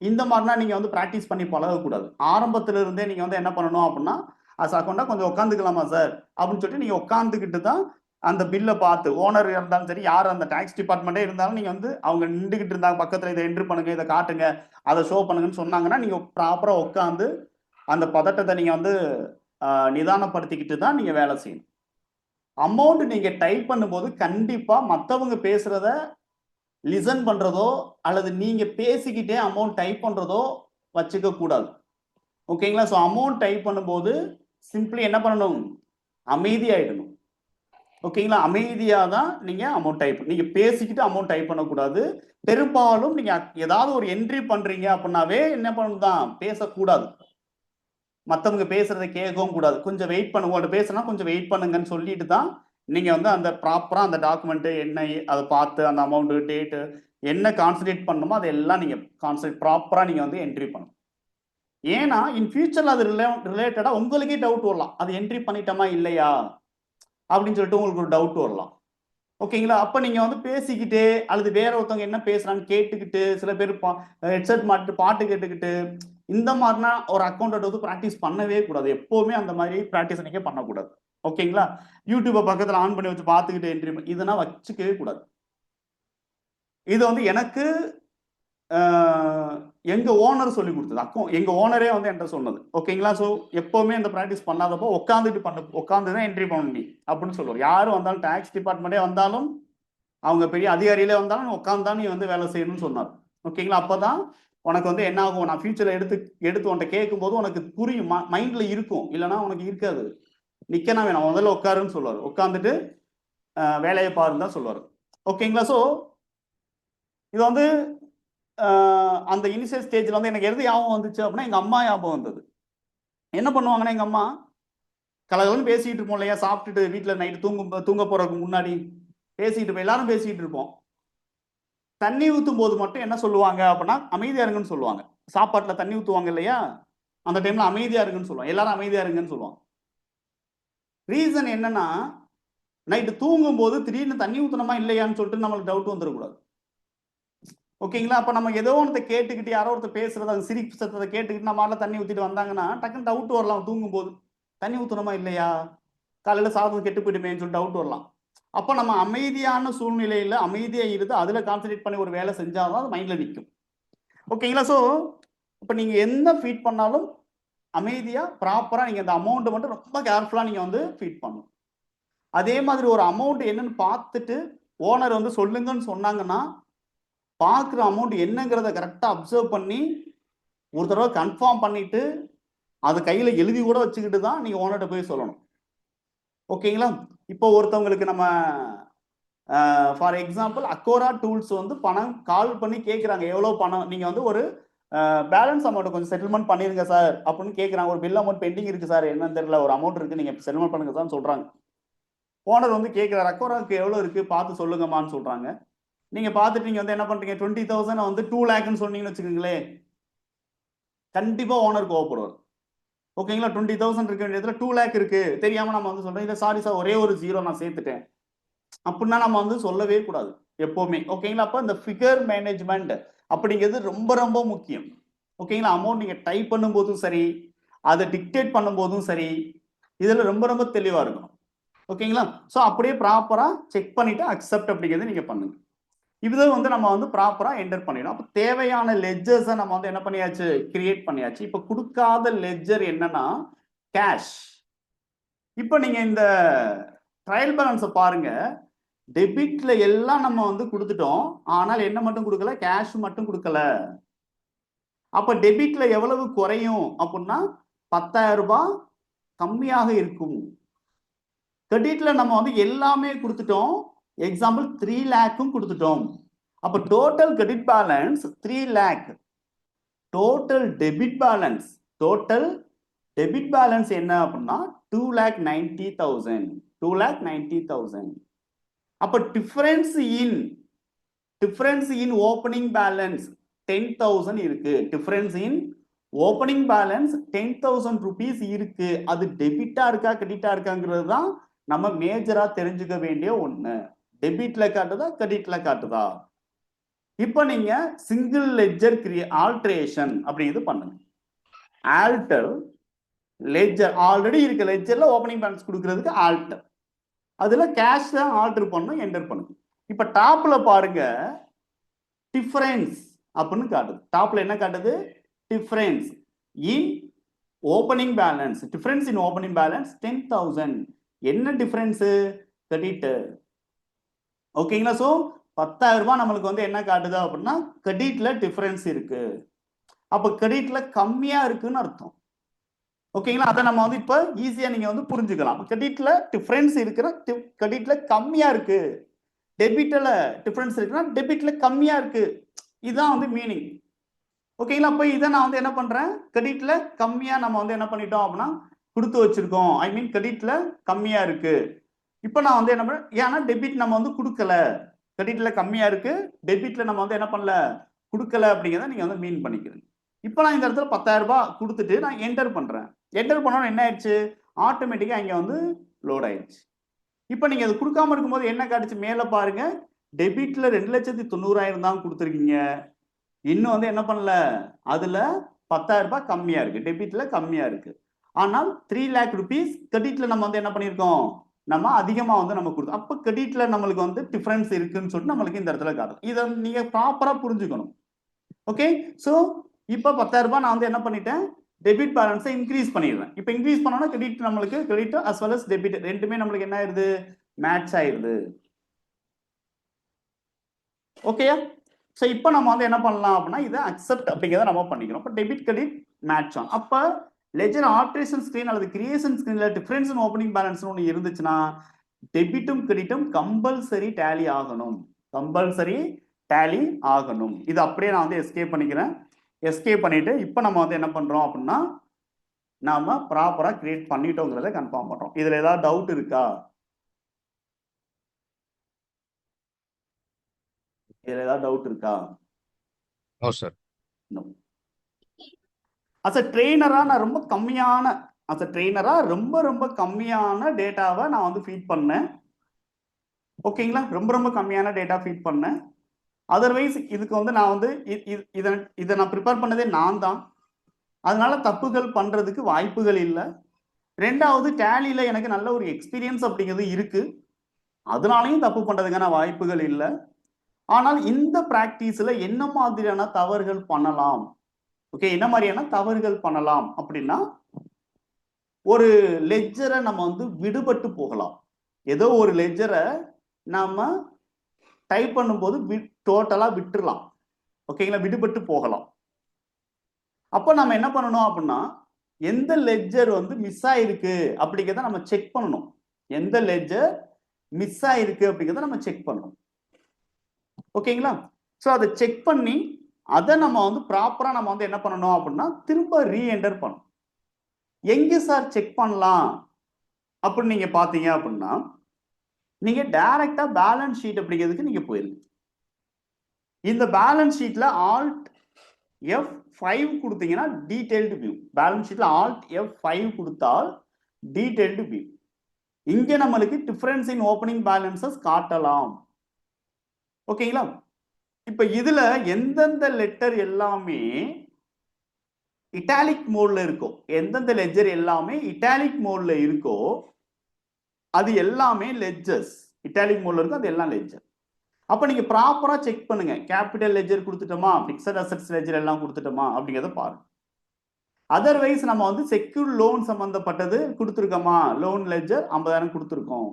இந்த மாதிரினா நீங்க வந்து ப்ராக்டிஸ் பண்ணி பழகக்கூடாது. ஆரம்பத்துல இருந்தே நீங்க வந்து என்ன பண்ணணும் அப்படின்னா அக்கௌண்டா கொஞ்சம் உட்காந்துக்கலாமா சார் அப்படின்னு சொல்லிட்டு நீங்க உட்காந்துக்கிட்டு தான் அந்த பில்ல பார்த்து, ஓனர் இருந்தாலும் சரி, யார் அந்த டாக்ஸ் டிபார்ட்மெண்ட்டே இருந்தாலும் நீங்க வந்து அவங்க நின்றுகிட்டு இருந்தாங்க பக்கத்துல இதை என்ட்ரி பண்ணுங்க, இதை காட்டுங்க, அதை ஷோ பண்ணுங்கன்னு சொன்னாங்கன்னா நீங்க ப்ராப்பரா உட்காந்து அந்த பதட்டத்தை நீங்க வந்து நிதானப்படுத்திக்கிட்டு தான் நீங்க வேலை செய்யணும். அமௌண்ட் நீங்க டைப் பண்ணும்போது கண்டிப்பா மற்றவங்க பேசுறத லிசன் பண்றதோ அல்லது நீங்க பேசிக்கிட்டே அமௌண்ட் டைப் பண்றதோ வச்சுக்க கூடாது. ஓகேங்களா? ஸோ அமௌண்ட் டைப் பண்ணும்போது சிம்பிளி என்ன பண்ணணும்? அமைதியாயிடணும். ஓகேங்களா? அமைதியா தான் நீங்க அமௌண்ட் டைப், நீங்க பேசிக்கிட்டு அமௌண்ட் டைப் பண்ணக்கூடாது. பெரும்பாலும் நீங்க ஏதாவது ஒரு என்ட்ரி பண்றீங்க அப்படின்னாவே என்ன பண்ணணும் தான் பேசக்கூடாது. மற்றவங்க பேசுறதை கேட்கவும் கூடாது. கொஞ்சம் வெயிட் பண்ணுங்க, உங்கள்ட்ட பேசுனா கொஞ்சம் வெயிட் பண்ணுங்கன்னு சொல்லிட்டு தான் நீங்க வந்து அந்த ப்ராப்பரா அந்த டாக்குமெண்ட் என்ன அதை பார்த்து அந்த அமௌண்ட் டேட்டு என்ன கான்சன்ட்ரேட் பண்ணணுமோ அதெல்லாம் நீங்க ப்ராப்பரா நீங்க வந்து என்ட்ரி பண்ணணும். ஏன்னா இன் ஃபியூச்சர்ல அது ரிலேட்டடா உங்களுக்கே டவுட் வரலாம், அது என்ட்ரி பண்ணிட்டோமா இல்லையா அப்படின்னு சொல்லிட்டு உங்களுக்கு ஒரு டவுட் வரலாம். ஓகேங்களா? அப்ப நீங்க வந்து பேசிக்கிட்டே அல்லது வேற ஒருத்தவங்க என்ன பேசுறான்னு கேட்டுக்கிட்டு, சில பேர் ஹெட்செட் மாட்டிட்டு பாட்டு கேட்டுக்கிட்டு, இந்த மாதிரினா ஒரு அக்கௌண்ட் வந்து ப்ராக்டிஸ் பண்ணவே கூடாது. எப்பவுமே அந்த மாதிரி ப்ராக்டிஸ் நீங்க பண்ணக்கூடாது. ஓகேங்களா? யூடியூபை பக்கத்துல ஆன் பண்ணி வச்சு பார்த்துக்கிட்டு என்ட்ரி இதெல்லாம் வச்சுக்கவே கூடாது. இது வந்து எனக்கு எங்க ஓனர் சொல்லி கொடுத்தது, எங்க ஓனரே வந்து என்கிட்ட சொன்னது. ஓகேங்களா? ஸோ எப்பவுமே இந்த ப்ராக்டிஸ் பண்ணாதப்போ உட்காந்து தான் என்ட்ரி பண்ணணும் நீ அப்படின்னு சொல்லுவார். யாரும் வந்தாலும், டாக்ஸ் டிபார்ட்மெண்ட்டே வந்தாலும், அவங்க பெரிய அதிகாரியிலே வந்தாலும் உட்காந்து தான் நீ வந்து வேலை செய்யணும்னு சொன்னார். ஓகேங்களா? அப்பதான் உனக்கு வந்து என்ன ஆகும், நான் ஃபியூச்சர்ல எடுத்து உன்ட்ட கேட்கும்போது உனக்கு புரியும், மைண்ட்ல இருக்கும். இல்லைன்னா உனக்கு இருக்காது. நிக்கனா வேணாம், முதல்ல உட்காருன்னு சொல்லுவார். உட்காந்துட்டு வேலையை பாருன்னு தான் சொல்லுவார். ஓகேங்களா? ஸோ இது வந்து அந்த இனிஷியல் ஸ்டேஜ்ல வந்து எனக்கு எது ஞாபகம் வந்துச்சு அப்படின்னா, எங்க அம்மா ஞாபகம் வந்தது. என்ன பண்ணுவாங்கன்னா எங்க அம்மா கலகலன்னு பேசிட்டு இருப்போம் இல்லையா, சாப்பிட்டுட்டு வீட்டுல நைட்டு தூங்க போறதுக்கு முன்னாடி பேசிட்டு இருப்போம், எல்லாரும் பேசிட்டு இருப்போம். தண்ணி ஊத்தும் போது மட்டும் என்ன சொல்லுவாங்க அப்படின்னா, அமைதியா இருங்கன்னு சொல்லுவாங்க. சாப்பாட்டுல தண்ணி ஊத்துவாங்க இல்லையா, அந்த டைம்ல அமைதியா இருங்கன்னு சொல்லுவாங்க. எல்லாரும் அமைதியா இருங்கன்னு சொல்லுவாங்க. ரீசன் என்னன்னா, நைட்டு தூங்கும் போது திடீர்னு தண்ணி ஊத்தணுமா இல்லையான்னு சொல்லிட்டு நம்மளுக்கு டவுட் வந்துடக்கூடாது. ஓகேங்களா? அப்ப நம்ம ஏதோ ஒன்றத்தை கேட்டுக்கிட்டு, யாரோ ஒருத்தர் பேசுறது, அந்த சிரிப்பு சத்தத்தை கேட்டுக்கிட்டு நம்ம தண்ணி ஊத்திட்டு வந்தாங்கன்னா டக்குன்னு டவுட் வரலாம். தூங்கும் போது தண்ணி ஊத்தணுமா இல்லையா, காலையில சாதம் கெட்டு போயிடுமேன்னு சொல்லி டவுட் வரலாம். அப்ப நம்ம அமைதியான சூழ்நிலையில அமைதியா இருந்து அதுல கான்சென்ட்ரேட் பண்ணி ஒரு வேலை செஞ்சாதான் அது மைண்ட்ல நிற்கும். ஓகேங்களா? ஸோ இப்ப நீங்க என்ன ஃபீட் பண்ணாலும் அமைதியா ப்ராப்பரா நீங்க அந்த அமௌண்ட் மட்டும் ரொம்ப கேர்ஃபுல்லா நீங்க வந்து ஃபீட் பண்ணணும். அதே மாதிரி ஒரு அமௌண்ட் என்னன்னு பார்த்துட்டு ஓனர் வந்து சொல்லுங்கன்னு சொன்னாங்கன்னா, பார்க்குற அமௌண்ட் என்னங்கிறத கரெக்டா அப்சர்வ் பண்ணி ஒரு தடவை கன்ஃபார்ம் பண்ணிட்டு அதை கையில எழுதி கூட வச்சுக்கிட்டு தான் நீங்க ஓனர்கிட்ட போய் சொல்லணும். ஓகேங்களா? இப்போ ஒருத்தவங்களுக்கு நம்ம ஃபார் எக்ஸாம்பிள் அக்கோரா டூல்ஸ் வந்து பணம் கால் பண்ணி கேட்குறாங்க, எவ்வளோ பணம் நீங்க வந்து ஒரு பேலன்ஸ் அமௌண்ட் கொஞ்சம் செட்டில்மெண்ட் பண்ணிருங்க சார் அப்படின்னு கேட்குறாங்க. ஒரு பில் அமௌண்ட் பெண்டிங் இருக்கு சார், என்னன்னு தெரியல, ஒரு அமௌண்ட் இருக்கு, நீங்க செட்டில்மெண்ட் பண்ணுங்க சார் சொல்றாங்க. ஓனர் வந்து கேட்குறாரு, அக்கோராக்கு எவ்வளோ இருக்கு பார்த்து சொல்லுங்கம்மான்னு சொல்றாங்க. நீங்க பார்த்துட்டு நீங்க வந்து என்ன பண்றீங்க, 20,000 வந்து 2 லேக்னு சொன்னீங்கன்னு வச்சுக்கோங்களேன், கண்டிப்பா ஓனர் கோவப்படுவார். ஓகேங்களா? 20,000 இருக்க வேண்டியதுல 2 லேக் இருக்கு தெரியாம நம்ம வந்து சொல்றோம், இதை சாரி சார் ஒரே ஒரு ஜீரோ நான் சேர்த்துட்டேன் அப்படின்னா நம்ம வந்து சொல்லவே கூடாது எப்பவுமே. ஓகேங்களா? அப்ப இந்த ஃபிகர் மேனேஜ்மெண்ட் அப்படிங்கிறது ரொம்ப ரொம்ப முக்கியம். ஓகேங்களா? அமௌண்ட் நீங்க டைப் பண்ணும்போதும் சரி, அதை டிக்டேட் பண்ணும்போதும் சரி, இதுல ரொம்ப ரொம்ப தெளிவா இருக்கும். ஓகேங்களா? ஸோ அப்படியே ப்ராப்பரா செக் பண்ணிட்டு அக்செப்ட் அப்படிங்கிறது நீங்க பண்ணுங்க. இதை வந்து நம்ம வந்து ப்ராப்பரா என்டர் பண்ணிடணும். அப்போ தேவையான லெட்ஜர்ஸை நம்ம வந்து என்ன பண்ணியாச்சு, கிரியேட் பண்ணியாச்சு. இப்போ கொடுக்காத லெட்ஜர் என்னன்னா கேஷ். இப்போ நீங்க இந்த ட்ரையல் பேலன்ஸை பாருங்க, டெபிட்ல எல்லாம் நம்ம வந்து கொடுத்துட்டோம், ஆனால் என்ன மட்டும் கொடுக்கல, கேஷ் மட்டும் கொடுக்கல. அப்ப டெபிட்ல எவ்வளவு குறையும் அப்படின்னா 10,000 ரூபாய் கம்மியாக இருக்கும். கிரெடிட்ல நம்ம வந்து எல்லாமே கொடுத்துட்டோம், எக்ஸாம்பிள் 3 லேக்கும் கொடுத்துட்டோம். அப்ப total credit balance 3 lakh. Total debit balance என்ன அப்படின்னா 2,90,000. 2,90,000. அப்ப டிஃபரன்ஸ் இன் ஓப்பனிங் பேலன்ஸ் 10,000 இருக்கு. Difference in opening balance 10,000 rupees இருக்கு. அது டெபிட்டா இருக்கா கிரெடிட்டா இருக்காங்கிறது தான் நம்ம மேஜரா தெரிஞ்சுக்க வேண்டிய ஒண்ணு. டெபிட்ல காட்டுதா கிரெடிட்ல காட்டுதா. இப்போ நீங்க சிங்கிள் லெட்ஜர் ஆல்ட்ரேஷன் அப்படிங்கிறது பண்ணுங்க. ஆல்டர் லெட்ஜர், ஆல்ரெடி இருக்க லெட்ஜர்ல ஓப்பனிங் பேலன்ஸ் கொடுக்கிறதுக்கு ஆல்டர், அதுல கேஷ் தான் ஆல்டர் பண்ணணும், என்டர் பண்ணுங்க. இப்ப டாப்ல பாருங்க, டிஃபரன்ஸ் அப்படின்னு காட்டுது. டாப்ல என்ன காட்டுது, difference in opening balance. Difference in opening balance 10,000. என்ன டிஃபரன்ஸ், கிரெடிட். ஓகேங்களா? சோ 10,000 ரூபாய் நம்மளுக்கு வந்து என்ன காட்டுது அப்படின்னா கிரெடிட்ல டிஃபரன்ஸ் இருக்கு. அப்ப கிரெடிட்ல கம்மியா இருக்குன்னு அர்த்தம். ஓகேங்களா? அதை நம்ம வந்து இப்ப ஈஸியா நீங்க வந்து புரிஞ்சுக்கலாம். கிரெடிட்ல டிஃபரன்ஸ் இருக்கிற, கிரெடிட்ல கம்மியா இருக்கு. டெபிட்ல டிஃபரன்ஸ் இருக்குன்னா டெபிட்ல கம்மியா இருக்கு. இதுதான் வந்து மீனிங். ஓகேங்களா? அப்ப இதை நான் வந்து என்ன பண்றேன், கிரெடிட்ல கம்மியா நம்ம வந்து என்ன பண்ணிட்டோம் அப்படின்னா கொடுத்து வச்சிருக்கோம். ஐ மீன் கிரெடிட்ல கம்மியா இருக்கு. இப்ப நான் வந்து என்ன பண்றேன், ஏன்னா டெபிட் நம்ம வந்து கொடுக்கல, கிரெடிட்ல கம்மியா இருக்கு, டெபிட்ல நம்ம வந்து என்ன பண்ணல, கொடுக்கல அப்படிங்கிறத நீங்க வந்து மீன் பண்ணிக்கிறீங்க. இப்போ நான் இந்த இடத்துல 10,000 ரூபாய் கொடுத்துட்டு நான் என்டர் பண்றேன். என்டர் பண்ணோன்னு என்ன ஆயிடுச்சு, ஆட்டோமேட்டிக்கா இங்க வந்து லோட் ஆயிடுச்சு. இப்போ நீங்க அது கொடுக்காம இருக்கும்போது என்ன காட்டுச்சு, மேல பாருங்க, டெபிட்ல 2,90,000 தான் கொடுத்துருக்கீங்க, இன்னும் வந்து என்ன பண்ணல, அதுல 10,000 ரூபாய் கம்மியா இருக்கு, டெபிட்ல கம்மியா இருக்கு. ஆனால் 3 லேக் rupees கிரெடிட்ல நம்ம வந்து என்ன பண்ணிருக்கோம், நம்ம அதிகமா வந்து நம்ம கொடுத்தோம். அப்ப கிரெடிட்ல நம்மளுக்கு வந்து டிஃபரன்ஸ் இருக்குன்னு சொல்லிட்டு நம்மளுக்கு இந்த இடத்துல காட்டும். இதை நீங்க ப்ராப்பரா புரிஞ்சுக்கணும். ஓகே? சோ இப்போ 10,000 ரூபாய் நான் வந்து என்ன பண்ணிட்டேன், டெபிட் பேலன்ஸை இன்க்ரீஸ் பண்ணிடுறேன். இப்போ இன்க்ரீஸ் பண்ணோம்னா கிரெடிட் நம்மளுக்கு credit as well as debit ரெண்டுமே நம்மளுக்கு என்ன ஆயிருது, மேட்ச் ஆயிருது. ஓகேயா? ஸோ இப்போ நம்ம வந்து என்ன பண்ணலாம் அப்படின்னா இதை அக்செப்ட் அப்படிங்கிறத நம்ம பண்ணிக்கிறோம். இப்போ டெபிட் கிரெடிட் மேட்ச் ஆன். அப்போ லெஜர் ஆல்ட்ரேஷன் ஸ்கிரீன் அல்லது கிரியேஷன் ஸ்கிரீன்ல டிஃபரன்ஸ் இன் ஓப்பனிங் பேலன்ஸ் ஒன்று இருந்துச்சுன்னா டெபிட்டும் கிரெடிட்டும் கம்பல்சரி டேலி ஆகணும். கம்பல்சரி டேலி ஆகணும். இது அப்படியே நான் வந்து எஸ்கேப் பண்ணிக்கிறேன். எஸ்கேப் பண்ணிட்டு இப்போ நம்ம வந்து என்ன பண்றோம் அப்படின்னா நாம ப்ராப்பரா கிரியேட் பண்ணிட்டோங்கிறத கன்ஃபார்ம் பண்றோம். இதுல ஏதாவது டவுட் இருக்கா? இதுல ஏதாவது டவுட் இருக்கா? No sir. அஸ் அ ட்ரெயினரா நான் ரொம்ப கம்மியான ரொம்ப கம்மியான டேட்டாவை நான் வந்து ஃபீட் பண்ணேன். ஓகேங்களா? ரொம்ப கம்மியான டேட்டா ஃபீட் பண்ணேன். அதர்வைஸ் இதுக்கு வந்து நான் வந்து இதை நான் ப்ரிப்பேர் பண்ணதே நான் தான். அதனால தப்புகள் பண்றதுக்கு வாய்ப்புகள் இல்லை. ரெண்டாவது டேலியில எனக்கு நல்ல ஒரு எக்ஸ்பீரியன்ஸ் அப்படிங்கிறது இருக்கு. அதனாலையும் தப்பு பண்றதுக்கான வாய்ப்புகள் இல்லை. ஆனால் இந்த பிராக்டிஸ்ல என்ன மாதிரியான தவறுகள் பண்ணலாம், ஓகே, என்ன மாதிரியான தவறுகள் பண்ணலாம் அப்படின்னா ஒரு லெட்ஜரை நம்ம வந்து விடுபட்டு போகலாம். ஏதோ ஒரு லெட்ஜரை நாம டைப் பண்ணும்போது டோட்டலா விட்டுறலாம். ஓகேங்களா? விடுபட்டு போகலாம். அப்போ நம்ம என்ன பண்ணணும் அப்படின்னா எந்த லெட்ஜர் வந்து மிஸ் ஆயிருக்கு அப்படிங்கிறத நம்ம செக் பண்ணணும். எந்த லெட்ஜர் மிஸ் ஆயிருக்கு அப்படிங்கிறத நம்ம செக் பண்ணணும். ஓகேங்களா? ஸோ அதை செக் பண்ணி அதை நம்ம வந்து ப்ராப்பரா நம்ம வந்து என்ன பண்ணணும் அப்படின்னா திரும்ப ரீஎன்டர் பண்ணணும். எங்க சார் செக் பண்ணலாம் அப்படின்னு நீங்க பாத்தீங்க அப்படின்னா நீங்க டைரக்டா பேலன்ஸ் ஷீட் அப்படிங்கிறதுக்கு நீங்க போயிருங்க. இந்த பேலன்ஸ் ஷீட்ல ஆல்ட் F5 கொடுத்தீங்கன்னா டீடைல்டு வியூ. பேலன்ஸ் ஷீட்ல ஆல்ட் F5 கொடுத்தால் டீடைல்டு வியூ. இங்க நம்மளுக்கு டிஃபரன்ஸ் இன் ஓப்பனிங் பேலன்சஸ் காட்டலாம். ஓகேங்களா? இப்ப இதுல எந்தெந்த லெட்டர் எல்லாமே இட்டாலிக் மோட்ல இருக்கோ, எந்தெந்த லெட்ஜர் எல்லாமே இட்டாலிக் மோட்ல இருக்கோ அது எல்லாமே லெட்ஜர்ஸ். இட்டாலிக் மோட்ல இருக்கும் அது எல்லாம் லெட்ஜர். அப்ப நீங்க ப்ராப்பரா செக் பண்ணுங்க. கேபிட்டல் லெட்ஜர் கொடுத்துட்டோமா, பிக்சட் அசெட்ஸ் லெட்ஜர் எல்லாம் கொடுத்துட்டோமா அப்படிங்கிறத பாருங்க. அதர்வைஸ் நம்ம வந்து செக்யூர் லோன் சம்பந்தப்பட்டது கொடுத்துருக்கோமா, லோன் லெட்ஜர் 50,000 கொடுத்துருக்கோம்.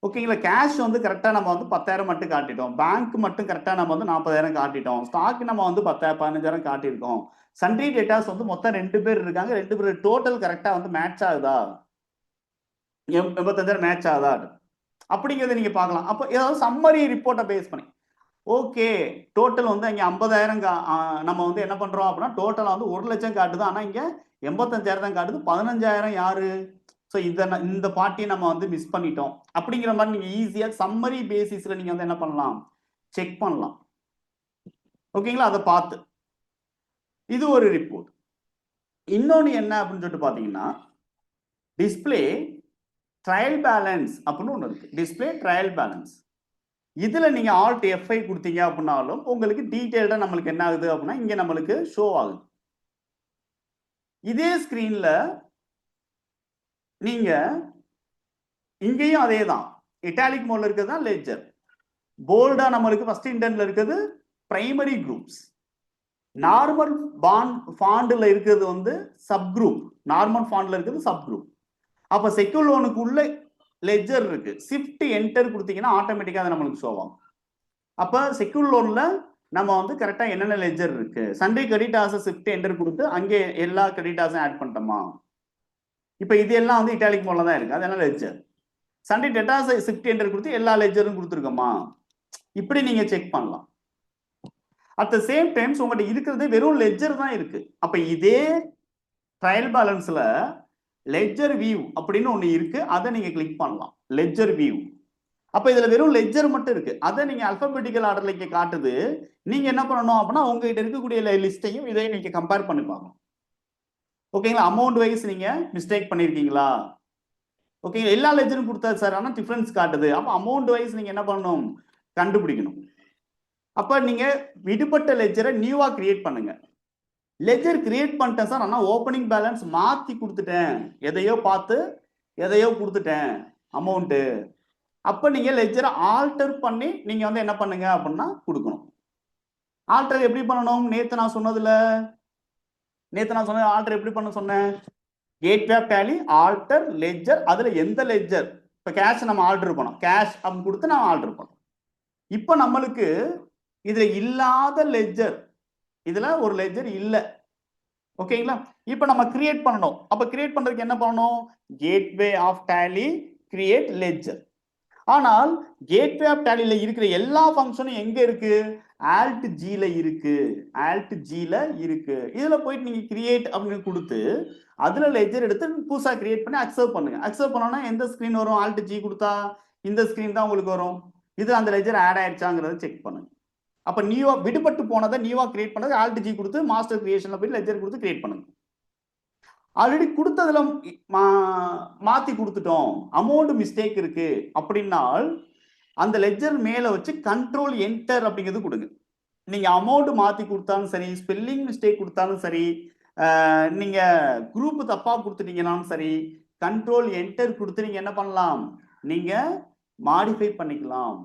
ஓகேங்களா? கேஷ் வந்து கரெக்டா நம்ம வந்து 10,000 மட்டும் காட்டிட்டோம். பேங்க் மட்டும் கரெக்டா நம்ம வந்து 40,000 காட்டிட்டோம். ஸ்டாக் நம்ம வந்து 15,000 காட்டியிருக்கோம். சன்ட்ரி டேட்டாஸ் வந்து மொத்தம் 2 பேர் இருக்காங்க. 2 பேர் டோட்டல் கரெக்டா வந்து மேட்ச் ஆகுதா, 85,000 மேட்ச் ஆகுதா அப்படிங்கிறத நீங்க பார்க்கலாம். அப்போ ஏதாவது சம்மரி ரிப்போர்ட்டை பேஸ் பண்ணி ஓகே டோட்டல் வந்து இங்க 50,000 நம்ம வந்து என்ன பண்றோம் அப்படின்னா டோட்டலா வந்து 1 லட்சம் காட்டுது. ஆனா இங்க 85,000 தான் காட்டுது. 15,000 யாரு? ஸோ இந்த பார்ட்டியை நம்ம வந்து மிஸ் பண்ணிட்டோம் அப்படிங்கிற மாதிரி நீங்க ஈஸியா சம்மரி பேசிஸ்ல நீங்க வந்து என்ன பண்ணலாம், செக் பண்ணலாம். ஓகேங்களா? அதை பார்த்து இது ஒரு ரிப்போர்ட். இன்னொன்னு என்ன அப்படின்னு சொல்லிட்டு பாத்தீங்கன்னா டிஸ்பிளே ட்ரையல் பேலன்ஸ் அப்படின்னு ஒன்று இருக்கு. Display trial balance. இதுல நீங்க ஆல்ட் F5 கொடுத்தீங்க அப்படின்னாலும் உங்களுக்கு டீடைல்டா நம்மளுக்கு என்ன ஆகுது அப்படின்னா இங்க நம்மளுக்கு ஷோ ஆகுது. இதே ஸ்கிரீன்ல நீங்க இங்கேயும் அதே தான் இட்டாலிக் மோட்ல இருக்கிறது தான் லெட்ஜர். போல்டா நம்மளுக்கு ஃபர்ஸ்ட் இன்டென்ட்ல இருக்கிறது பிரைமரி குரூப்ஸ். நார்மல் ஃபாண்ட்ல இருக்கிறது வந்து சப் குரூப். நார்மல் ஃபாண்ட்ல இருக்கிறது சப் குரூப். அப்ப செக்யூர் லோனுக்கு உள்ள லெட்ஜர் இருக்கு. ஷிஃப்ட் என்டர் கொடுத்தீங்கன்னா ஆட்டோமேட்டிக்கா அது நம்மளுக்கு ஷோ ஆகும். அப்ப செக்யூர் லோன்ல நம்ம வந்து கரெக்டா என்னென்ன லெட்ஜர் இருக்கு, சண்டே கிரெடிட்டாஸ் ஷிஃப்ட் என்டர் கொடுத்து அங்கே எல்லா கிரெடிட்டாஸும் ஆட் பண்ணிட்டோமா. இப்ப இது எல்லாம் வந்து இட்டாலிக் மோட்ல தான் இருக்கு. அதெல்லாம் ledger. Sunday datas shift enter கொடுத்து எல்லா லெட்ஜரும் கொடுத்துருக்கோமா, இப்படி நீங்க செக் பண்ணலாம். அட் த சேம் டைம்ஸ் உங்கள்கிட்ட இருக்கிறது வெறும் லெட்ஜர் தான் இருக்கு. அப்ப இதே ட்ரையல் பேலன்ஸ்ல லெட்ஜர் வியூ அப்படின்னு ஒண்ணு இருக்கு. அதை நீங்க கிளிக் பண்ணலாம். Ledger view. அப்ப இதுல வெறும் லெட்ஜர் மட்டும் இருக்கு. அதை நீங்க அல்பபெட்டிக்கல் ஆர்டர்ல இங்க காட்டுது. நீங்க என்ன பண்ணணும் அப்படின்னா உங்ககிட்ட இருக்கக்கூடிய லிஸ்டையும் இதையும் நீங்க கம்பேர் பண்ணி பார்க்கணும். ஓகேங்களா? அமௌண்ட் வைஸ் நீங்க மிஸ்டேக் பண்ணிருக்கீங்களா? ஓகே, எல்லா லெட்ஜரும் கொடுத்தாது சார், ஆனா டிஃபரன்ஸ் காட்டுது. அப்ப அமௌண்ட் வைஸ் நீங்க என்ன பண்ணணும், கண்டுபிடிக்கணும். அப்ப நீங்க விடுபட்ட லெட்ஜரை நியூவா கிரியேட் பண்ணுங்க. லெட்ஜர் கிரியேட் பண்ணிட்டேன் சார், ஆனா ஓப்பனிங் பேலன்ஸ் மாத்தி கொடுத்துட்டேன், எதையோ பார்த்து எதையோ கொடுத்துட்டேன் அமௌண்ட். அப்ப நீங்க லெட்ஜரை ஆல்டர் பண்ணி நீங்க வந்து என்ன பண்ணுங்க அப்படின்னா கொடுக்கணும். ஆல்டர் எப்படி பண்ணணும்? நேத்து நான் சொன்னது ஆல்டர் எப்படி பண்ண சொன்னேன்? Gateway of Tally, alter, ledger. அதுல எந்த லெட்ஜர்? இப்ப கேஷ் நம்ம ஆல்டர் பண்ணோம், கேஷ் அப்படின்னு கொடுத்து நான் ஆல்டர் பண்ணோம். இப்ப நம்மளுக்கு இதுல இல்லாத லெட்ஜர், இதுல ஒரு லெட்ஜர் இல்ல. ஓகேங்களா? இப்ப நம்ம கிரியேட் பண்ணணும். அப்ப கிரியேட் பண்றதுக்கு என்ன பண்ணணும்? Gateway of Tally create ledger. ஆனால் கேட்வே ஆஃப் டேலில இருக்கிற எல்லா ஃபங்க்ஷனும் எங்க இருக்கு? ஆல்ட் ஜில இருக்கு. ஆல்ட் ஜில இருக்கு. இதுல போயிட்டு நீங்க கிரியேட் அப்படின்னு கொடுத்து அதுல லெட்ஜர் எடுத்து புதுசா கிரியேட் பண்ணி அக்செப்ட் பண்ணுங்க. அக்செப்ட் பண்ணோம்னா எந்த ஸ்கிரீன் வரும்? ஆல்ட் ஜி கொடுத்தா இந்த ஸ்கிரீன் தான் உங்களுக்கு வரும். இது அந்த லெட்ஜர் ஆட் ஆயிடுச்சாங்கிறத செக் பண்ணுங்க. அப்ப நியூவா விடுபட்டு போனதை நியூவா கிரியேட் பண்ணது ஆல்ட் ஜி கொடுத்து மாஸ்டர் கிரியேஷன்ல போய் லெட்ஜர் கொடுத்து கிரியேட் பண்ணுங்க. ஆல்ரெடி கொடுத்ததுல மாத்தி கொடுத்துட்டோம், அமௌண்ட் மிஸ்டேக் இருக்கு அப்படின்னால் அந்த லெட்ஜர் மேல வச்சு கண்ட்ரோல் என்டர் அப்படிங்கிறது கொடுங்க. நீங்க அமௌண்ட் மாத்தி கொடுத்தாலும் சரி, ஸ்பெல்லிங் மிஸ்டேக் கொடுத்தாலும் சரி, நீங்க குரூப் தப்பா கொடுத்துட்டீங்கன்னாலும் சரி, கண்ட்ரோல் என்டர் கொடுத்து நீங்க என்ன பண்ணலாம்? நீங்க மாடிஃபை பண்ணிக்கலாம்.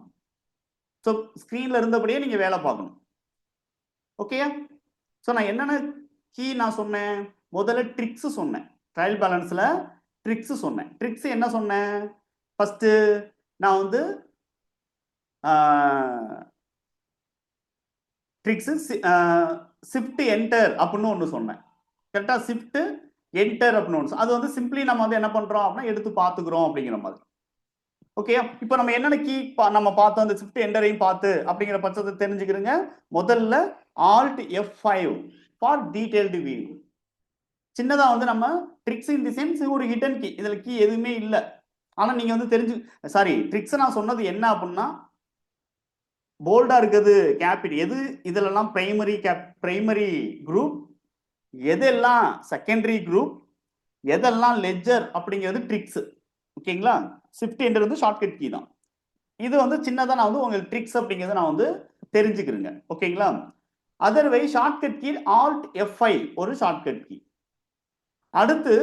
ஸோ ஸ்கிரீன்ல இருந்தபடியே நீங்க வேலை பார்க்கணும். ஓகேயா? ஸோ நான் என்னென்ன கீ நான் சொன்னேன்? முதல்ல ட்ரிக்ஸ் சொன்னேன். ட்ரையல் பேலன்ஸ்ல ட்ரிக்ஸ் சொன்னேன். ட்ரிக்ஸ் என்ன சொன்னேன்? ஃபர்ஸ்ட் நான் வந்து ட்ரிக்ஸ் ஷிஃப்ட் என்டர் அப்படின்னு ஒன்று சொன்னேன். கரெக்டா? ஷிஃப்ட் என்டர் அப்படின்னு ஒன்று. அது வந்து சிம்பிளி நம்ம வந்து என்ன பண்றோம் அப்படின்னா எடுத்து பார்த்துக்கிறோம் அப்படிங்கிற மாதிரி. ஓகே, இப்போ நம்ம என்னென்ன கீ நம்ம பார்த்தோம், அந்த ஷிஃப்ட் என்டரையும் பார்த்து அப்படிங்கிற பட்சத்தை தெரிஞ்சுக்கிறீங்க. முதல்ல alt F5 for detailed view. சின்னதா வந்து நம்ம ட்ரிக்ஸ் இன் தி சென்ஸ் ஒரு ஹிடன் கீ, இதுல கீ எதுவுமே இல்லை. ஆனா நீங்க வந்து தெரிஞ்சு சாரி ட்ரிக்ஸ் நான் சொன்னது என்ன அப்படின்னா போல்டா இருக்குது கேபிட்டல் எது, இதுலலாம் பிரைமரி குரூப், எதெல்லாம் செகண்டரி குரூப், எதெல்லாம் லெட்ஜர் அப்படிங்கிறது ட்ரிக்ஸ். ஓகேங்களா? ஷிஃப்ட் என்டர் வந்து ஷார்ட்கட் கீ தான். இது வந்து சின்னதா நான் வந்து உங்களுக்கு ட்ரிக்ஸ் அப்படிங்கிறத நான் வந்து தெரிஞ்சுக்கிறேங்க. ஓகேங்களா? Otherwise shortcut key alt F5 ஒரு ஷார்ட்கட் கீ. அடுத்து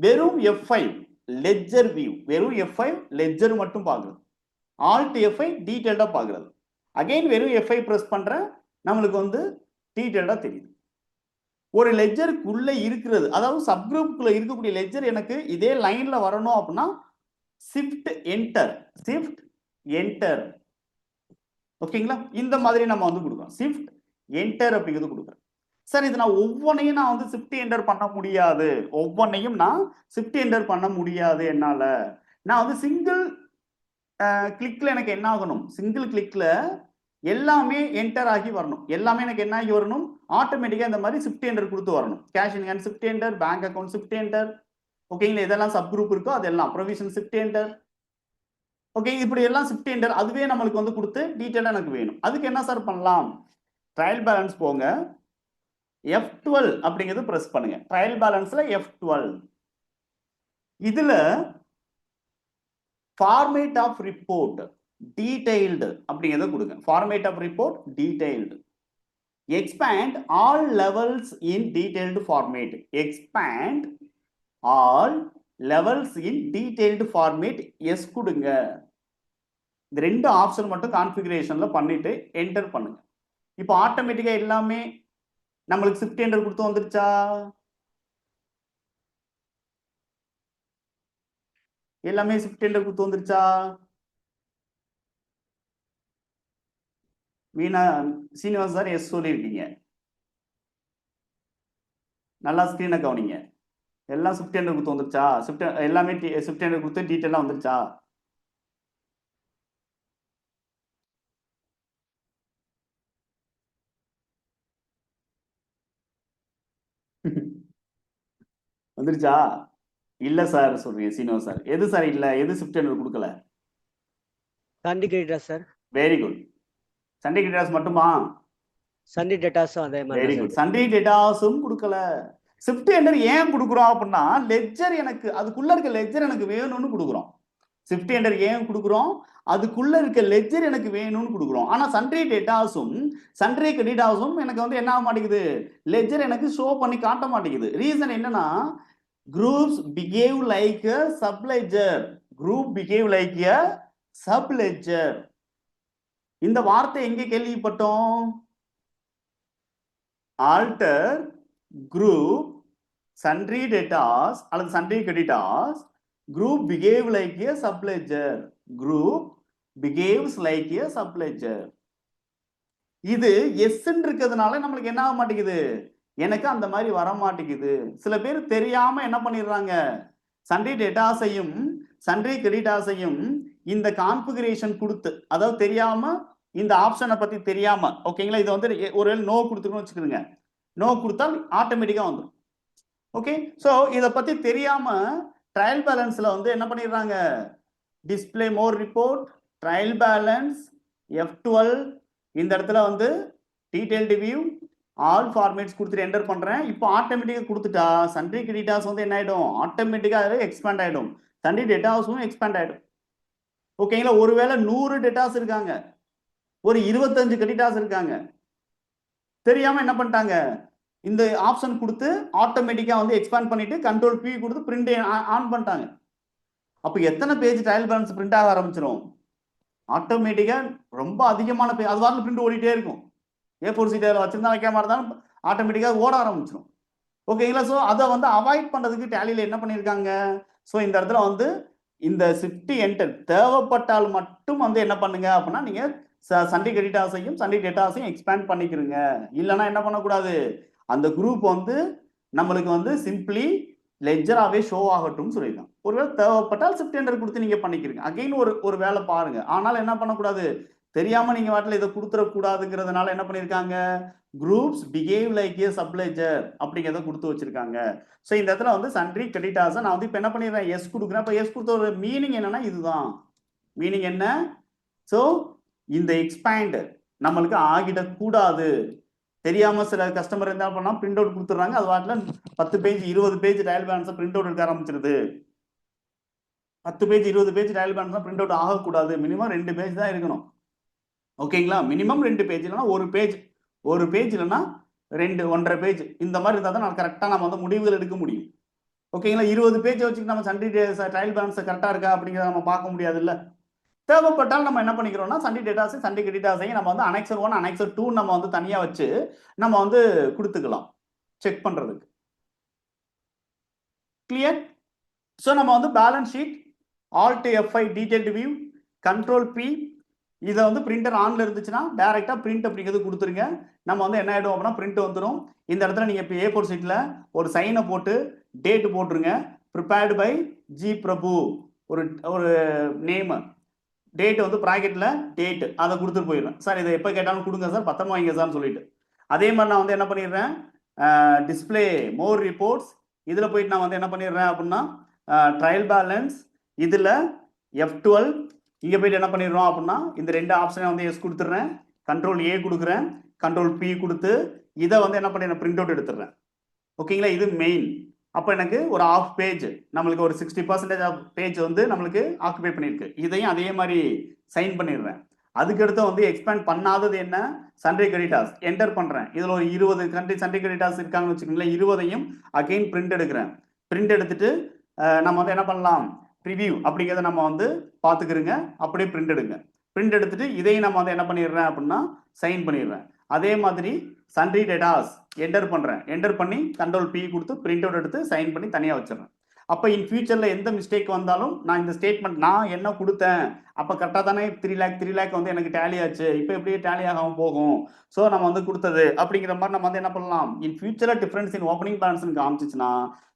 வெறும் F5 லெட்ஜர் வியூ, வெறும் F5 லெட்ஜர் மட்டும் பார்க்குறது. ஆல்ட் F5 டீடைல்டா பார்க்குறது. அகைன் வெறும் F5 பிரஸ் பண்றேன், நம்மளுக்கு வந்து டீடைல்டா தெரியுது. ஒரு லெட்ஜருக்குள்ள இருக்கிறது, அதாவது சப்குரூப்புக்குள்ள இருக்கக்கூடிய லெட்ஜர் எனக்கு இதே லைன்ல வரணும் அப்படின்னா ஷிஃப்ட் என்டர், ஷிஃப்ட் என்டர். ஓகேங்களா? இந்த மாதிரி நம்ம வந்து கொடுக்குறோம். ஷிஃப்ட் என்டர் அப்படிங்கிறது கொடுக்குறேன். சார் இது நான் ஒவ்வொன்றையும் நான் வந்து ஷிஃப்ட் என்டர் பண்ண முடியாது, ஒவ்வொன்றையும் நான் ஷிஃப்ட் என்டர் பண்ண முடியாது என்னால. நான் வந்து சிங்கிள் கிளிக்ல எனக்கு என்ன ஆகணும்? சிங்கிள் கிளிக்ல எல்லாமே என்டர் ஆகி வரணும். எல்லாமே எனக்கு என்ன ஆகி வரணும்? ஆட்டோமேட்டிக்கா இந்த மாதிரி ஷிஃப்ட் என்டர் கொடுத்து வரணும். Cash in hand shift enter, bank account shift enter. ஓகேங்களா? இதெல்லாம் சப் குரூப் இருக்கோ அதெல்லாம் ப்ரொவிஷன் ஷிஃப்ட் என்டர். ஓகே, இப்படி எல்லாம் ஷிஃப்ட் என்டர் அதுவே நம்மளுக்கு வந்து கொடுத்து டீடைலா எனக்கு வேணும். அதுக்கு என்ன சார் பண்ணலாம்? ட்ரையல் பேலன்ஸ் போங்க, F12 அப்படிங்கிறது பிரஸ் பண்ணுங்க. ட்ரையல் பேலன்ஸ்ல F12. இதுல ஃபார்மேட் ஆஃப் ரிப்போர்ட் டீடைல்டு அப்படிங்கிறத கொடுங்க. Format of report detailed. Expand all levels in detailed format. எக்ஸ்பேண்ட் ஆல் லெவல்ஸ் இன் டீடைல்டு ஃபார்மேட் எஸ் கொடுங்க. இந்த ரெண்டு ஆப்ஷன் மட்டும் கான்ஃபிகரேஷன்ல பண்ணிட்டு என்டர் பண்ணுங்க. இப்போ ஆட்டோமேட்டிக்கா எல்லாமே நம்மளுக்கு ஷிஃப்ட் என்டர் கொடுத்து வந்துருச்சா? எல்லாமே ஷிஃப்ட் என்டர் கொடுத்து வந்துருச்சா? வீணா சீனிவாஸ் சார் எஸ் சொல்லியிருக்கீங்க. நல்லா ஸ்கிரீனை கவனிங்க. எல்லாம் ஷிஃப்ட் என்டர் கொடுத்து வந்துருச்சா? எல்லாமே ஷிஃப்ட் என்டர் கொடுத்து டீட்டெயிலாக வந்துருச்சா? வந்துருச்சா? இல்ல சார் சொல்றீங்க சீனிவாஸ் சார். எது சார் இல்ல? எது ஷிஃப்ட் என்டர் கொடுக்கல? Sunday creditors sir. Very good. Sunday creditors மட்டுமா? சண்டே டேட்டாஸும் அதே மாதிரி. Very good. சண்டே டேட்டாஸும் கொடுக்கல. ஷிஃப்ட் என்டர் ஏன் கொடுக்குறோம் அப்படின்னா லெட்ஜர் எனக்கு அதுக்குள்ள இருக்க லெட்ஜர் எனக்கு வேணும்னு கொடுக்குறோம். ஷிஃப்ட் என்டர் ஏன் கொடுக்குறோம்? அதுக்குள்ள இருக்க லெட்ஜர் எனக்கு வேணும்னு கொடுக்குறோம். ஆனா சண்டே டேட்டாஸும் சண்டே கிரெடிட்டாஸும் எனக்கு வந்து என்ன ஆக மாட்டேங்குது? லெட்ஜர் எனக்கு ஷோ பண்ணி காட்ட மாட்டேங்குது. ரீசன் என்னன்னா groups behave like a subledger. Group behave like a subledger. இந்த வார்த்தை எங்க கேள்விப்பட்டோம்? ஆல்டர் குரூப் சன்ட்ரி டெட்டாஸ் அல்லது sundry creditors group behave like a subledger. Group behaves like a subledger. இது எஸ்ன்னு இருக்கிறதுனால நம்மளுக்கு என்ன ஆக மாட்டேங்குது, எனக்கு அந்த மாதிரி வர மாட்டேங்குது. சில பேர் தெரியாம என்ன பண்ணிடுறாங்க, சன்ட்ரி டெட்டாஸையும் சன்ட்ரி கிரெடிட்டாஸையும் இந்த கான்ஃபிகரேஷன் கொடுத்து, அதாவது தெரியாம இந்த ஆப்ஷனை பத்தி தெரியாம, ஓகேங்களா, இது வந்து ஒரு நோ கொடுத்துக்கணும்னு வச்சுக்கிறோங்க. நோ கொடுத்தா ஆட்டோமேட்டிக்கா வந்துடும். ஓகே, ஸோ இதை பத்தி தெரியாம ட்ரையல் பேலன்ஸ்ல வந்து என்ன பண்ணிடுறாங்க, டிஸ்பிளே மோர் ரிப்போர்ட், ட்ரையல் பேலன்ஸ், F12, இந்த இடத்துல வந்து டீடைல்டு வியூ, ஆல் ஃபார்மேட்ஸ் கொடுத்துட்டு என்டர் பண்றேன். இப்போ ஆட்டோமேட்டிக்கா கொடுத்துட்டா சன்ட்ரி கிரெடிட்டாஸ் வந்து என்ன ஆயிடும், ஆட்டோமேட்டிக்கா எக்ஸ்பேண்ட் ஆயிடும். சன்ட்ரி டெட்டாஸும் எக்ஸ்பேண்ட் ஆயிடும். ஓகேங்களா, ஒருவேளை 100 டெட்டாஸ் இருக்காங்க, ஒரு 25 கிரெடிட்டாஸ் இருக்காங்க, தெரியாம என்ன பண்ணிட்டாங்க, இந்த ஆப்ஷன் கொடுத்து ஆட்டோமேட்டிக்கா வந்து எக்ஸ்பேண்ட் பண்ணிட்டு கண்ட்ரோல் P கொடுத்து பிரிண்ட் ஆன் பண்ணிட்டாங்க. அப்போ எத்தனை பேஜ் ட்ரையல் பேலன்ஸ் பிரிண்ட் ஆக ஆரம்பிச்சிடும், ஆட்டோமேட்டிக்கா ரொம்ப அதிகமான பேஜ், அது வாரம் பிரிண்ட் ஓடிட்டே இருக்கும். A4 சீட்டில் வச்சிருந்தா வைக்காம இருந்தாலும் ஆட்டோமேட்டிக்கா ஓட ஆரம்பிச்சிடும். ஓகேங்களா, ஸோ அதை வந்து அவாய்ட் பண்றதுக்கு டேலியில் என்ன பண்ணியிருக்காங்க, ஸோ இந்த இடத்துல வந்து இந்த ஷிஃப்ட் என்டர் தேவைப்பட்டால் மட்டும் வந்து என்ன பண்ணுங்க அப்படின்னா, நீங்க சன்ட்ரி கிரெடிட்டாஸையும் சன்ட்ரி டெட்டாஸையும் எக்ஸ்பேண்ட் பண்ணிக்கிறீங்க. இல்லைன்னா என்ன பண்ணக்கூடாது, அந்த குரூப் வந்து நம்மளுக்கு வந்து சிம்பிளி லெஜராகவே ஷோ ஆகட்டும் சொல்லியிருக்காங்க. ஒருவேளை தேவைப்பட்டால் ஷிஃப்ட் என்டர் கொடுத்து நீங்க பண்ணிக்கிறீங்க. அகைன் ஒரு வேலை பாருங்க. ஆனால் என்ன பண்ணக்கூடாது, தெரியாம நீங்க வாட்டில் இதை கொடுத்துடக்கூடாதுங்கிறதுனால என்ன பண்ணியிருக்காங்க, குரூப்ஸ் பிஹேவ் லைக் ஏ சப்லெஜர் அப்படிங்கிறத கொடுத்து வச்சிருக்காங்க. ஸோ இந்த இடத்துல வந்து சன்ட்ரி கிரெடிட்டாஸை நான் வந்து இப்போ என்ன பண்ணிடுறேன், எஸ் கொடுக்குறேன். இப்போ எஸ் கொடுத்த ஒரு மீனிங் என்னன்னா இதுதான் மீனிங் என்ன, ஸோ இந்த எக்ஸ்பேண்ட் நம்மளுக்கு ஆகிடக்கூடாது. தெரியாம சில கஸ்டமர் என்ன பண்ணா பிரிண்ட் அவுட் கொடுத்துட்றாங்க, அது வாட்டில் 10 பேஜ் 20 பேஜ் ட்ரையல் பேலன்ஸை பிரிண்ட் அவுட் எடுக்க ஆரம்பிச்சிருது. 10 பேஜ் 20 பேஜ் ட்ரையல் பேலன்ஸ் தான் பிரிண்ட் அவுட் ஆகக்கூடாது, மினிமம் 2 பேஜ் தான் இருக்கணும். ஓகேங்களா, மினிமம் 2 பேஜ், இல்லைன்னா ஒரு பேஜ் இல்லைன்னா 1.5 பேஜ், இந்த மாதிரி இருந்தால் தான் நான் கரெக்டாக நம்ம வந்து முடிவுகள் எடுக்க முடியும். ஓகேங்களா, 20 பேஜ் வச்சுட்டு நம்ம சன்ட்ரி ட்ரையல் பேலன்ஸ் கரெக்டாக இருக்கா அப்படிங்கிறத நம்ம பார்க்க முடியாது இல்லை. தேவைப்பட்டால் நம்ம என்ன பண்ணிக்கிறோம்னா சன்ட்ரி டெட்டாஸ் சன்ட்ரி கிரெடிட்டாஸையும் நம்ம வந்து அனெக்சர் 1 அனெக்சர் 2 நம்ம வந்து தனியாக வச்சு நம்ம வந்து கொடுத்துக்கலாம் செக் பண்றதுக்கு. கிளியர்? ஸோ நம்ம வந்து balance sheet alt F5 detailed view control P, இதை வந்து பிரிண்டர் ஆன்ல இருந்துச்சுன்னா டைரக்டா பிரிண்ட் அப்படிங்கிறது கொடுத்துருங்க. நம்ம வந்து என்ன ஆயிடும் அப்படின்னா பிரிண்ட் வந்துடும். இந்த இடத்துல நீங்க இப்போ A4 சீட்ல ஒரு சைனை போட்டு டேட் போட்டுருங்க. ப்ரிப்பேர்டு பை G பிரபு, ஒரு நேம், டேட் வந்து ப்ராக்கெட்ல டேட், அதை கொடுத்துட்டு போயிடுறேன். சார் இதை எப்போ கேட்டாலும் கொடுங்க சார், பத்திரமா வைங்க சார்னு சொல்லிட்டு. அதே மாதிரி நான் வந்து என்ன பண்ணிடுறேன், டிஸ்பிளே மோர் ரிப்போர்ட்ஸ், இதில் போயிட்டு நான் வந்து என்ன பண்ணிடுறேன் அப்படின்னா ட்ரையல் பேலன்ஸ், இதில் F12, இங்கே போயிட்டு என்ன பண்ணிடுறோம் அப்படின்னா இந்த 2 ஆப்ஷனை வந்து எஸ் கொடுத்துட்றேன், கண்ட்ரோல் A கொடுக்குறேன், கண்ட்ரோல் P கொடுத்து இதை வந்து என்ன பண்ணிடுறேன் பிரிண்ட் அவுட் எடுத்துடுறேன். ஓகேங்களா, இது மெயின். அப்போ எனக்கு ஒரு ஆஃப் பேஜ், நம்மளுக்கு ஒரு 60% ஆஃப் பேஜ் வந்து நம்மளுக்கு ஆக்குபை பண்ணியிருக்கு. இதையும் அதே மாதிரி சைன் பண்ணிடுறேன். அதுக்கடுத்து வந்து எக்ஸ்பேண்ட் பண்ணாதது என்ன, சன்ட்ரி கிரெடிட்டாஸ் என்டர் பண்ணுறேன். இதில் ஒரு 20 சன்ட்ரி கிரெடிட்டாஸ் இருக்காங்கன்னு வச்சுக்கோங்களேன், 20ஐயும் அகெயின் பிரிண்ட் எடுக்கிறேன். பிரிண்ட் எடுத்துட்டு நம்ம வந்து என்ன பண்ணலாம், ப்ரிவியூ அப்படிங்கிறத நம்ம வந்து பார்த்துக்கிறோங்க. அப்படியே பிரிண்ட் எடுங்க. பிரிண்ட் எடுத்துட்டு இதையும் நம்ம வந்து என்ன பண்ணிடுறேன் அப்படின்னா சைன் பண்ணிடுறேன். அதே மாதிரி சன்ட்ரி டெட்டாஸ் என்டர் பண்றேன். என்டர் பண்ணி கண்ட்ரோல் P கொடுத்து பிரிண்ட் அவுட் எடுத்து சைன் பண்ணி தனியாக வச்சிடறேன். அப்போ இன் ஃபியூச்சர்ல எந்த மிஸ்டேக் வந்தாலும் நான் இந்த ஸ்டேட்மெண்ட் நான் என்ன கொடுத்தேன், அப்போ கரெக்டாக தானே 3 lakh வந்து எனக்கு டேலி ஆச்சு, இப்போ எப்படியே டேலி ஆகாம போகும், ஸோ நம்ம வந்து கொடுத்தது அப்படிங்கிற மாதிரி நம்ம வந்து என்ன பண்ணலாம், இன் ஃபியூச்சர்ல டிஃபரன்ஸ் இன் ஓப்பனிங் பேலன்ஸ் காமிச்சிச்சுன்னா,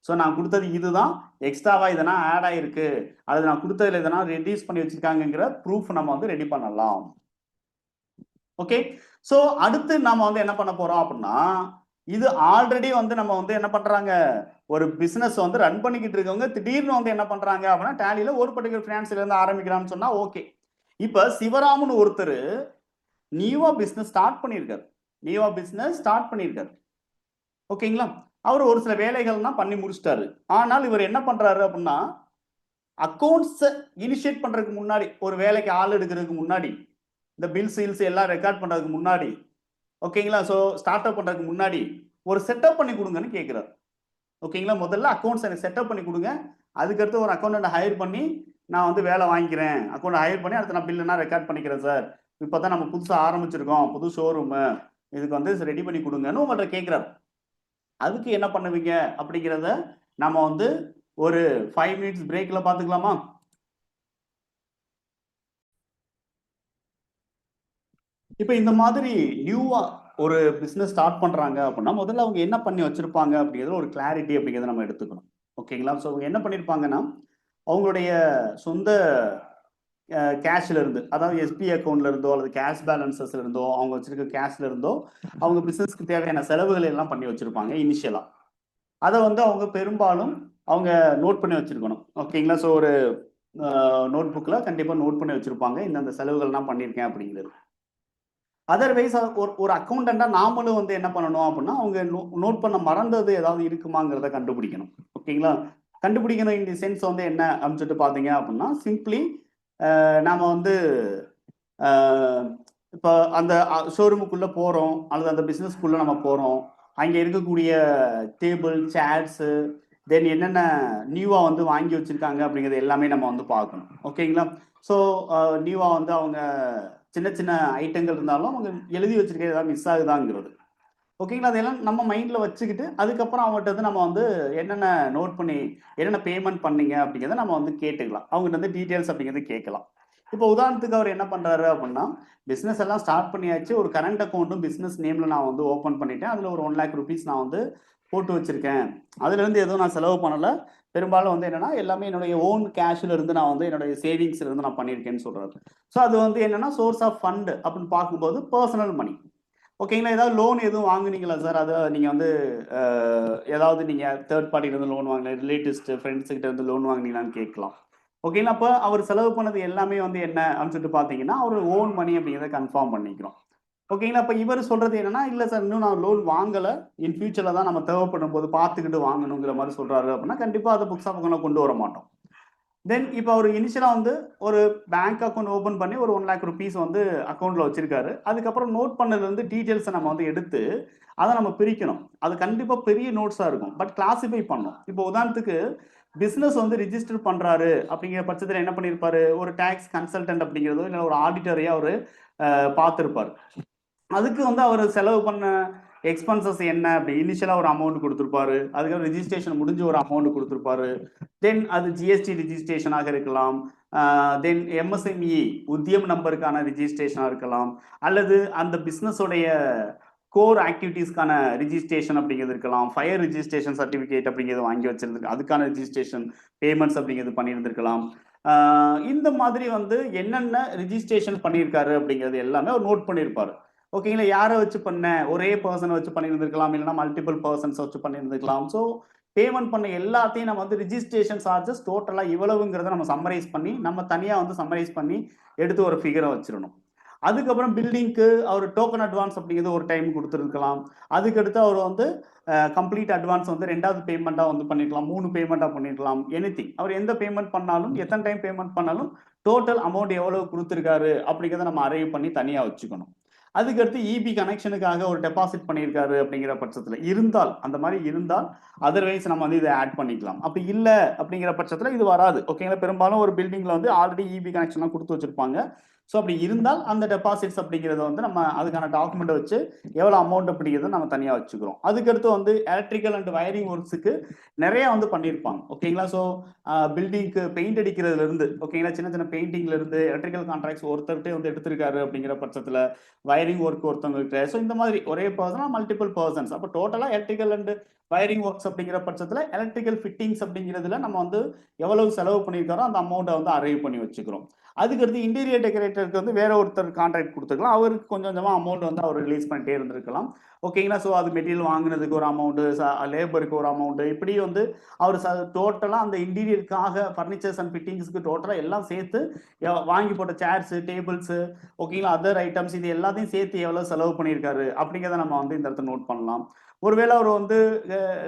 ஸோ நான் கொடுத்தது இதுதான், எக்ஸ்ட்ராவா இதனா ஆட் ஆயிருக்கு, அது நான் கொடுத்ததுல இதனா ரெடியூஸ் பண்ணி வச்சிருக்காங்கிற ப்ரூஃப் நம்ம வந்து ரெடி பண்ணலாம். ஓகே, ஸோ அடுத்து நம்ம வந்து என்ன பண்ண போறோம் அப்படின்னா, இது ஆல்ரெடி வந்து நம்ம வந்து என்ன பண்றாங்க, ஒரு பிசினஸ் வந்து ரன் பண்ணிக்கிட்டு இருக்கவங்க திடீர்னு வந்து என்ன பண்றாங்க அப்படின்னா டேலியில ஒரு பர்டிகுலர் ஃபினான்ஸ்ல இருந்து ஆரம்பிக்கிறான்னு சொன்னா ஓகே. இப்ப சிவராமன் ஒருத்தர் நியூவா பிசினஸ் ஸ்டார்ட் பண்ணியிருக்காரு. ஓகேங்களா, அவர் ஒரு சில வேலைகள்லாம் பண்ணி முடிச்சிட்டாரு. ஆனால் இவர் என்ன பண்றாரு அப்படின்னா அக்கௌண்ட்ஸ் இனிஷியேட் பண்றதுக்கு முன்னாடி, ஒரு வேலைக்கு ஆள் எடுக்கிறதுக்கு முன்னாடி, இந்த பில் சீல்ஸ் எல்லாம் ரெக்கார்ட் பண்றதுக்கு முன்னாடி, ஓகேங்களா, ஸோ ஸ்டார்ட் அப் பண்றதுக்கு முன்னாடி ஒரு செட்டப் பண்ணி கொடுங்கன்னு கேட்கிறார். ஓகேங்களா, முதல்ல அக்கௌண்ட்ஸ் எனக்கு செட்டப் பண்ணி கொடுங்க, அதுக்கடுத்து ஒரு அக்கௌண்ட் ஹையர் பண்ணி நான் வந்து வேலை வாங்கிக்கிறேன், அக்கௌண்ட் ஹையர் பண்ணி அடுத்து நான் பில்லுனா ரெக்கார்ட் பண்ணிக்கிறேன் சார், இப்போ தான் நம்ம புதுசாக ஆரம்பிச்சிருக்கோம், புது ஷோரூமு, இதுக்கு வந்து ரெடி பண்ணி கொடுங்கன்னு உங்கள்கிட்ட கேட்குறாரு. அதுக்கு என்ன பண்ணுவீங்க அப்படிங்கிறத நம்ம வந்து ஒரு 5 மினிட்ஸ் பிரேக்ல பார்த்துக்கலாமா? இப்போ இந்த மாதிரி நியூவா ஒரு பிசினஸ் ஸ்டார்ட் பண்றாங்க அப்படின்னா முதல்ல அவங்க என்ன பண்ணி வச்சிருப்பாங்க அப்படிங்கிறது ஒரு கிளாரிட்டி அப்படிங்கிறத நம்ம எடுத்துக்கணும். ஓகேங்களா? ஸோ அவங்க என்ன பண்ணியிருப்பாங்கன்னா அவங்களுடைய சொந்த கேஷ்ல இருந்து, அதாவது எஸ்பி அக்கௌண்ட்ல இருந்தோ அல்லது கேஷ் பேலன்சஸ்ல இருந்தோ அவங்க வச்சிருக்க கேஷ்ல இருந்தோ அவங்க பிசினஸ்க்கு தேவையான செலவுகள் எல்லாம் பண்ணி வச்சிருப்பாங்க இனிஷியலா. அதை வந்து அவங்க பெரும்பாலும் அவங்க நோட் பண்ணி வச்சிருக்கணும். ஓகேங்களா? ஸோ ஒரு நோட் புக்கில் கண்டிப்பாக நோட் பண்ணி வச்சிருப்பாங்க இந்த செலவுகள்லாம் பண்ணியிருக்கேன் அப்படிங்கிறது. அதர்வைஸ் ஒரு அக்கௌண்டண்டா நாமளும் வந்து என்ன பண்ணணும் அப்படின்னா அவங்க நோட் பண்ண மறந்தது ஏதாவது இருக்குமாங்கிறத கண்டுபிடிக்கணும். ஓகேங்களா? கண்டுபிடிக்கணும் இந்த சென்ஸ் வந்து என்ன அப்படின்னு சொல்லிட்டு பார்த்தீங்க அப்படின்னா சிம்பிளி நாம வந்து இப்போ அந்த ஷோரூமுக்குள்ள போறோம் அல்லது அந்த பிசினஸ்க்குள்ள நம்ம போறோம். அங்கே இருக்கக்கூடிய டேபிள் சேர்ஸு தென் என்னென்ன நியூவாக வந்து வாங்கி வச்சிருக்காங்க அப்படிங்கிறது எல்லாமே நம்ம வந்து பார்க்கணும். ஓகேங்களா? ஸோ நியூவாக வந்து அவங்க சின்ன சின்ன ஐட்டங்கள் இருந்தாலும் அவங்க எழுதி வச்சிருக்கிறது ஏதாவது மிஸ் ஆகுதாங்கிறது. ஓகேங்களா? அதெல்லாம் நம்ம மைண்டில் வச்சுக்கிட்டு அதுக்கப்புறம் அவங்ககிட்ட வந்து நம்ம வந்து என்னென்ன நோட் பண்ணி என்னென்ன பேமெண்ட் பண்ணீங்க அப்படிங்கிறத நம்ம வந்து கேட்டுக்கலாம். அவங்ககிட்ட வந்து டீட்டெயில்ஸ் அப்படிங்கிறது கேட்கலாம். இப்போ உதாரணத்துக்கு அவர் என்ன பண்ணுறாரு அப்படின்னா பிஸ்னஸ் எல்லாம் ஸ்டார்ட் பண்ணியாச்சு. ஒரு கரண்ட் அக்கௌண்ட்டும் பிஸ்னஸ் நேமில் நான் வந்து ஓப்பன் பண்ணிட்டேன். அதில் ஒரு 1 lakh rupees நான் வந்து போட்டு வச்சுருக்கேன். அதுலேருந்து எதுவும் நான் செலவு பண்ணலை. பெரும்பாலும் வந்து என்னென்னா எல்லாமே என்னுடைய ஓன் கேஷில் இருந்து நான் வந்து என்னுடைய சேவிங்ஸ்ல இருந்து நான் பண்ணியிருக்கேன்னு சொல்கிறாரு. ஸோ அது வந்து என்னென்னா சோர்ஸ் ஆஃப் ஃபண்டு அப்படின்னு பார்க்கும்போது பர்சனல் மணி. ஓகேங்களா? ஏதாவது லோன் எதுவும் வாங்குனீங்களா சார்? அதை நீங்கள் வந்து ஏதாவது நீங்கள் தேர்ட் பார்ட்டிலேருந்து லோன் வாங்கின ரிலேட்டிவ்ஸ்ட்டு ஃப்ரெண்ட்ஸுக்கிட்ட இருந்து லோன் வாங்கினீங்களான்னு கேட்கலாம். ஓகேங்களா? அப்போ அவர் செலவு பண்ணது எல்லாமே வந்து என்ன அப்படின்னு சொல்லிட்டு பார்த்தீங்கன்னா அவர் ஓன் மணி அப்படிங்கிறத கன்ஃபார்ம் பண்ணிக்கிறோம். ஓகேங்களா? அப்போ இவர் சொல்றது என்னன்னா இல்லை சார் இன்னும் நான் லோன் வாங்கலை, இன் ஃபியூச்சரில் தான் நம்ம தேவைப்படும் போது பார்த்துக்கிட்டு வாங்கணுங்கிற மாதிரி சொல்கிறாரு அப்படின்னா கண்டிப்பாக அதை புக்ஸ் ஆஃப் அக்கௌண்ட்டில் கொண்டு வர மாட்டோம். தென் இப்போ அவர் இனிஷியலாக வந்து ஒரு பேங்க் அக்கௌண்ட் ஓப்பன் பண்ணி ஒரு 1 lakh rupees வந்து அக்கௌண்ட்டில் வச்சிருக்காரு. அதுக்கப்புறம் நோட் பண்ணதுலேருந்து டீட்டெயில்ஸை நம்ம வந்து எடுத்து அதை நம்ம பிரிக்கணும். அது கண்டிப்பாக பெரிய நோட்ஸாக இருக்கும். பட் கிளாஸிஃபை பண்ணணும். இப்போ உதாரணத்துக்கு பிஸ்னஸ் வந்து ரிஜிஸ்டர் பண்ணுறாரு அப்படிங்கிற பட்சத்தில் என்ன பண்ணியிருப்பாரு? ஒரு டேக்ஸ் கன்சல்டன்ட் அப்படிங்கிறதோ இல்லை ஒரு ஆடிட்டரையோ அவர் பார்த்துருப்பார். அதுக்கு வந்து அவர் செலவு பண்ண எக்ஸ்பென்சஸ் என்ன அப்படி இனிஷியலாக ஒரு அமௌண்ட் கொடுத்துருப்பாரு. அதுக்கப்புறம் ரிஜிஸ்ட்ரேஷன் முடிஞ்சு ஒரு அமௌண்ட் கொடுத்துருப்பாரு. தென் அது ஜிஎஸ்டி ரிஜிஸ்ட்ரேஷனாக இருக்கலாம். தென் எம்எஸ்எம்இ உத்தியம் நம்பருக்கான ரிஜிஸ்ட்ரேஷனாக இருக்கலாம். அல்லது அந்த பிஸ்னஸோடைய கோர் ஆக்டிவிட்டீஸ்க்கான ரிஜிஸ்ட்ரேஷன் அப்படிங்கிறது இருக்கலாம். ஃபயர் ரிஜிஸ்ட்ரேஷன் சர்டிஃபிகேட் அப்படிங்கிறது வாங்கி வச்சிருக்கு, அதுக்கான ரிஜிஸ்ட்ரேஷன் பேமெண்ட்ஸ் அப்படிங்கிறது பண்ணியிருந்திருக்கலாம். இந்த மாதிரி வந்து என்னென்ன ரிஜிஸ்ட்ரேஷன் பண்ணியிருக்காரு அப்படிங்கிறது எல்லாமே அவர் நோட் பண்ணியிருப்பாரு. ஓகேங்களா? யாரை வச்சு பண்ண ஒரே பர்சனை வச்சு பண்ணியிருந்திருக்கலாம், இல்லைன்னா மல்டிபிள் பர்சன்ஸ் வச்சு பண்ணியிருந்திருக்கலாம். ஸோ பேமெண்ட் பண்ண எல்லாத்தையும் நம்ம வந்து ரிஜிஸ்ட்ரேஷன் சார்ஜஸ் டோட்டலாக இவ்வளவுங்கிறத நம்ம சம்மரைஸ் பண்ணி நம்ம தனியாக வந்து சம்மரைஸ் பண்ணி எடுத்து ஒரு ஃபிகரை வச்சிடணும். அதுக்கப்புறம் பில்டிங்க்கு அவர் டோக்கன் அட்வான்ஸ் அப்படிங்கிறது ஒரு டைம் கொடுத்துருக்கலாம். அதுக்கடுத்து அவர் வந்து கம்ப்ளீட் அட்வான்ஸ் வந்து 2வது பேமெண்ட்டாக வந்து பண்ணிருக்கலாம், 3 பேமெண்ட்டாக பண்ணிருக்கலாம். எனிதிங் அவர் எந்த பேமெண்ட் பண்ணாலும் எத்தனை டைம் பேமெண்ட் பண்ணாலும் டோட்டல் அமௌண்ட் எவ்வளவு கொடுத்துருக்காரு அப்படிங்கிறத நம்ம அரைவ் பண்ணி தனியாக வச்சுக்கணும். அதுக்கடுத்து இபி கனெக்ஷனுக்காக ஒரு டெபாசிட் பண்ணியிருக்காரு அப்படிங்கிற பட்சத்தில் இருந்தால் அந்த மாதிரி இருந்தால் அதர்வைஸ் நம்ம வந்து இதை ஆட் பண்ணிக்கலாம். அப்படி இல்லை அப்படிங்கிற பட்சத்தில் இது வராது. ஓகேங்களா? பெரும்பாலும் ஒரு பில்டிங்கில் வந்து ஆல்ரெடி இபி கனெக்ஷன்லாம் கொடுத்து வச்சிருப்பாங்க. ஸோ அப்படி இருந்தால் அந்த டெபாசிட்ஸ் அப்படிங்கிறத வந்து நம்ம அதுக்கான டாக்குமெண்ட்டை வச்சு எவ்வளோ அமௌண்ட் அப்படிங்கிறத நம்ம தனியாக வச்சுக்கிறோம். அதுக்கடுத்து வந்து எலக்ட்ரிக்கல் அண்ட் வயரிங் ஒர்க்ஸுக்கு நிறைய வந்து பண்ணியிருப்பாங்க. ஓகேங்களா? ஸோ பில்டிங்க்கு பெயிண்ட் அடிக்கிறதுலேருந்து ஓகேங்களா சின்ன சின்ன பெயிண்டிங்லேருந்து எலக்ட்ரிக்கல் கான்ட்ராக்ட்ஸ் ஒருத்தர்கிட்டே வந்து எடுத்திருக்காரு அப்படிங்கிற பட்சத்தில் வயரிங் ஒர்க் ஒருத்தவங்ககிட்ட. ஸோ இந்த மாதிரி ஒரே பர்சனா மல்டிபிள் பர்சன்ஸ். அப்போ டோட்டலாக எலக்ட்ரிக்கல் அண்ட் வயரிங் ஒர்க்ஸ் அப்படிங்கிற பட்சத்தில் எலக்ட்ரிக்கல் ஃபிட்டிங்ஸ் அப்படிங்கிறதுல நம்ம வந்து எவ்வளவு செலவு பண்ணியிருக்காரோ அந்த அமௌண்ட்டை வந்து அரைவ் பண்ணி வச்சுக்கிறோம். அதுக்கடுத்து இன்டீரியர் டெக்கரேட்டருக்கு வந்து வேற ஒருத்தர் கான்ட்ராக்ட் கொடுத்துருக்கலாம். அவருக்கு கொஞ்சம் கொஞ்சமாக அமௌண்ட் வந்து அவர் ரிலீஸ் பண்ணிட்டே இருந்திருக்கலாம். ஓகேங்களா? ஸோ அது மெட்டீரியல் வாங்கினதுக்கு ஒரு அமௌண்ட்டு, லேபருக்கு ஒரு அமௌண்ட்டு, இப்படி வந்து அவர் டோட்டலாக அந்த இன்டீரியருக்காக ஃபர்னிச்சர்ஸ் அண்ட் ஃபிட்டிங்ஸ்க்கு டோட்டலாக எல்லாம் சேர்த்து வாங்கி போட்ட சேர்ஸு, டேபிள்ஸு, ஓகேங்களா, அதர் ஐட்டம்ஸ் இது எல்லாத்தையும் சேர்த்து எவ்வளோ செலவு பண்ணியிருக்காரு அப்படிங்கிறத நம்ம வந்து இந்த இடத்துல நோட் பண்ணலாம். ஒருவேளை அவர் வந்து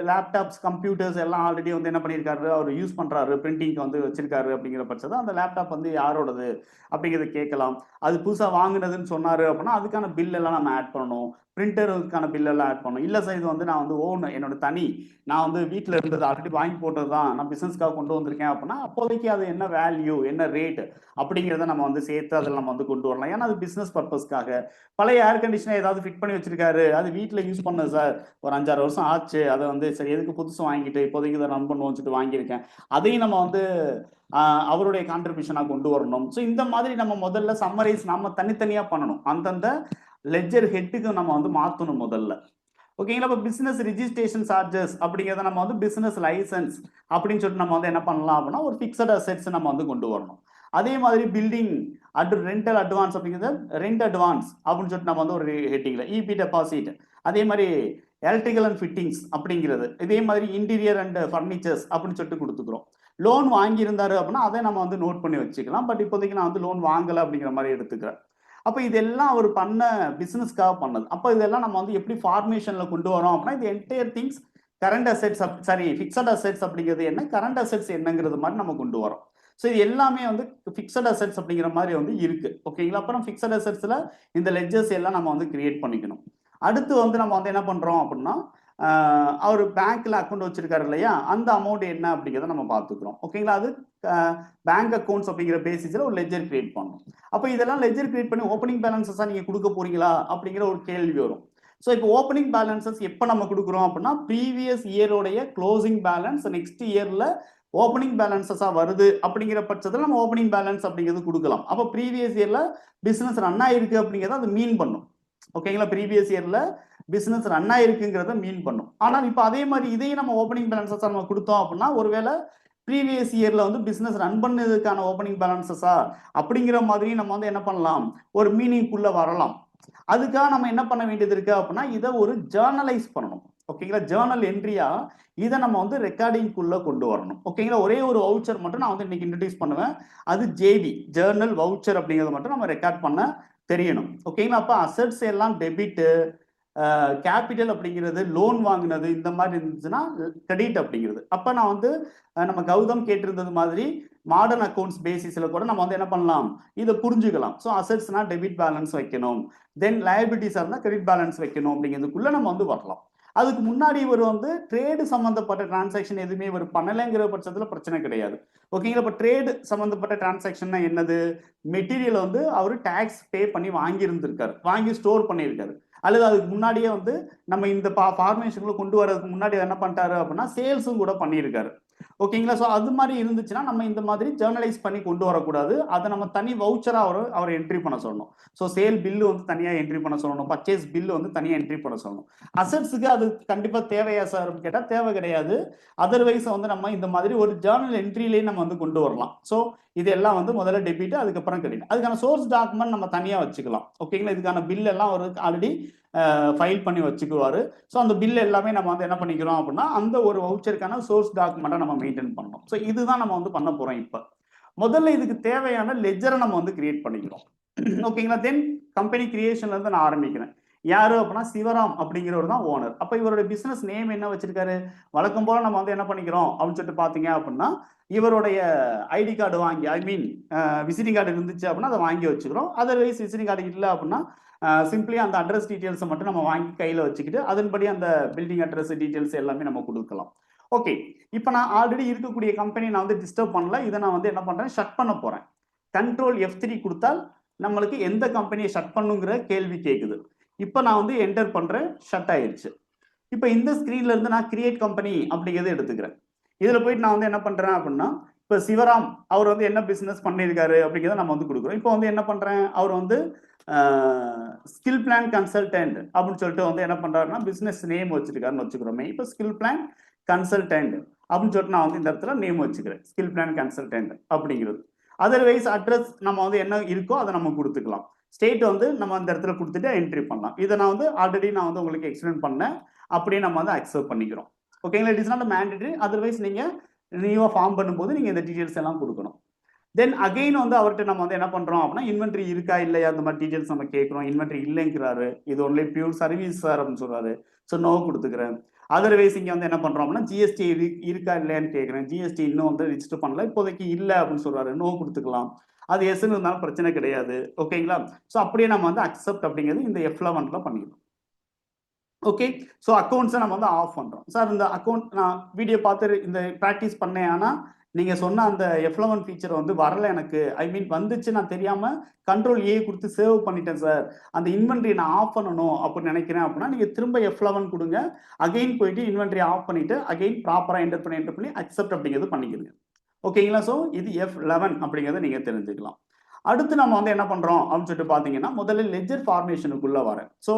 லேப்டாப்ஸ், கம்ப்யூட்டர்ஸ் எல்லாம் ஆல்ரெடி வந்து என்ன பண்ணியிருக்காரு, அவர் யூஸ் பண்ணுறாரு, பிரிண்டிங்க்கு வந்து வச்சிருக்காரு அப்படிங்கிற பட்சத்தில் அந்த லேப்டாப் வந்து யாரோடது அப்படிங்கிறத கேட்கலாம். அது புதுசாக வாங்கினதுன்னு சொன்னார் அப்படின்னா அதுக்கான பில் எல்லாம் நம்ம ஆட் பண்ணணும். பிரிண்டருக்கான பில்லெல்லாம் ஆட் பண்ணணும். இல்லை சார் இது வந்து நான் வந்து ஓன் என்னோட தனி நான் வந்து வீட்டில் இருந்தது ஆல்ரெடி வாங்கி போட்டது தான் நான் பிஸ்னஸ்க்காக கொண்டு வந்திருக்கேன் அப்படின்னா அப்போதைக்கு அது என்ன வேல்யூ என்ன ரேட் அப்படிங்கிறத நம்ம வந்து சேர்த்து அதில் நம்ம வந்து கொண்டு வரலாம். ஏன்னா அது பிஸ்னஸ் பர்பஸ்க்காக பழைய ஏர் கண்டிஷனர் ஏதாவது ஃபிட் பண்ணி வச்சிருக்காரு அது வீட்டில் யூஸ் பண்ணது சார் ஒரு 5-6 வருஷம் ஆச்சு அதை வந்து சரி எதுக்கு புதுசு வாங்கிட்டு இப்போதைக்கு இதை ரன் பண்ணுவோம்னு சொல்லிட்டு வாங்கியிருக்கேன் அதையும் நம்ம வந்து அவருடைய கான்ட்ரிபியூஷனாக கொண்டு வரணும். ஸோ இந்த மாதிரி நம்ம முதல்ல சம்மரைஸ் நம்ம தனித்தனியாக பண்ணணும். அந்தந்த லெட்ஜர் ஹெட்டுக்கு நம்ம வந்து மாற்றணும் முதல்ல. ஓகேங்களா? இப்போ பிஸ்னஸ் ரிஜிஸ்ட்ரேஷன் சார்ஜஸ் அப்படிங்கிறத நம்ம வந்து பிஸ்னஸ் லைசன்ஸ் அப்படின்னு சொல்லிட்டு நம்ம வந்து என்ன பண்ணலாம் அப்படின்னா ஒரு ஃபிக்ஸட் அசெட்ஸ் நம்ம வந்து கொண்டு வரணும். அதே மாதிரி பில்டிங் ரெண்டல் அட்வான்ஸ் அப்படிங்கிறது ரெண்ட் அட்வான்ஸ் அப்படின்னு சொல்லிட்டு நம்ம வந்து ஒரு ஹெட்டிங்கில் இபி டெபாசிட் அதே மாதிரி எலக்ட்ரிக்கல் அண்ட் ஃபிட்டிங்ஸ் அப்படிங்கிறது இதே மாதிரி இன்டீரியர் அண்ட் ஃபர்னிச்சர்ஸ் அப்படின்னு சொல்லிட்டு கொடுத்துக்கிறோம். லோன் வாங்கியிருந்தாரு அப்படின்னா அதை நம்ம வந்து நோட் பண்ணி வச்சுக்கலாம். பட் இப்போதைக்கு நான் வந்து லோன் வாங்கலை அப்படிங்கிற மாதிரி எடுத்துக்கிறேன். அப்போ இதெல்லாம் அவர் பண்ண பிஸ்னஸ்க்காக பண்ணது. அப்போ இதெல்லாம் நம்ம வந்து எப்படி ஃபார்மேஷனில் கொண்டு வரோம் அப்படின்னா இது entire things current assets fixed assets அப்படிங்கிறது என்ன கரண்ட் அசெட்ஸ் என்னங்கிறது மாதிரி நம்ம கொண்டு வரோம். ஸோ இது எல்லாமே வந்து ஃபிக்ஸட் அசெட்ஸ் அப்படிங்கிற மாதிரி வந்து இருக்கு. ஓகேங்களா? அப்புறம் ஃபிக்ஸட் அசெட்ஸில் இந்த லெட்ஜர்ஸ் எல்லாம் நம்ம வந்து கிரியேட் பண்ணிக்கணும். அடுத்து வந்து நம்ம வந்து என்ன பண்ணுறோம் அப்படின்னா அவர் பேங்க்ல அக்கௌண்ட் வச்சிருக்காரு இல்லையா அந்த அமௌண்ட் என்ன அப்படிங்கிறத நம்ம பார்த்துக்கிறோம். ஓகேங்களா? அது பேங்க் அக்கௌண்ட்ஸ் அப்படிங்கிற பேசிஸில் ஒரு லெட்ஜர் கிரியேட் பண்ணணும். அப்போ இதெல்லாம் லெட்ஜர் கிரியேட் பண்ணி ஓப்பனிங் பேலன்சஸாக நீங்கள் கொடுக்க போறீங்களா அப்படிங்கிற ஒரு கேள்வி வரும். ஸோ இப்போ ஓப்பனிங் பேலன்சஸ் எப்போ நம்ம கொடுக்குறோம் அப்படின்னா ப்ரீவியஸ் இயரோடைய க்ளோசிங் பேலன்ஸ் நெக்ஸ்ட் இயரில் ஓப்பனிங் பேலன்சஸாக வருது அப்படிங்கிற பட்சத்தில் நம்ம ஓப்பனிங் பேலன்ஸ் அப்படிங்கிறது கொடுக்கலாம். அப்போ ப்ரீவியஸ் இயரில் பிஸ்னஸ் ரன் ஆயிருக்கு அப்படிங்கிறத அது மீன் பண்ணும். ஓகேங்களா? ப்ரீவியஸ் இயரில் பிஸ்னஸ் ரன் ஆயிருக்குங்கிறத மீன் பண்ணும். ஆனால் இப்போ அதே மாதிரி இதையும் நம்ம ஓப்பனிங் பேலன்சஸாக நம்ம கொடுத்தோம் அப்படின்னா ஒருவேளை ப்ரீவியஸ் இயரில் வந்து பிஸ்னஸ் ரன் பண்ணதுக்கான ஓப்பனிங் பேலன்சஸா அப்படிங்கிற மாதிரி நம்ம வந்து என்ன பண்ணலாம் ஒரு மீனிங்குள்ளே வரலாம். அதுக்காக நம்ம என்ன பண்ண வேண்டியது இருக்கு அப்படின்னா இதை ஒரு ஜேர்னலைஸ் பண்ணணும். ஓகேங்களா? ஜேர்னல் என்ட்ரியா இதை நம்ம வந்து ரெக்கார்டிங்குள்ள கொண்டு வரணும். ஓகேங்களா? ஒரே ஒரு வவுச்சர் மட்டும் நான் வந்து இன்னைக்கு இன்ட்ரடியூஸ் பண்ணுவேன். அது ஜேவி ஜேர்னல் வவுச்சர் அப்படிங்கிறத மட்டும் நம்ம ரெக்கார்ட் பண்ண தெரியணும். ஓகேங்களா? அப்போ அசெட்ஸ் எல்லாம் டெபிட்டு கேபிட்டல் அப்படிங்கிறது லோன் வாங்கினது இந்த மாதிரி இருந்துச்சுன்னா கிரெடிட் அப்படிங்கிறது. அப்போ நான் வந்து நம்ம கௌதம் கேட்டிருந்தது மாதிரி மாடர்ன் அக்கௌண்ட்ஸ் பேசிஸில் கூட நம்ம வந்து என்ன பண்ணலாம் இதை புரிஞ்சுக்கலாம். ஸோ அசெட்ஸ்னா டெபிட் பேலன்ஸ் வைக்கணும் தென் லயபிலிட்டிஸாக இருந்தால் கிரெடிட் பேலன்ஸ் வைக்கணும் அப்படிங்கிறதுக்குள்ளே நம்ம வந்து வரலாம். அதுக்கு முன்னாடி இவர் வந்து ட்ரேடு சம்மந்தப்பட்ட டிரான்சாக்ஷன் எதுவுமே இவர் பண்ணலைங்கிற பட்சத்தில் பிரச்சனை கிடையாது. ஓகேங்களா? இப்போ ட்ரேடு சம்மந்தப்பட்ட டிரான்சாக்ஷன்னா என்னது மெட்டீரியல் வந்து அவர் டேக்ஸ் பே பண்ணி வாங்கியிருந்திருக்காரு வாங்கி ஸ்டோர் பண்ணியிருக்காரு அல்லது அதுக்கு முன்னாடியே வந்து நம்ம இந்த ஃபார்மேஷன்ல கொண்டு வரதுக்கு முன்னாடி என்ன பண்ணிட்டாரு அப்படின்னா சேல்ஸும் கூட பண்ணியிருக்காரு. ஓகேங்களா? ஸோ அது மாதிரி இருந்துச்சுன்னா நம்ம இந்த மாதிரி ஜேர்னலைஸ் பண்ணி கொண்டு வரக்கூடாது. அதை நம்ம தனி வவுச்சராக அவர் என்ட்ரி பண்ண சொல்லணும். ஸோ சேல் பில்லு வந்து தனியாக என்ட்ரி பண்ண சொல்லணும் பர்ச்சேஸ் பில்லு வந்து தனியாக என்ட்ரி பண்ண சொல்லணும். அசெட்ஸுக்கு அது கண்டிப்பாக தேவையா சார் கேட்டால் தேவை கிடையாது. அதர்வைஸ் வந்து நம்ம இந்த மாதிரி ஒரு ஜேர்னல் என்ட்ரிலேயே நம்ம வந்து கொண்டு வரலாம். ஸோ இதெல்லாம் வந்து முதல்ல டெபிட் அதுக்கப்புறம் கிரெடிட். அதுக்கான சோர்ஸ் டாக்குமெண்ட் நம்ம தனியாக வச்சுக்கலாம். ஓகேங்களா? இதுக்கான பில் எல்லாம் ஒரு ஆல்ரெடி ஃபைல் பண்ணி வச்சுக்குவாரு. ஸோ அந்த பில் எல்லாமே நம்ம வந்து என்ன பண்ணிக்கிறோம் அப்படின்னா அந்த ஒரு வவுச்சருக்கான சோர்ஸ் டாக்குமெண்ட்டை நம்ம மெயின்டைன் பண்ணணும். ஸோ இதுதான் நம்ம வந்து பண்ண போகிறோம். இப்போ முதல்ல இதுக்கு தேவையான லெட்ஜரை நம்ம வந்து கிரியேட் பண்ணிக்கிறோம். ஓகேங்களா? தென் கம்பெனி கிரியேஷன்லேருந்து நான் ஆரம்பிக்கிறேன். யாரு அப்படின்னா சிவராம் அப்படிங்கிறவர் தான் ஓனர். அப்போ இவருடைய பிஸ்னஸ் நேம் என்ன வச்சிருக்காரு வழக்கம் போல நம்ம வந்து என்ன பண்ணிக்கிறோம் அப்படின்னு சொல்லிட்டு பார்த்தீங்க அப்படின்னா இவருடைய ஐடி கார்டு வாங்கி விசிட்டிங் கார்டு இருந்துச்சு அப்படின்னா அதை வாங்கி வச்சுக்கிறோம். அதர்வைஸ் விசிட்டிங் கார்டு இல்லை அப்படின்னா சிம்பிளி அந்த அட்ரஸ் டீட்டெயில்ஸை மட்டும் நம்ம வாங்கி கையில் வச்சுக்கிட்டு அதன்படி அந்த பில்டிங் அட்ரஸ் டீட்டெயில்ஸ் எல்லாமே நம்ம கொடுக்கலாம். ஓகே, இப்போ நான் ஆல்ரெடி இருக்கக்கூடிய கம்பெனி நான் வந்து டிஸ்டர்ப் பண்ணல. இதை நான் வந்து என்ன பண்ணுறேன் ஷட் பண்ண போகிறேன். கண்ட்ரோல் F3 கொடுத்தால் நம்மளுக்கு எந்த கம்பெனியை ஷட் பண்ணுங்கிற கேள்வி கேட்குது. இப்போ நான் வந்து என்டர் பண்ணுறேன் ஷட் ஆயிடுச்சு. இப்போ இந்த ஸ்க்ரீன்ல இருந்து நான் கிரியேட் கம்பெனி அப்படிங்கிறத எடுத்துக்கிறேன். இதில் போயிட்டு நான் வந்து என்ன பண்ணுறேன் அப்படின்னா இப்போ சிவராம் அவர் வந்து என்ன பிஸ்னஸ் பண்ணியிருக்காரு அப்படிங்கிறத நம்ம வந்து கொடுக்குறோம். இப்போ வந்து என்ன பண்ணுறேன் அவர் வந்து ஸ்கில் பிளான் கன்சல்டன்ட் அப்படின்னு சொல்லிட்டு வந்து என்ன பண்ணுறாருன்னா பிஸ்னஸ் நேம் வச்சிருக்காருன்னு வச்சுக்கிறோமே. இப்போ ஸ்கில் பிளான் கன்சல்டன்ட் அப்படின்னு சொல்லிட்டு நான் வந்து இந்த இடத்துல நேம் வச்சுக்கிறேன் ஸ்கில் பிளான் கன்சல்டன்ட் அப்படிங்கிறது. அதர்வைஸ் அட்ரஸ் நம்ம வந்து என்ன இருக்கோ அதை நம்ம கொடுத்துக்கலாம். ஸ்டேட் வந்து நம்ம அந்த இடத்துல கொடுத்துட்டு என்ட்ரி பண்ணலாம். இதை நான் வந்து ஆல்ரெடி நான் வந்து உங்களுக்கு எக்ஸ்பிளைன் பண்ணேன். அப்படியே நம்ம வந்து அக்செப்ட் பண்ணிக்கிறோம். ஓகேங்களா? It is not mandatory. Otherwise நீங்கள் நியூவாக ஃபார்ம் பண்ணும்போது நீங்கள் இந்த டீட்டெயில்ஸ் எல்லாம் கொடுக்கணும். தென் அகைன் வந்து அவர்கிட்ட நம்ம வந்து என்ன பண்ணுறோம் அப்படின்னா இன்வென்ட்ரி இருக்கா இல்லையா அந்த மாதிரி டீட்டெயில்ஸ் நம்ம கேட்குறோம். இன்வென்ட்ரி இல்லைங்கிறாரு. இது ஒன்லி பியூர் சர்வீஸ் சார் அப்படின்னு சொல்கிறாரு. ஸோ நோ கொடுத்துக்கிறேன். அதர்வைஸ் இங்கே வந்து என்ன பண்ணுறோம் அப்படின்னா ஜிஎஸ்டி இருக்கா இல்லையான்னு கேட்குறேன். ஜிஎஸ்டி இன்னும் வந்து ரிஜிஸ்டர் பண்ணல இப்போதைக்கு இல்லை அப்படின்னு சொல்கிறாரு. நோ கொடுத்துக்கலாம். அது எஸ்ன்னு இருந்தாலும் பிரச்சனை கிடையாது. ஓகேங்களா? ஸோ அப்படியே நம்ம வந்து அக்செப்ட் அப்படிங்கிறது இந்த F11 பண்ணிடலாம். ஓகே. ஸோ அக்கௌண்ட்ஸை நம்ம வந்து ஆஃப் பண்ணுறோம். சார் இந்த அக்கௌண்ட் நான் வீடியோ பார்த்து இந்த ப்ராக்டிஸ் பண்ணேன், ஆனால் நீங்கள் சொன்ன அந்த F11 ஃபீச்சர் வந்து வரல எனக்கு. ஐ மீன் வந்துச்சு, நான் தெரியாமல் கண்ட்ரோல் ஏ கொடுத்து சேவ் பண்ணிட்டேன் சார். அந்த இன்வென்ட்ரி நான் ஆஃப் பண்ணணும் அப்படின்னு நினைக்கிறேன் அப்படின்னா நீங்கள் திரும்ப F11 கொடுங்க. அகைன் போயிட்டு இன்வென்ட்ரி ஆஃப் பண்ணிவிட்டு அகைன் ப்ராப்பராக என்டர் பண்ணி அக்செப்ட் அப்படிங்கிறது பண்ணிக்கிறீங்க. ஓகேங்களா? ஸோ இது F11 அப்படிங்கிறத நீங்கள் தெரிஞ்சுக்கலாம். அடுத்து நம்ம வந்து என்ன பண்ணுறோம் அப்படின்னு சொல்லிட்டு பார்த்தீங்கன்னா, முதல்ல லெட்ஜர் ஃபார்மேஷனுக்குள்ளே வரேன். ஸோ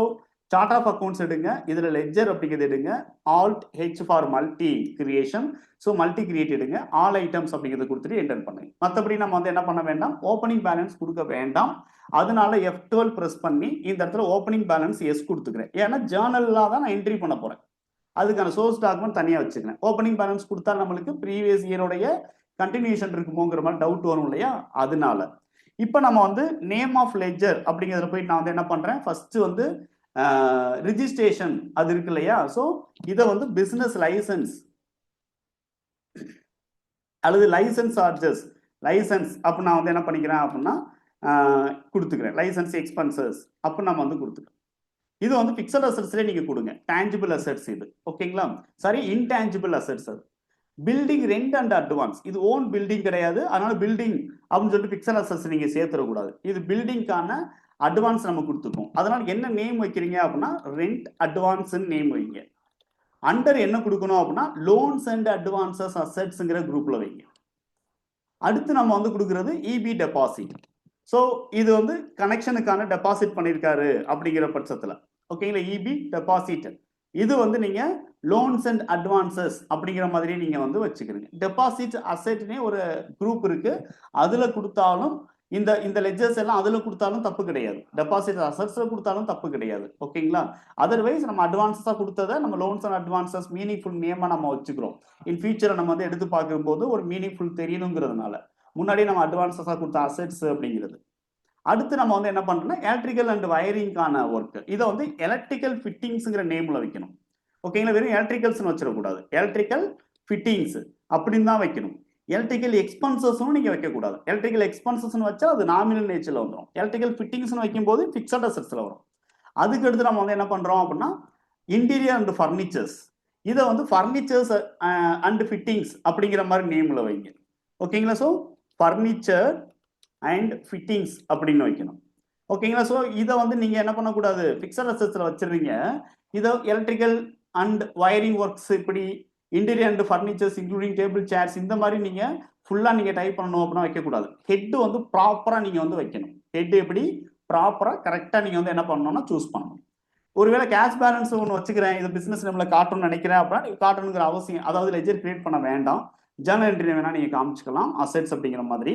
சார்ட் ஆஃப் அக்கௌண்ட்ஸ் எடுங்க, இதில் லெட்ஜர் அப்படிங்கிறது எடுங்க, alt H for multi creation. So multi create எடுங்க, ஆல் ஐட்டம்ஸ் அப்படிங்கிறத கொடுத்துட்டு என்டர் பண்ணுங்க. மற்றபடி நம்ம வந்து என்ன பண்ண வேண்டாம், ஓப்பனிங் பேலன்ஸ் கொடுக்க வேண்டாம். அதனால F12 ப்ரெஸ் பண்ணி இந்த இடத்துல ஓப்பனிங் பேலன்ஸ் எஸ் கொடுத்துக்கிறேன். ஏன்னா ஜேர்னலாக தான் நான் என்ட்ரி பண்ண போகிறேன். அதுக்கான சோர்ஸ் டாக்குமெண்ட் தனியாக வச்சுக்கிறேன். ஓப்பனிங் பேலன்ஸ் கொடுத்தா நம்மளுக்கு ப்ரீவியஸ் இயரோடைய கண்டினியூஷன் இருக்குமோங்கிற மாதிரி டவுட் வரும் இல்லையா? அதனால இப்போ நம்ம வந்து நேம் ஆஃப் லெட்ஜர் அப்படிங்கிறதுல போய் நான் வந்து என்ன பண்ணுறேன், ஃபர்ஸ்ட் வந்து ரிஜிஸ்ட்ரேஷன் அது இருக்கு இல்லையா? ஸோ இதை வந்து பிஸ்னஸ் லைசன்ஸ் அல்லது லைசன்ஸ் சார்ஜஸ் லைசன்ஸ் அப்போ நான் வந்து என்ன பண்ணிக்கிறேன் அப்படின்னா கொடுத்துக்கிறேன். லைசன்ஸ் எக்ஸ்பென்சஸ் அப்போ நம்ம வந்து கொடுத்துக்கிறேன். இது வந்து பிக்சட் அசட்ஸ்லேயே நீங்கள் கொடுங்க. டேஞ்சிபிள் அசட்ஸ் இது, ஓகேங்களா? Sorry, intangible assets. அது பில்டிங் ரெண்ட் அண்ட் அட்வான்ஸ். இது ஓன் பில்டிங் கிடையாது, அதனால பில்டிங் அப்படின்னு சொல்லிட்டு பிக்சட் அசட்ஸ் நீங்கள் சேர்த்துடக்கூடாது. இது பில்டிங்கான அட்வான்ஸ் நம்ம கொடுத்துருக்கோம். அதனால என்ன நேம் வைக்கிறீங்க அப்படின்னா ரெண்ட் அட்வான்ஸ் நேம் வைங்க. அண்டர் என்ன கொடுக்கணும் அப்படின்னா லோன்ஸ் அண்ட் அட்வான்சஸ் அசெட்ஸ்ங்கிற குரூப்ல வைங்க. அடுத்து நம்ம வந்து கொடுக்கறது இபி டெபாசிட். ஸோ இது வந்து கனெக்ஷனுக்கான டெபாசிட் பண்ணியிருக்காரு அப்படிங்கிற பட்சத்தில், ஓகேங்களா? இபி டெபாசிட் இது வந்து நீங்க லோன்ஸ் அண்ட் அட்வான்சஸ் அப்படிங்கிற மாதிரி நீங்க வந்து வச்சுக்கிறீங்க. டெபாசிட் அசெட்னே ஒரு குரூப் இருக்கு, அதுல கொடுத்தாலும் இந்த லெட்ஜர்ஸ் எல்லாம் அதுல கொடுத்தாலும் தப்பு கிடையாது. டெபாசிட் அசெட்ஸ்ல கொடுத்தாலும் தப்பு கிடையாது, ஓகேங்களா? அதர்வைஸ் நம்ம அட்வான்ஸா கொடுத்ததை நம்ம லோன்ஸ் அண்ட் அட்வான்சஸ் மீனிங்ஃபுல் நேமா நம்ம வச்சுக்கிறோம். இன் ஃபியூச்சரை நம்ம வந்து எடுத்து பார்க்கும்போது ஒரு மீனிங்ஃபுல் தெரியணுங்கிறதுனால முன்னாடி நம்ம அட்வான்ஸஸா கொடுத்த அசெட்ஸ் அப்படிங்கிறது. அடுத்து நம்ம வந்து என்ன பண்றோம்னா எலக்ட்ரிக்கல் அண்ட் வயரிங்கான ஒர்க், இதை வந்து எலக்ட்ரிக்கல் ஃபிட்டிங்ஸ்ங்கிற நேம்ல வைக்கணும், ஓகேங்களா? வெறும் எலக்ட்ரிக்கல்ஸ்னு வச்சிடக்கூடாது, எலக்ட்ரிக்கல் ஃபிட்டிங்ஸ் அப்படின்னு தான் வைக்கணும். எலக்ட்ரிக்கல் எக்ஸ்பென்சஸும் நீங்க வைக்கக்கூடாது. எலக்ட்ரிக்கல் எக்ஸ்பென்சஸ்னு வச்சா அது நாமினல் நேச்சர்ல வந்துடும். எலக்ட்ரிக்கல் ஃபிட்டிங்ஸ்னு வைக்கும்போது பிக்சட் அசெட்ஸ்ல வரும். அதுக்கு அடுத்து நம்ம வந்து என்ன பண்றோம் அப்படின்னா இன்டீரியர் அண்ட் ஃபர்னிச்சர்ஸ், இதை வந்து ஃபர்னிச்சர்ஸ் அண்ட் ஃபிட்டிங்ஸ் அப்படிங்கிற மாதிரி நேம்ல வைங்க, ஓகேங்களா? ஸோ ஃபர்னிச்சர் அண்ட் ஃபிட்டிங்ஸ் அப்படின்னு வைக்கணும், ஓகேங்களா? ஸோ இதை வந்து நீங்க என்ன பண்ணக்கூடாது, பிக்சட் அசெட்ஸ்ல வச்சிருவீங்க. இதை எலக்ட்ரிக்கல் அண்ட் வயரிங் ஒர்க்ஸ், இப்படி interior and furnitures including table chairs, இந்த மாதிரி நீங்க ஃபுல்லா நீங்க டைப் பண்ணணும் அப்படின்னா வைக்கக்கூடாது. ஹெட் வந்து ப்ராப்பரா நீங்க வந்து வைக்கணும். ஹெட் எப்படி ப்ராப்பரா கரெக்டா நீங்க வந்து என்ன பண்ணணும்னா சூஸ் பண்ணணும். ஒருவேளை கேஷ் பேலன்ஸ் ஒன்று வச்சுக்கிறேன், இது பிசினஸ் நேம்ல காட்டணும்னு நினைக்கிறேன் அப்படின்னா நீங்க காட்டணுங்கிற அவசியம், அதாவது லெட்ஜர் கிரியேட் பண்ண வேண்டாம். ஜர்னல் என்ட்ரி வேணா நீங்க காமிச்சுக்கலாம் அசெட்ஸ் அப்படிங்கிற மாதிரி.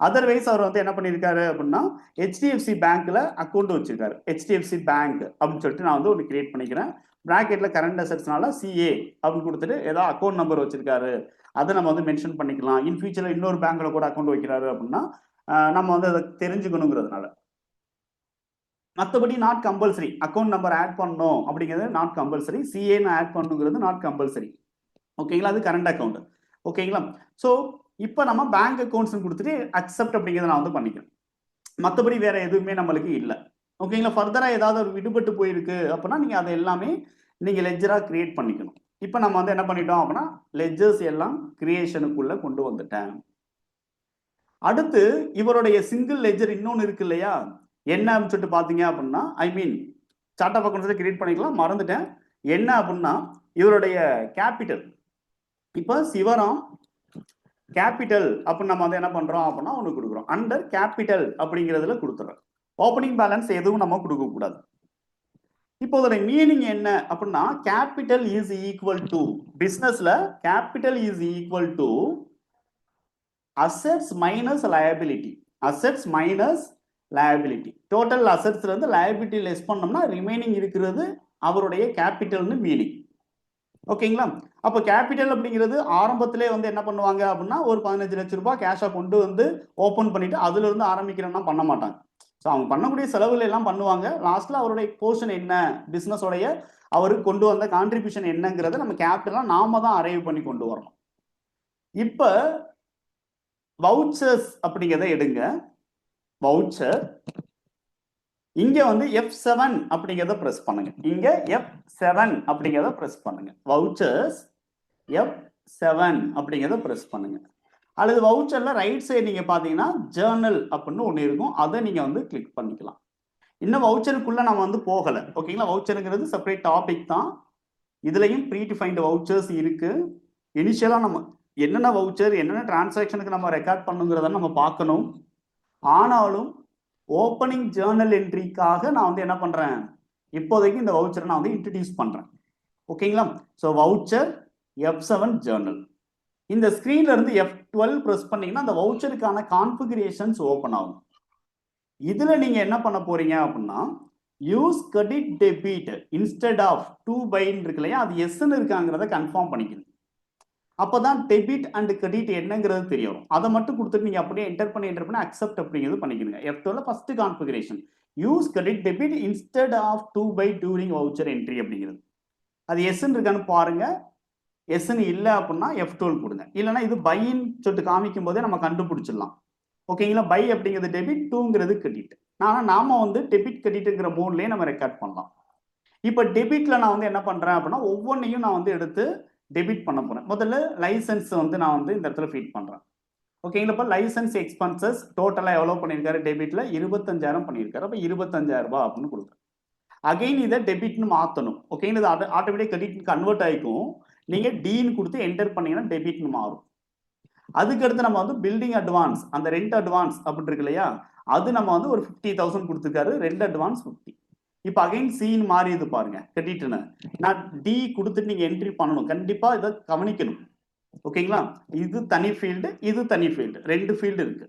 அதர்வைஸ் அவர் வந்து என்ன பண்ணியிருக்காரு அப்படின்னா HDFC பேங்க்ல அக்கௌண்ட் வச்சிருக்காரு. HDFC பேங்க் அப்படின்னு சொல்லிட்டு நான் வந்து ஒன்று கிரியேட் பண்ணிக்கிறேன். பிராக்கெட்ல கரண்ட் அசெட்ஸ்னால CA அப்படின்னு கொடுத்துட்டு ஏதாவது அக்கௌண்ட் நம்பர் வச்சிருக்காரு, அதை நம்ம வந்து மென்ஷன் பண்ணிக்கலாம். இன் ஃபியூச்சர்ல இன்னொரு பேங்க்ல கூட அக்கௌண்ட் வைக்கிறாரு அப்படின்னா நம்ம வந்து அதை தெரிஞ்சுக்கணுங்கிறதுனால. மற்றபடி not compulsory account number add பண்ணணும் அப்படிங்கிறது நாட் கம்பல்சரி. CAன்னு ஆட் பண்ணுங்கிறது நாட் கம்பல்சரி, ஓகேங்களா? அது கரண்ட் அக்கௌண்ட், ஓகேங்களா? ஸோ இப்போ நம்ம பேங்க் அக்கௌண்ட்ஸ் கொடுத்துட்டு அக்செப்ட் அப்படிங்கிறத நான் வந்து பண்ணிக்கிறேன். மற்றபடி வேற எதுவுமே நம்மளுக்கு இல்லை, ஓகேங்களா? ஃபர்தரா ஏதாவது ஒரு விடுபட்டு போயிருக்கு அப்படின்னா நீங்க அதை எல்லாமே நீங்க லெட்ஜரா கிரியேட் பண்ணிக்கணும். இப்போ நம்ம வந்து என்ன பண்ணிட்டோம் அப்படின்னா லெட்ஜர்ஸ் எல்லாம் கிரியேஷனுக்குள்ள கொண்டு வந்துட்டேன். அடுத்து இவருடைய சிங்கிள் லெட்ஜர் இன்னொன்று இருக்கு இல்லையா, என்ன அப்படின்னு சொல்லிட்டு பாத்தீங்க அப்படின்னா ஐ மீன் சார்ட் ஆஃப் அக்கௌண்ட்ஸ் கிரியேட் பண்ணிக்கலாம், மறந்துட்டேன். என்ன அப்படின்னா இவருடைய கேபிட்டல், இப்போ சிவராம் கேபிட்டல் அப்படின்னு நம்ம வந்து என்ன பண்றோம் அப்படின்னா ஒன்று கொடுக்குறோம். அண்டர் கேபிட்டல் அப்படிங்கிறதுல கொடுத்துறோம். ஓப்பனிங் பேலன்ஸ் எதுவும் நம்ம கொடுக்க கூடாது. இப்போ அதோட மீனிங் என்ன அப்படின்னா கேபிட்டல் இஸ் ஈக்குவல் டு, பிசினஸ்ல capital is equal to assets minus liability. Assets minus liability, total அசெட்ஸ்ல இருந்து லயபிலிட்டி லெஸ் பண்ணோம்னா ரிமைனிங் இருக்கிறது அவருடைய கேபிட்டல்னு மீனிங், ஓகேங்களா? அப்போ கேபிட்டல் அப்படிங்கிறது ஆரம்பத்திலே வந்து என்ன பண்ணுவாங்க அப்படின்னா ஒரு 15 லட்சம் ரூபாய் கேஷா கொண்டு வந்து ஓப்பன் பண்ணிட்டு அதுல இருந்து ஆரம்பிக்கிறேன்னா பண்ண மாட்டாங்க. ஸோ அவங்க பண்ணக்கூடிய செலவுல எல்லாம் பண்ணுவாங்க. லாஸ்ட்ல அவருடைய போர்ஷன் என்ன, பிசினஸோடைய அவருக்கு கொண்டு வந்த கான்ட்ரிபியூஷன் என்னங்கிறத நம்ம கேபிட்டலா நாம தான் அரைவ் பண்ணி கொண்டு வரணும். இப்ப வவுச்சர்ஸ் அப்படிங்கிறத எடுங்க. வவுச்சர் இங்க வந்து F7 அப்படிங்கிறத பிரஸ் பண்ணுங்க. இங்க F7 அப்படிங்கிறத பிரஸ் பண்ணுங்க. வவுச்சர்ஸ் F7 அப்படிங்கிறத பிரஸ் பண்ணுங்க. அல்லது வவுச்சர்ல ரைட் சைடு நீங்க பாத்தீங்கன்னா ஜேர்னல் அப்படின்னு ஒன்று இருக்கும். அதை நீங்க வந்து கிளிக் பண்ணிக்கலாம். இன்னும் வவுச்சருக்குள்ள நம்ம வந்து போகல. ஓகேங்களா? வவுச்சருங்கிறது செப்பரேட் டாபிக் தான். இதுலயும் ப்ரீ டிஃபைன்டு வவுச்சர்ஸ் இருக்கு. இனிஷியலா நம்ம என்னென்ன வவுச்சர் என்னென்ன டிரான்சாக்ஷனுக்கு நம்ம ரெக்கார்ட் பண்ணுங்கிறத நம்ம பார்க்கணும். ஆனாலும் ஓப்பனிங் ஜேர்னல் என்ட்ரிக்காக நான் வந்து என்ன பண்றேன், இப்போதைக்கு இந்த வவுச்சரை நான் வந்து இன்ட்ரடியூஸ் பண்றேன். ஓகேங்களா? So voucher F7 Journal. இந்த ஸ்கிரீன்ல இருந்து F12 பிரஸ் பண்ணீங்கன்னா அந்த வவுச்சருக்கான கான்ஃபிகரேஷன்ஸ் ஓப்பன் ஆகும். இதுல நீங்க என்ன பண்ண போறீங்க அப்படின்னா, use credit debit instead of 2 பைன்னு இருக்கு இல்லையா, அது எஸ்ன்னு இருக்காங்கிறத கன்ஃபார்ம் பண்ணிக்கணும். அப்பதான் டெபிட் அண்ட் கிரெடிட் என்னங்கிறது தெரியும். அதை மட்டும் கொடுத்துட்டு நீங்க அப்படியே என்டர் பண்ணி அக்செப்ட் அப்படிங்கிறது பண்ணிக்கணுங்க. F12 first configuration use credit debit instead of 2 by during voucher entry அப்படிங்கிறது. அது எஸ்ன்னு இருக்கான்னு பாருங்க. எஸ்ன்னு இல்லை அப்படின்னா F12 கொடுங்க. இல்லைன்னா இது பைன்னு சொல்லிட்டு காமிக்கும் போதே நம்ம கண்டுபிடிச்சிடலாம். ஓகேங்களா? பை அப்படிங்கிறது டெபிட், 2ங்கிறது கிரெடிட். நாம வந்து டெபிட் கிரெடிட்ங்கிற மோட்லயே நம்ம ரெக்கார்ட் பண்ணலாம். இப்போ டெபிட்ல நான் வந்து என்ன பண்றேன் அப்படின்னா, ஒவ்வொன்றையும் நான் வந்து எடுத்து டெபிட் பண்ண போறேன். முதல்ல லைசன்ஸ் வந்து நான் வந்து இந்த இடத்துல ஃபீட் பண்றேன். ஓகேங்களா? இப்போ லைசன்ஸ் எக்ஸ்பென்சஸ் டோட்டலா எவ்வளவு பண்ணியிருக்காரு டெபிட்ல 25,000 பண்ணியிருக்காரு. அப்போ 25,000 ரூபாய் அப்படின்னு கொடுக்குறேன். அகைன் இதை டெபிட்னு மாற்றணும். ஓகேங்களா? இது ஆட்டோமேட்டிக் கிரெடிட் கன்வெர்ட் ஆகிக்கும். நீங்க டீன்னு கொடுத்து என்டர் பண்ணீங்கன்னா டெபிட்னு மாறும். அதுக்கடுத்து நம்ம வந்து பில்டிங் அட்வான்ஸ், அந்த ரெண்ட் அட்வான்ஸ் அப்படி இருக்கு இல்லையா, அது நம்ம வந்து ஒரு 50,000 கொடுத்துருக்காரு. Rent advance 50. இப்போ அகைன் சீன் மாறியது பாருங்க கிரெடிட்னு. நான் டி கொடுத்துட்டு நீங்க என்ட்ரி பண்ணணும். கண்டிப்பா இதை கவனிக்கணும். ஓகேங்களா? இது தனி ஃபீல்டு, இது தனி ஃபீல்டு, 2 ஃபீல்டு இருக்கு.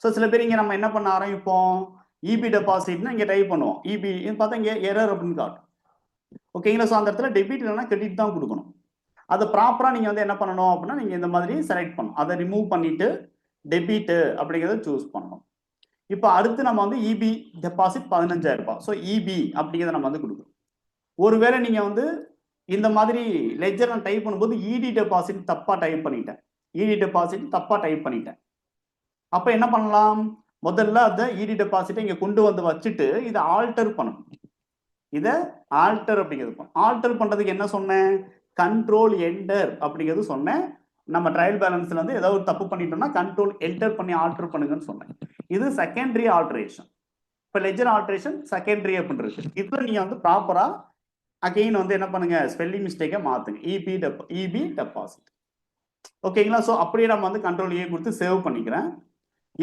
ஸோ சில பேர் இங்க நம்ம என்ன பண்ண ஆரம்பிப்போம், இபி டெபாசிட்னா இங்க டைப் பண்ணுவோம். இபி பார்த்தா இங்க எரர் அப்படின்னு காட்டும். ஓகேங்களா? ஸோ அந்த இடத்துல டெபிட் இல்லைன்னா கிரெடிட் தான் கொடுக்கணும். அதை ப்ராப்பரா நீங்க வந்து என்ன பண்ணணும் அப்படின்னா, நீங்க இந்த மாதிரி செலக்ட் பண்ணணும். அதை ரிமூவ் பண்ணிட்டு டெபிட் அப்படிங்கிறத சூஸ் பண்ணணும். இப்போ அடுத்து நம்ம வந்து இபி டெபாசிட் 15,000 ரூபாய். ஸோ இபி அப்படிங்கிறத நம்ம வந்து கொடுக்கணும். ஒருவேளை நீங்க வந்து இந்த மாதிரி லெட்ஜர் நான் டைப் பண்ணும்போது இடி டெபாசிட் தப்பா டைப் பண்ணிட்டேன். இடி டெபாசிட் தப்பா டைப் பண்ணிட்டேன். அப்ப என்ன பண்ணலாம், முதல்ல அந்த இடி டெபாசிட்டை இங்க கொண்டு வந்து வச்சுட்டு இதை ஆல்டர் பண்ணணும். இதை ஆல்டர் அப்படிங்கிறது ஆல்டர் பண்றதுக்கு என்ன சொன்னேன், கண்ட்ரோல் என்டர் அப்படிங்கிறது சொன்னேன். நம்ம ட்ரையல் பேலன்ஸ்ல வந்து ஏதாவது ஒரு தப்பு பண்ணிட்டோம்னா கண்ட்ரோல் என்டர் பண்ணி ஆல்டர் பண்ணுங்கன்னு சொன்னேன். இது செகண்டரி ஆல்டரேஷன். இப்போ லெஜர் ஆல்டரேஷன் செகண்டரி அப்படின்றது. இதுல நீங்க வந்து ப்ராப்பரா அகைன் வந்து என்ன பண்ணுங்க, ஸ்பெல்லிங் மிஸ்டேக்கை மாத்துங்க. EB deposit. ஓகேங்களா? ஸோ அப்படியே நம்ம வந்து கண்ட்ரோல் ஏ கொடுத்து சேவ் பண்ணிக்கிறேன்.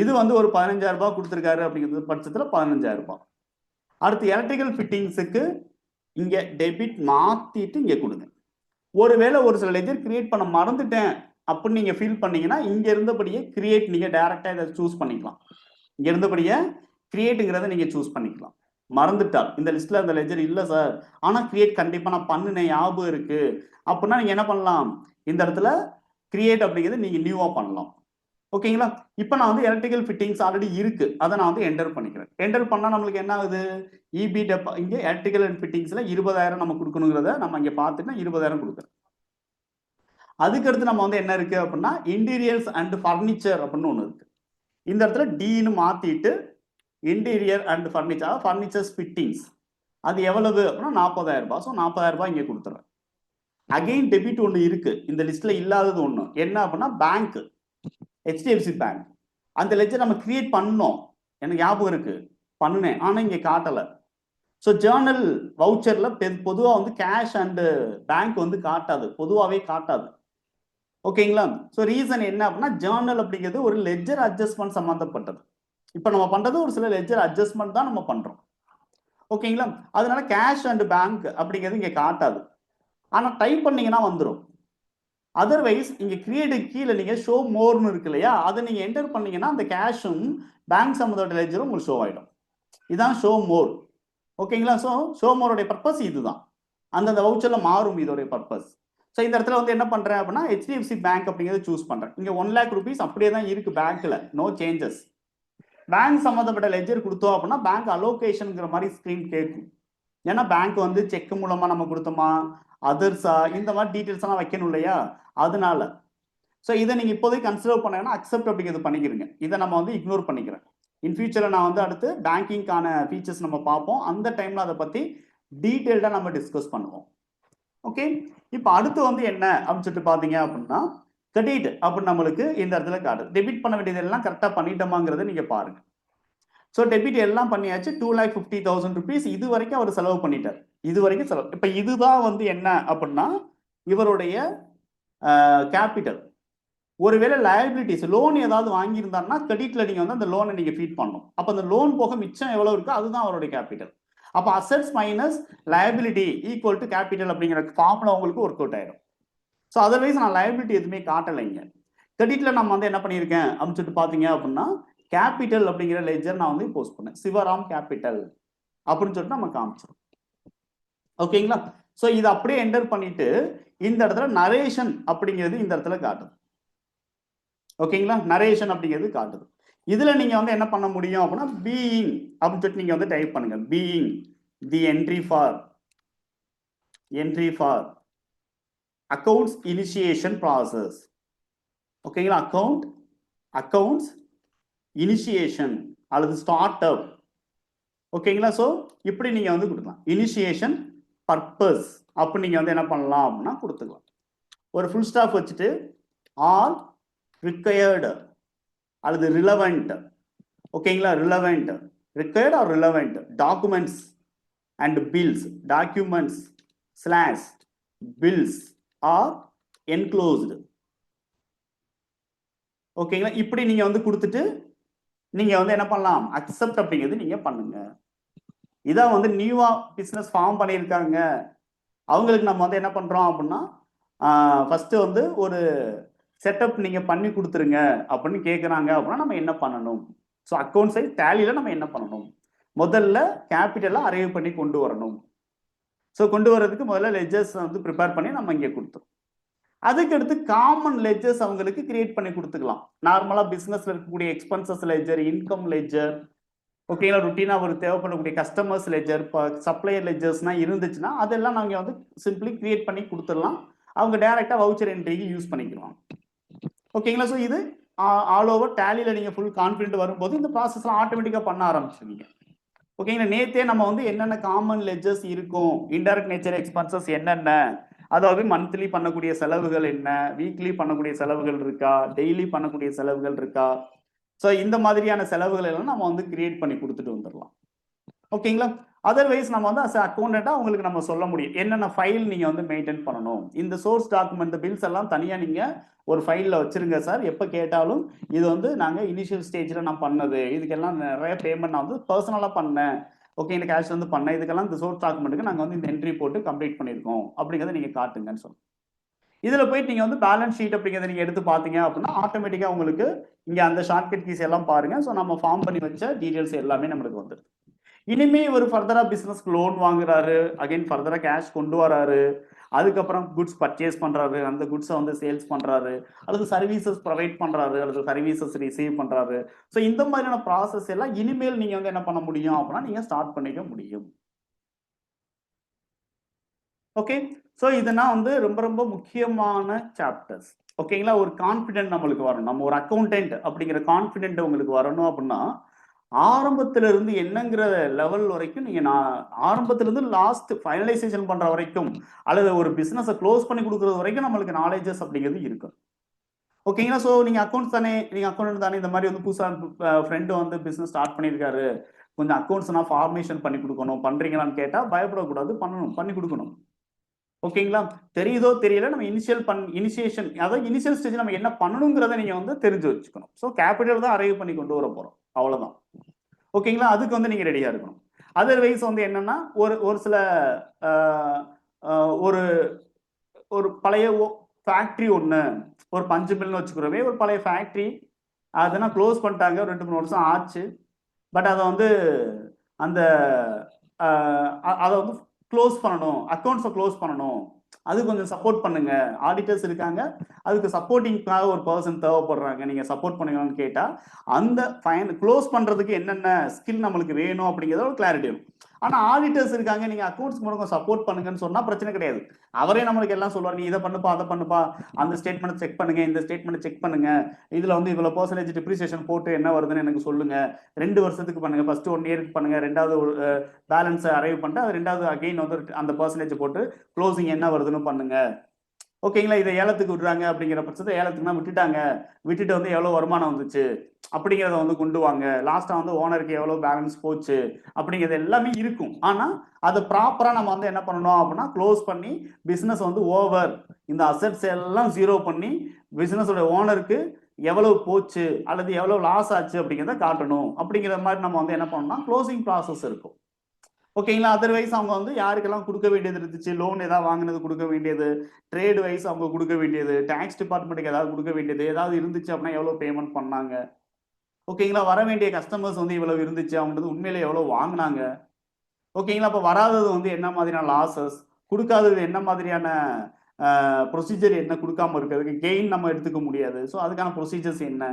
இது வந்து ஒரு 15,000 ரூபாய் கொடுத்துருக்காரு அப்படிங்கிறது பட்சத்தில் 15,000 ரூபாய். அடுத்து எலக்ட்ரிக்கல் ஃபிட்டிங்ஸுக்கு இங்க டெபிட் மாத்திட்டு இங்க கொடுங்க. ஒருவேளை ஒரு சில லெஜர் கிரியேட் பண்ண மறந்துட்டேன் அப்படின்னு நீங்க ஃபீல் பண்ணீங்கன்னா இங்க இருந்தபடியே கிரியேட் நீங்க டைரக்டா இதை சூஸ் பண்ணிக்கலாம். இங்க இருந்தபடியே கிரியேட்டுங்கிறத நீங்க சூஸ் பண்ணிக்கலாம். மறந்துட்டால் இந்த லிஸ்ட்ல அந்த லெஜர் இல்லை சார், ஆனா கிரியேட் கண்டிப்பா நான் பண்ணினேன் ஞாபகம் இருக்கு அப்படின்னா நீங்க என்ன பண்ணலாம், இந்த இடத்துல கிரியேட் அப்படிங்கிறது நீங்க நியூவா பண்ணலாம். ஓகேங்களா? இப்போ நான் வந்து எலக்ட்ரிக்கல் ஃபிட்டிங்ஸ் ஆல்ரெடி இருக்கு, அதை நான் வந்து என்டர் பண்ணிக்கிறேன். என்டர் பண்ணா நம்மளுக்கு என்ன ஆகுது, இபி டெப்பா இங்கே எலக்ட்ரிக்கல் அண்ட் ஃபிட்டிங்ஸ்ல 20,000 நம்ம கொடுக்கணுங்கிறத நம்ம இங்கே பார்த்துட்டு 20,000 கொடுக்குறேன். அதுக்கடுத்து நம்ம வந்து என்ன இருக்கு அப்படின்னா இன்டீரியர்ஸ் அண்ட் ஃபர்னிச்சர் அப்படின்னு ஒன்று இருக்கு. இந்த இடத்துல டின்னு மாத்திட்டு interior and furniture furnitures fittings அது எவ்வளவு அப்படின்னா 40,000 ரூபாய். ஸோ 40,000 ரூபாய் இங்கே கொடுத்துறேன். அகைன் டெபிட் ஒன்று இருக்கு இந்த லிஸ்ட்ல இல்லாதது ஒன்று என்ன அப்படின்னா பேங்க், HDFC பேங்க். அந்த லெஜர் நம்ம கிரியேட் பண்ணோம், எனக்கு ஞாபகம் இருக்கு பண்ணினேன், ஆனா இங்க காட்டல. ஸோ ஜேர்னல் வவுச்சர்ல பொதுவாக வந்து கேஷ் அண்ட் பேங்க் வந்து காட்டாது, பொதுவாகவே காட்டாது. ஓகேங்களா? ஸோ ரீசன் என்ன அப்படின்னா ஜேர்னல் அப்படிங்கிறது ஒரு லெஜர் அட்ஜஸ்ட்மெண்ட் சம்மந்தப்பட்டது. இப்போ நம்ம பண்றது ஒரு சில லெஜர் அட்ஜஸ்ட்மெண்ட் தான் நம்ம பண்றோம். ஓகேங்களா? அதனால கேஷ் அண்ட் பேங்க் அப்படிங்கிறது இங்க காட்டாது, ஆனா டைப் பண்ணீங்கன்னா வந்துடும். அதர்வைஸ் இங்க கிரியேட் கீழே நீங்க ஷோ மோர்னு இருக்கு இல்லையா, அதை நீங்க என்டர் பண்ணீங்கன்னா அந்த கேஷும் பேங்க் சம்மந்தப்பட்ட லெஜரும் உங்களுக்கு ஷோ ஆயிடும். இதுதான் ஷோ மோர். ஓகேங்களா? ஸோ ஷோ மோருடைய பர்பஸ் இதுதான், அந்தந்த வவுச்சர்ல மாறும் இதோடைய பர்பஸ். ஸோ இந்த இடத்துல வந்து என்ன பண்றேன் அப்படின்னா HDFC பேங்க் அப்படிங்கிறத சூஸ் பண்றேன். இங்க 1 lakh rupees அப்படியே தான் இருக்கு பேங்க்ல, நோ சேஞ்சஸ். பேங்க் சம்மந்தப்பட்ட லெஜர் கொடுத்தோம் அப்படின்னா பேங்க் அலோகேஷன்ங்கிற மாதிரி ஸ்கிரீன் கேட்கும். ஏன்னா பேங்க் வந்து செக் மூலமா நம்ம கொடுத்தோமா அதர்ஸா இந்த மாதிரி டீட்டெயில்ஸ் எல்லாம் வைக்கணும் இல்லையா, அதனால. ஸோ இதை நீங்க இப்போதைக்கு கன்சிடர் பண்ணீங்கன்னா அக்செப்ட் அப்படிங்கிறது பண்ணிக்கிறீங்க. இதை நம்ம வந்து இக்னோர் பண்ணிக்கிறேன். இன் ஃபியூச்சரில் நான் வந்து அடுத்து பேங்கிங்கான ஃபீச்சர்ஸ் நம்ம பார்ப்போம். அந்த டைமில் அதை பற்றி டீட்டெயில்டாக நம்ம டிஸ்கஸ் பண்ணுவோம். ஓகே, இப்போ அடுத்து வந்து என்ன அப்படின்னு சொல்லிட்டு பார்த்தீங்க அப்படின்னா கிரெடிட் அப்படின்னு நம்மளுக்கு இந்த இடத்துல காட்டுது. டெபிட் பண்ண வேண்டியது எல்லாம் கரெக்டாக பண்ணிட்டோமாங்கிறத நீங்கள் பாருங்க. ஸோ டெபிட் எல்லாம் பண்ணியாச்சு. 2,50,000 rupees இது வரைக்கும் அவர் செலவு பண்ணிட்டார். இது வரைக்கும் செலவு. இப்போ இதுதான் வந்து என்ன அப்படின்னா இவருடைய கேபிட்டல். ஒருவேளை லயபிலிட்டிஸ் லோன் ஏதாவது வாங்கியிருந்தாருன்னா கிரெடிட்ல நீங்க வந்து அந்த லோனை நீங்க ஃபீட் பண்ணணும். அப்போ அந்த லோன் போக மிச்சம் எவ்வளவு இருக்கோ அதுதான் அவருடைய கேபிட்டல். அப்போ assets minus liability equal to capital அப்படிங்கிற ஃபார்முலா உங்களுக்கு ஒர்க் அவுட் ஆயிடும். ஸோ அதர்வைஸ் நான் லயபிலிட்டி எதுவுமே காட்டலைங்க. கிரெடிட்ல நம்ம வந்து என்ன பண்ணியிருக்கேன் அப்படின்னு சொல்லிட்டு பார்த்தீங்க அப்படின்னா கேபிட்டல் அப்படிங்கிற லெஜர் நான் வந்து போஸ்ட் பண்ணேன். சிவராம் கேபிட்டல் அப்படின்னு சொல்லிட்டு நம்ம காமிச்சிடும். ஓகேங்களா? ஸோ இதை அப்படியே என்டர் பண்ணிட்டு இந்த இடத்துல நரேஷன் அப்படிங்கிறது இந்த இடத்துல காட்டுது. ஓகேங்களா? நரேஷன் அப்படிங்கிறது காட்டுது. இதுல நீங்க வந்து என்ன பண்ண முடியும் அப்படின்னா பீயிங் அப்படின்னு சொல்லிட்டு நீங்க வந்து டைப் பண்ணுங்க. Being the entry for accounts initiation process. ஓகேங்களா? அக்கவுண்ட்ஸ் இனிஷியேஷன் அல்லது ஸ்டார்ட் அப். ஓகேங்களா? ஸோ இப்படி நீங்க வந்து கொடுக்கலாம். இனிஷியேஷன் பர்பஸ் அப்படி நீங்க வந்து என்ன பண்ணலாம் அப்படின்னா கொடுத்துக்கலாம். ஒரு ஃபுல் ஸ்டாப் வச்சுட்டு ஆல் ரிக்வயர்டு அல்லது ரிலவெண்ட். ஓகேங்களா? Relevant required or relevant documents and bills documents slash bills are enclosed. ஓகேங்களா? இப்படி நீங்க வந்து கொடுத்துட்டு நீங்க வந்து என்ன பண்ணலாம் அக்செப்ட் அப்படிங்கிறது நீங்க பண்ணுங்க. இதான் வந்து நியூவா பிசினஸ் ஃபார்ம் பண்ணியிருக்காங்க அவங்களுக்கு நம்ம வந்து என்ன பண்றோம் அப்படின்னா ஃபர்ஸ்ட் வந்து ஒரு செட்டப் நீங்க பண்ணி கொடுத்துருங்க அப்படின்னு கேட்குறாங்க அப்படின்னா நம்ம என்ன பண்ணணும். ஸோ அக்கௌண்ட் சைஸ் டேலியில் நம்ம என்ன பண்ணணும், முதல்ல கேபிட்டலாக அரைவ் பண்ணி கொண்டு வரணும். ஸோ கொண்டு வர்றதுக்கு முதல்ல லெஜர்ஸ் வந்து ப்ரிப்பேர் பண்ணி நம்ம இங்கே கொடுத்துரும். அதுக்கடுத்து காமன் லெஜர்ஸ் அவங்களுக்கு கிரியேட் பண்ணி கொடுத்துக்கலாம். நார்மலாக பிஸ்னஸில் இருக்கக்கூடிய எக்ஸ்பென்சஸ் லெஜர், இன்கம் லெஜர், ஓகேங்களா, ருட்டீனாக ஒரு தேவைப்படக்கூடிய கஸ்டமர்ஸ் லெஜர், இப்போ சப்ளையர் லெஜர்ஸ்னால் இருந்துச்சுன்னா அதெல்லாம் நாங்கள் வந்து சிம்பிளி கிரியேட் பண்ணி கொடுத்துடலாம். அவங்க டைரெக்டாக வவுச்சர் என்ட்ரிக்கு யூஸ் பண்ணிக்கலாம். ஓகேங்களா? ஸோ இது ஆல் ஓவர் டேலியில் நீங்கள் ஃபுல் கான்ஃபிடென்ட் வரும்போது இந்த ப்ராசஸ்லாம் ஆட்டோமேட்டிக்காக பண்ண ஆரம்பிச்சிருவீங்க. ஓகேங்களா? நேற்றே நம்ம வந்து என்னென்ன காமன் லெஜர்ஸ் இருக்கும், இன்டைரக்ட் நேச்சர் எக்ஸ்பென்சஸ் என்னென்ன, அதாவது மந்த்லி பண்ணக்கூடிய செலவுகள் என்ன, வீக்லி பண்ணக்கூடிய செலவுகள் இருக்கா, டெய்லி பண்ணக்கூடிய செலவுகள் இருக்கா, ஸோ இந்த மாதிரியான செலவுகள் எல்லாம் நம்ம வந்து கிரியேட் பண்ணி கொடுத்துட்டு வந்துடலாம். ஓகேங்களா? அதர்வைஸ் நம்ம வந்து அஸ் அக்கௌண்டண்ட்டாக உங்களுக்கு நம்ம சொல்ல முடியும் என்னென்ன ஃபைல் நீங்கள் வந்து மெயின்டைன் பண்ணணும். இந்த சோர்ஸ் டாக்குமெண்ட் பில்ஸ் எல்லாம் தனியாக நீங்கள் ஒரு ஃபைலில் வச்சுருங்க சார். எப்போ கேட்டாலும் இது வந்து நாங்கள் இனிஷியல் ஸ்டேஜில் நான் பண்ணது, இதுக்கெல்லாம் நிறைய பேமெண்ட் நான் வந்து பர்சனலாக பண்ணேன், ஓகே இந்த கேஷ் வந்து பண்ணேன், இதுக்கெல்லாம் இந்த சோர்ஸ் டாக்குமெண்ட்டுக்கு நாங்கள் வந்து இந்த என்ட்ரி போட்டு கம்ப்ளீட் பண்ணியிருக்கோம் அப்படிங்கிறத நீங்கள் காட்டுங்கன்னு சொல்லுங்கள். இதில் போயிட்டு நீங்கள் வந்து பேலன்ஸ் ஷீட் அப்படிங்கிறத நீங்கள் எடுத்து பார்த்தீங்க அப்படின்னா ஆட்டோமேட்டிக்காக உங்களுக்கு இங்கே அந்த ஷார்ட்கட் கீஸ் எல்லாம் பாருங்கள். ஸோ நம்ம ஃபார்ம் பண்ணி வச்ச டீட்டெயில்ஸ் எல்லாமே நம்மளுக்கு வந்துடுது. இனிமே ஒரு ஃபர்தராக பிஸ்னஸ்க்கு லோன் வாங்குறாரு, அகைன் ஃபர்தராக கேஷ் கொண்டு வராரு, அதுக்கப்புறம் குட்ஸ் பர்ச்சேஸ் பண்ணுறாரு, அந்த குட்ஸை வந்து சேல்ஸ் பண்ணுறாரு, அல்லது சர்வீசஸ் ப்ரொவைட் பண்ணுறாரு, அல்லது சர்வீசஸ் ரிசீவ் பண்ணுறாரு. ஸோ இந்த மாதிரியான ப்ராசஸ் எல்லாம் இனிமேல் நீங்கள் வந்து என்ன பண்ண முடியும் அப்படின்னா நீங்கள் ஸ்டார்ட் பண்ணிக்க முடியும். ஓகே, ஸோ இதெல்லாம் வந்து ரொம்ப ரொம்ப முக்கியமான சாப்டர்ஸ். ஓகேங்களா? ஒரு கான்ஃபிடென்ட் நம்மளுக்கு வரணும். நம்ம ஒரு அக்கௌண்டன்ட் அப்படிங்கிற கான்ஃபிடென்ட் உங்களுக்கு வரணும் அப்படின்னா ஆரம்பத்துல இருந்து என்னங்கிற லெவல் வரைக்கும் நீங்க ஆரம்பத்துல இருந்து லாஸ்ட் ஃபைனலைசேஷன் பண்ற வரைக்கும் அல்லது ஒரு பிசினஸை க்ளோஸ் பண்ணி கொடுக்கறது வரைக்கும் நம்மளுக்கு நாலேஜஸ் அப்படிங்கிறது இருக்கும். ஓகேங்களா? ஸோ நீங்க அக்கௌண்ட்ஸ் தானே, நீங்க அக்கௌண்ட் தானே, இந்த மாதிரி வந்து புதுசாக ஃப்ரெண்டு வந்து பிசினஸ் ஸ்டார்ட் பண்ணியிருக்காரு, கொஞ்சம் அக்கௌண்ட்ஸ் நான் ஃபார்மேஷன் பண்ணி கொடுக்கணும், பண்றீங்களான்னு கேட்டா பயப்படக்கூடாது, பண்ணி கொடுக்கணும். ஓகேங்களா? தெரியுதோ தெரியல, நம்ம இனிஷியேஷன் அதாவது இனிஷியல் ஸ்டேஜ் நம்ம என்ன பண்ணணுங்கிறத நீங்க வந்து தெரிஞ்சு வச்சுக்கணும். ஸோ கேபிட்டல் தான் அரைவ் பண்ணி கொண்டு வர போறோம், அவ்வளவுதான். ஓகேங்களா? அதுக்கு வந்து நீங்க ரெடியா இருக்கணும். அதர்வைஸ் வந்து என்னன்னா ஒரு சில ஒரு ஒரு பழைய ஃபேக்டரி ஒன்று, ஒரு பஞ்சு மில்னு வச்சுக்கிறோமே, ஒரு பழைய ஃபேக்டரி அதெல்லாம் க்ளோஸ் பண்ணிட்டாங்க, 2-3 வருஷம் ஆச்சு. பட் அதை வந்து அந்த அதை வந்து க்ளோஸ் பண்ணணும், அக்கௌண்ட்ஸை க்ளோஸ் பண்ணணும், அது கொஞ்சம் சப்போர்ட் பண்ணுங்க, ஆடிட்டர்ஸ் இருக்காங்க, அதுக்கு சப்போர்ட்டிங்காக ஒரு பர்சன் தேவைப்படுறாங்க, நீங்க சப்போர்ட் பண்ணுங்கன்னு கேட்டா அந்த க்ளோஸ் பண்றதுக்கு என்னென்ன ஸ்கில் நம்மளுக்கு வேணும் அப்படிங்கிறத ஒரு கிளாரிட்டி இருக்கும். ஆனா ஆடிட்டர்ஸ் இருக்காங்க, நீங்க அக்கௌண்ட்ஸ் மூலம் சப்போர்ட் பண்ணுங்கன்னு சொன்னா பிரச்சனை கிடையாது. அவரே நம்மளுக்கு எல்லாம் சொல்லுவார், நீ இதை பண்ணுப்பா, அதை பண்ணுப்பா, அந்த ஸ்டேட்மெண்ட் செக் பண்ணுங்க, இந்த ஸ்டேட்மெண்ட் செக் பண்ணுங்க, இதுல வந்து இவ்வளவு பர்சன்டேஜ் டிப்ரிசியேஷன் போட்டு என்ன வருதுன்னு எனக்கு சொல்லுங்க, 2 வருஷத்துக்கு பண்ணுங்க, ஃபர்ஸ்ட் 1 இயருக்கு பண்ணுங்க, ரெண்டாவது பேலன்ஸ் அரைவ் பண்ணிட்டு அது ரெண்டாவது அகைன் வந்து அந்த பர்சன்டேஜ் போட்டு க்ளோசிங் என்ன வருதுன்னு பண்ணுங்க. ஓகேங்களா? இதை ஏலத்துக்கு விடுறாங்க அப்படிங்கிற பட்சத்தை ஏலத்துக்குனா விட்டுட்டு வந்து எவ்வளவு வருமானம் வந்துச்சு அப்படிங்கிறத வந்து கொண்டு வாங்க, லாஸ்டா வந்து ஓனருக்கு எவ்வளவு பேலன்ஸ் போச்சு அப்படிங்கிறது எல்லாமே இருக்கும். ஆனா அதை ப்ராப்பரா நம்ம வந்து என்ன பண்ணணும் அப்படின்னா க்ளோஸ் பண்ணி பிசினஸ் வந்து ஓவர், இந்த அசெட்ஸ் எல்லாம் ஜீரோ பண்ணி பிசினஸோட ஓனருக்கு எவ்வளவு போச்சு அல்லது எவ்வளவு லாஸ் ஆச்சு அப்படிங்கிறத காட்டணும். அப்படிங்கிற மாதிரி நம்ம வந்து என்ன பண்ணணும்னா க்ளோசிங் ப்ராசஸ் இருக்கும். ஓகேங்களா? அதர்வைஸ் அவங்க வந்து யாருக்கெல்லாம் கொடுக்க வேண்டியது இருந்துச்சு, லோன் ஏதாவது வாங்கினது கொடுக்க வேண்டியது, ட்ரேட் வைஸ் அவங்க கொடுக்க வேண்டியது, டாக்ஸ் டிபார்ட்மெண்ட்டுக்கு ஏதாவது கொடுக்க வேண்டியது ஏதாவது இருந்துச்சு அப்படின்னா எவ்வளவு பேமெண்ட் பண்ணாங்க, ஓகேங்களா? வர வேண்டிய கஸ்டமர்ஸ் வந்து இவ்வளவு இருந்துச்சு, அவங்க வந்து உண்மையில எவ்வளவு வாங்கினாங்க, ஓகேங்களா? அப்ப வராதது வந்து என்ன மாதிரியான லாசஸ், கொடுக்காதது என்ன மாதிரியான ப்ரொசீஜர், என்ன கொடுக்காம இருக்கிறதுக்கு கெயின் நம்ம எடுத்துக்க முடியாது, ஸோ அதுக்கான ப்ரொசீஜர்ஸ் என்ன,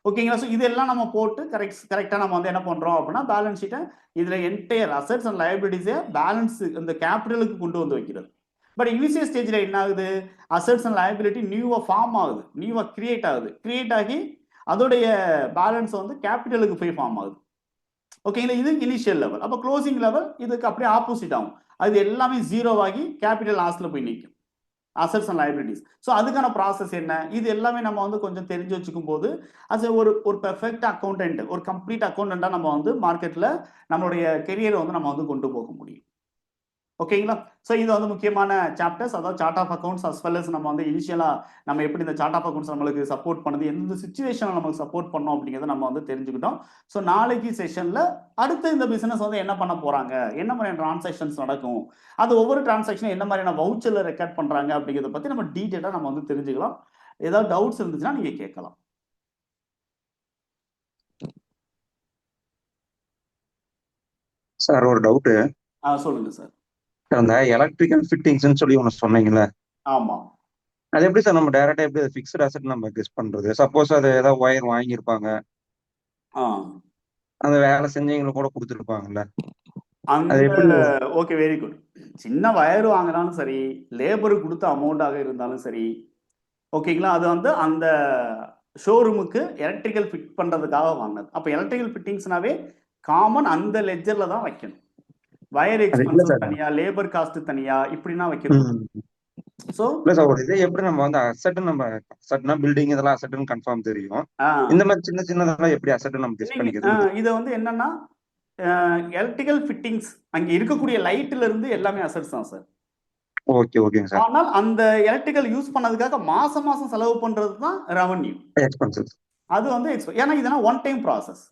ஓகேங்களா? ஸோ இதெல்லாம் நம்ம போட்டு கரெக்டாக நம்ம வந்து என்ன பண்ணுறோம் அப்படின்னா பேலன்ஸ் ஷீட்டை இதில் என்டையர் அசெட்ஸ் அண்ட் லைபிலிட்டிஸை பேலன்ஸ் இந்த கேபிட்டலுக்கு கொண்டு வந்து வைக்கிறது. பட் இனிஷியல் ஸ்டேஜில் என்ன ஆகுது, அசெட்ஸ் அண்ட் லைபிலிட்டி நியூவாக ஃபார்ம் ஆகுது, நியூவாக கிரியேட் ஆகி அதோடைய பேலன்ஸ் வந்து கேபிட்டலுக்கு போய் ஃபார்ம் ஆகுது. ஓகேங்களா? இது இனிஷியல் லெவல். அப்போ க்ளோசிங் லெவல் இதுக்கு அப்படியே ஆப்போசிட் ஆகும், அது எல்லாமே ஜீரோவாகி கேபிட்டல் லாஸ்ட்ல போய் நிற்கும், அசெட்ஸ் அண்ட் லைபிலிட்டிஸ். ஸோ அதுக்கான ப்ராசஸ் என்ன, இது எல்லாமே நம்ம வந்து கொஞ்சம் தெரிஞ்சு வச்சுக்கும் போது அது ஒரு பெர்ஃபெக்ட் அக்கௌண்டன்ட், ஒரு கம்ப்ளீட் அக்கௌண்டண்டா நம்ம வந்து மார்க்கெட்ல நம்மளுடைய கெரியரை வந்து நம்ம வந்து கொண்டு போக முடியும். ஓகேங்களா? ஸோ இது வந்து முக்கியமான சாப்டர்ஸ், அதாவது chart of accounts as well as நம்ம வந்து இனிஷியலா நம்ம எப்படி இந்த சார்ட் ஆஃப் அக்கௌண்ட்ஸ் நம்மளுக்கு சப்போர்ட் பண்ணுது, எந்த சுச்சுவேஷன்ல நமக்கு சப்போர்ட் பண்ணோம் அப்படிங்கிறத நம்ம வந்து தெரிஞ்சுக்கிட்டோம். ஸோ நாளைக்கு செஷன்ல அடுத்து இந்த பிசினஸ் வந்து என்ன பண்ண போறாங்க, என்ன மாதிரியான டிரான்சாக்ஷன்ஸ் நடக்கும், அது ஒவ்வொரு டிரான்சாக்ஷனும் என்ன மாதிரியான வவுச்சர்ல ரெக்கார்ட் பண்றாங்க அப்படிங்கிறத பத்தி நம்ம டீட்டெயிலா நம்ம வந்து தெரிஞ்சுக்கலாம். ஏதாவது டவுட்ஸ் இருந்துச்சுன்னா நீங்க கேட்கலாம். சார் ஒரு டவுட்டு. சொல்லுங்க சார். அந்த எலக்ட்ரிக்கல் ஃபிட்டிங்ஸ்னு சொல்லி ஒன்று சொன்னீங்கல்ல, ஆமா, அது எப்படி சார் நம்ம டைரக்டா எப்படி ஃபிக்ஸ்ட் அசெட் நம்ம கெஸ் பண்றது? சப்போஸ் அது ஏதாவது ஒயர் வாங்கியிருப்பாங்க, அந்த வேலை செஞ்சவங்களுக்கு கூட கொடுத்துருப்பாங்கல்ல, அது அந்த எப்படி? Okay, very good. சின்ன வயர் வாங்கினாலும் சரி, லேபருக்கு கொடுத்த அமௌண்ட்டாக இருந்தாலும் சரி, ஓகேங்களா, அது வந்து அந்த ஷோரூமுக்கு எலக்ட்ரிக்கல் ஃபிட் பண்றதுக்காக வாங்கினது. அப்போ எலக்ட்ரிக்கல் ஃபிட்டிங்ஸ்னாவே காமன் அந்த லெட்ஜர்ல தான் வைக்கணும். வயர் அது இல்ல எக்ஸ்பென்சஸ் சார். தனியா, லேபர் காஸ்ட் தனியா, இப்படின்னா வைக்கணும். ஸோ இல்ல சார், ஒரு இது எப்படி நம்ம வந்து அசெட்னா பில்டிங் இதெல்லாம் அசெட்னு கன்ஃபார்ம் தெரியும். இந்த மாதிரி சின்ன சின்னதெல்லாம் எப்படி அசெட் நம்ம கெஸ் பண்ணிக்கிறது? இதை வந்து என்னன்னா எலக்ட்ரிக்கல் ஃபிட்டிங்ஸ் அங்க இருக்கக்கூடிய லைட்ல இருந்து எல்லாமே அசெட்ஸ் தான் சார். ஓகே, ஓகேங்க சார். ஆனால் அந்த எலக்ட்ரிக்கல் யூஸ் பண்ணதுக்காக மாசம் மாசம் செலவு பண்றது தான் ரெவன்யூ எக்ஸ்பென்சஸ். அது வந்து ஏன்னா இதெல்லாம் ஒன் டைம் ப்ராசஸ்.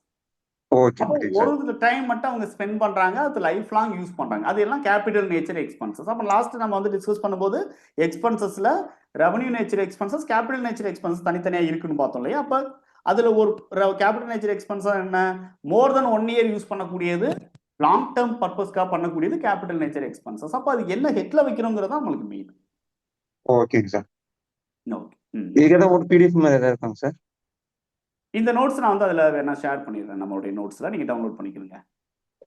ஓகே, அப்போ ஓகே சார். ஒரு டைம் மட்டும் அவங்க ஸ்பெண்ட் பண்றாங்க, அது லைஃப் லாங் யூஸ் பண்றாங்க, அது எல்லாம் கேபிட்டல் நேச்சர் எக்ஸ்பென்சஸ். அப்போ லாஸ்ட் நம்ம வந்து டிஸ்கஸ் பண்ணும்போது எக்ஸ்பென்சஸ்ல revenue nature expenses, capital nature expenses தனித்தனியா இருக்குன்னு பார்த்தோம் இல்லையா? அப்போ அதுல ஒரு கேபிட்டல் நேச்சர் எக்ஸ்பென்சஸ் என்ன, மோர் தென் 1 இயர் யூஸ் பண்ணக்கூடியது, லாங் டேர்ம் பர்பஸ்க்காக பண்ணக்கூடியது கேபிட்டல் நேச்சர் எக்ஸ்பென்சஸ். அப்போ அது என்ன ஹெட்ல வைக்கிறோங்கிறது நம்மளுக்கு மெயின். ஓகேங்க சார். ஓகே, இதுக்கு ஏதாவது ஒரு பிடிஎஃப் மாதிரி ஏதாவது இருக்காங்க சார்? இந்த நோட்ஸ் நான் வந்து அதில் வேணா ஷேர் பண்ணிடுறேன், நம்மளுடைய நோட்ஸ்ல நீங்க டவுன்லோட் பண்ணிக்கிறீங்க.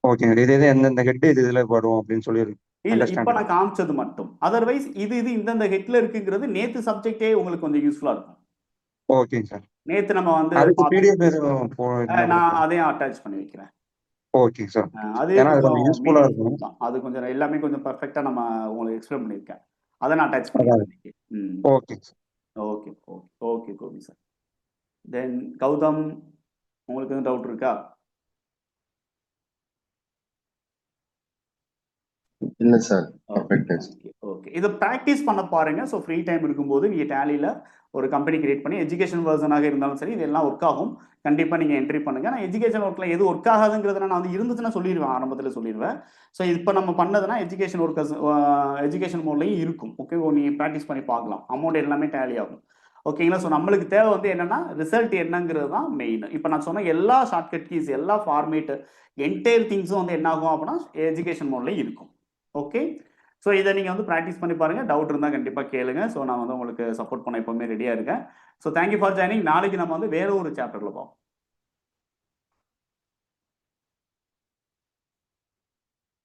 ஓகேங்க. இது எந்தெந்த ஹெட் இதுல வரும் அப்படின்னு சொல்லி இல்ல, இப்ப நான் காமிச்சது மட்டும். அதர்வைஸ் இது இந்தந்த ஹெட்ல இருக்குங்கிறது நேத்து சப்ஜெக்டே உங்களுக்கு கொஞ்சம் யூஸ்ஃபுல்லா இருக்கும். ஓகேங்க சார். நேத்து நம்ம வந்து பிடிஎஃப் நான் அதையும் அட்டாச் பண்ணி வைக்கிறேன். ஓகேங்க சார். அது கொஞ்சம் யூஸ்ஃபுல்லா இருக்கும். அது கொஞ்சம் எல்லாமே கொஞ்சம் பெர்ஃபெக்ட்டா நம்ம உங்களுக்கு எக்ஸ்பிளைன் பண்ணிருக்கேன். அதை நான் அட்டாச் பண்ணிக்கிறேன். Okay okay okay Gopi sir. Then Gautham, உங்களுக்கு எதுவும் டவுட் இருக்கா? இல்ல சார். ஓகே, இதை ப்ராக்டிஸ் பண்ண பாருங்க. ஸோ ஃப்ரீ டைம் இருக்கும்போது நீங்க டேலியில ஒரு கம்பெனி கிரியேட் பண்ணி எஜுகேஷன் வெர்ஷனாக இருந்தாலும் சரி, இதெல்லாம் ஒர்க் ஆகும். கண்டிப்பா நீங்க என்ட்ரி பண்ணுங்க. நான் எஜுகேஷன் ஒர்க்ல எது ஒர்க் ஆகாதுங்கிறத நான் வந்து இருந்துச்சுன்னா சொல்லிடுவேன், ஆரம்பத்தில் சொல்லிடுவேன். ஸோ இப்போ நம்ம பண்ணதுன்னா எஜுகேஷன் ஒர்க்கர்ஸ் எஜுகேஷன் மோட்லையும் இருக்கும். ஓகே, நீங்க ப்ராக்டிஸ் பண்ணி பார்க்கலாம், அமௌண்ட் எல்லாமே டேலி ஆகும். ஓகேங்களா? ஸோ நம்மளுக்கு தேவை வந்து என்னன்னா ரிசல்ட் என்னங்கிறது தான் மெயின். இப்போ நான் சொன்ன எல்லா ஷார்ட்கட் கீஸ், எல்லா ஃபார்மேட், என்டையர் திங்ஸும் வந்து என்ன ஆகும் அப்படின்னா எஜுகேஷன் மோட்லேயும் இருக்கும். ஓகே, ஸோ இதை நீங்கள் வந்து ப்ராக்டிஸ் பண்ணி பாருங்கள். டவுட் இருந்தால் கண்டிப்பாக கேளுங்க. ஸோ நான் வந்து உங்களுக்கு சப்போர்ட் பண்ண எப்போவுமே ரெடியாக இருக்கேன். So thank you for joining. நாளைக்கு நம்ம வந்து வேற ஒரு சாப்டரில் பார்ப்போம்.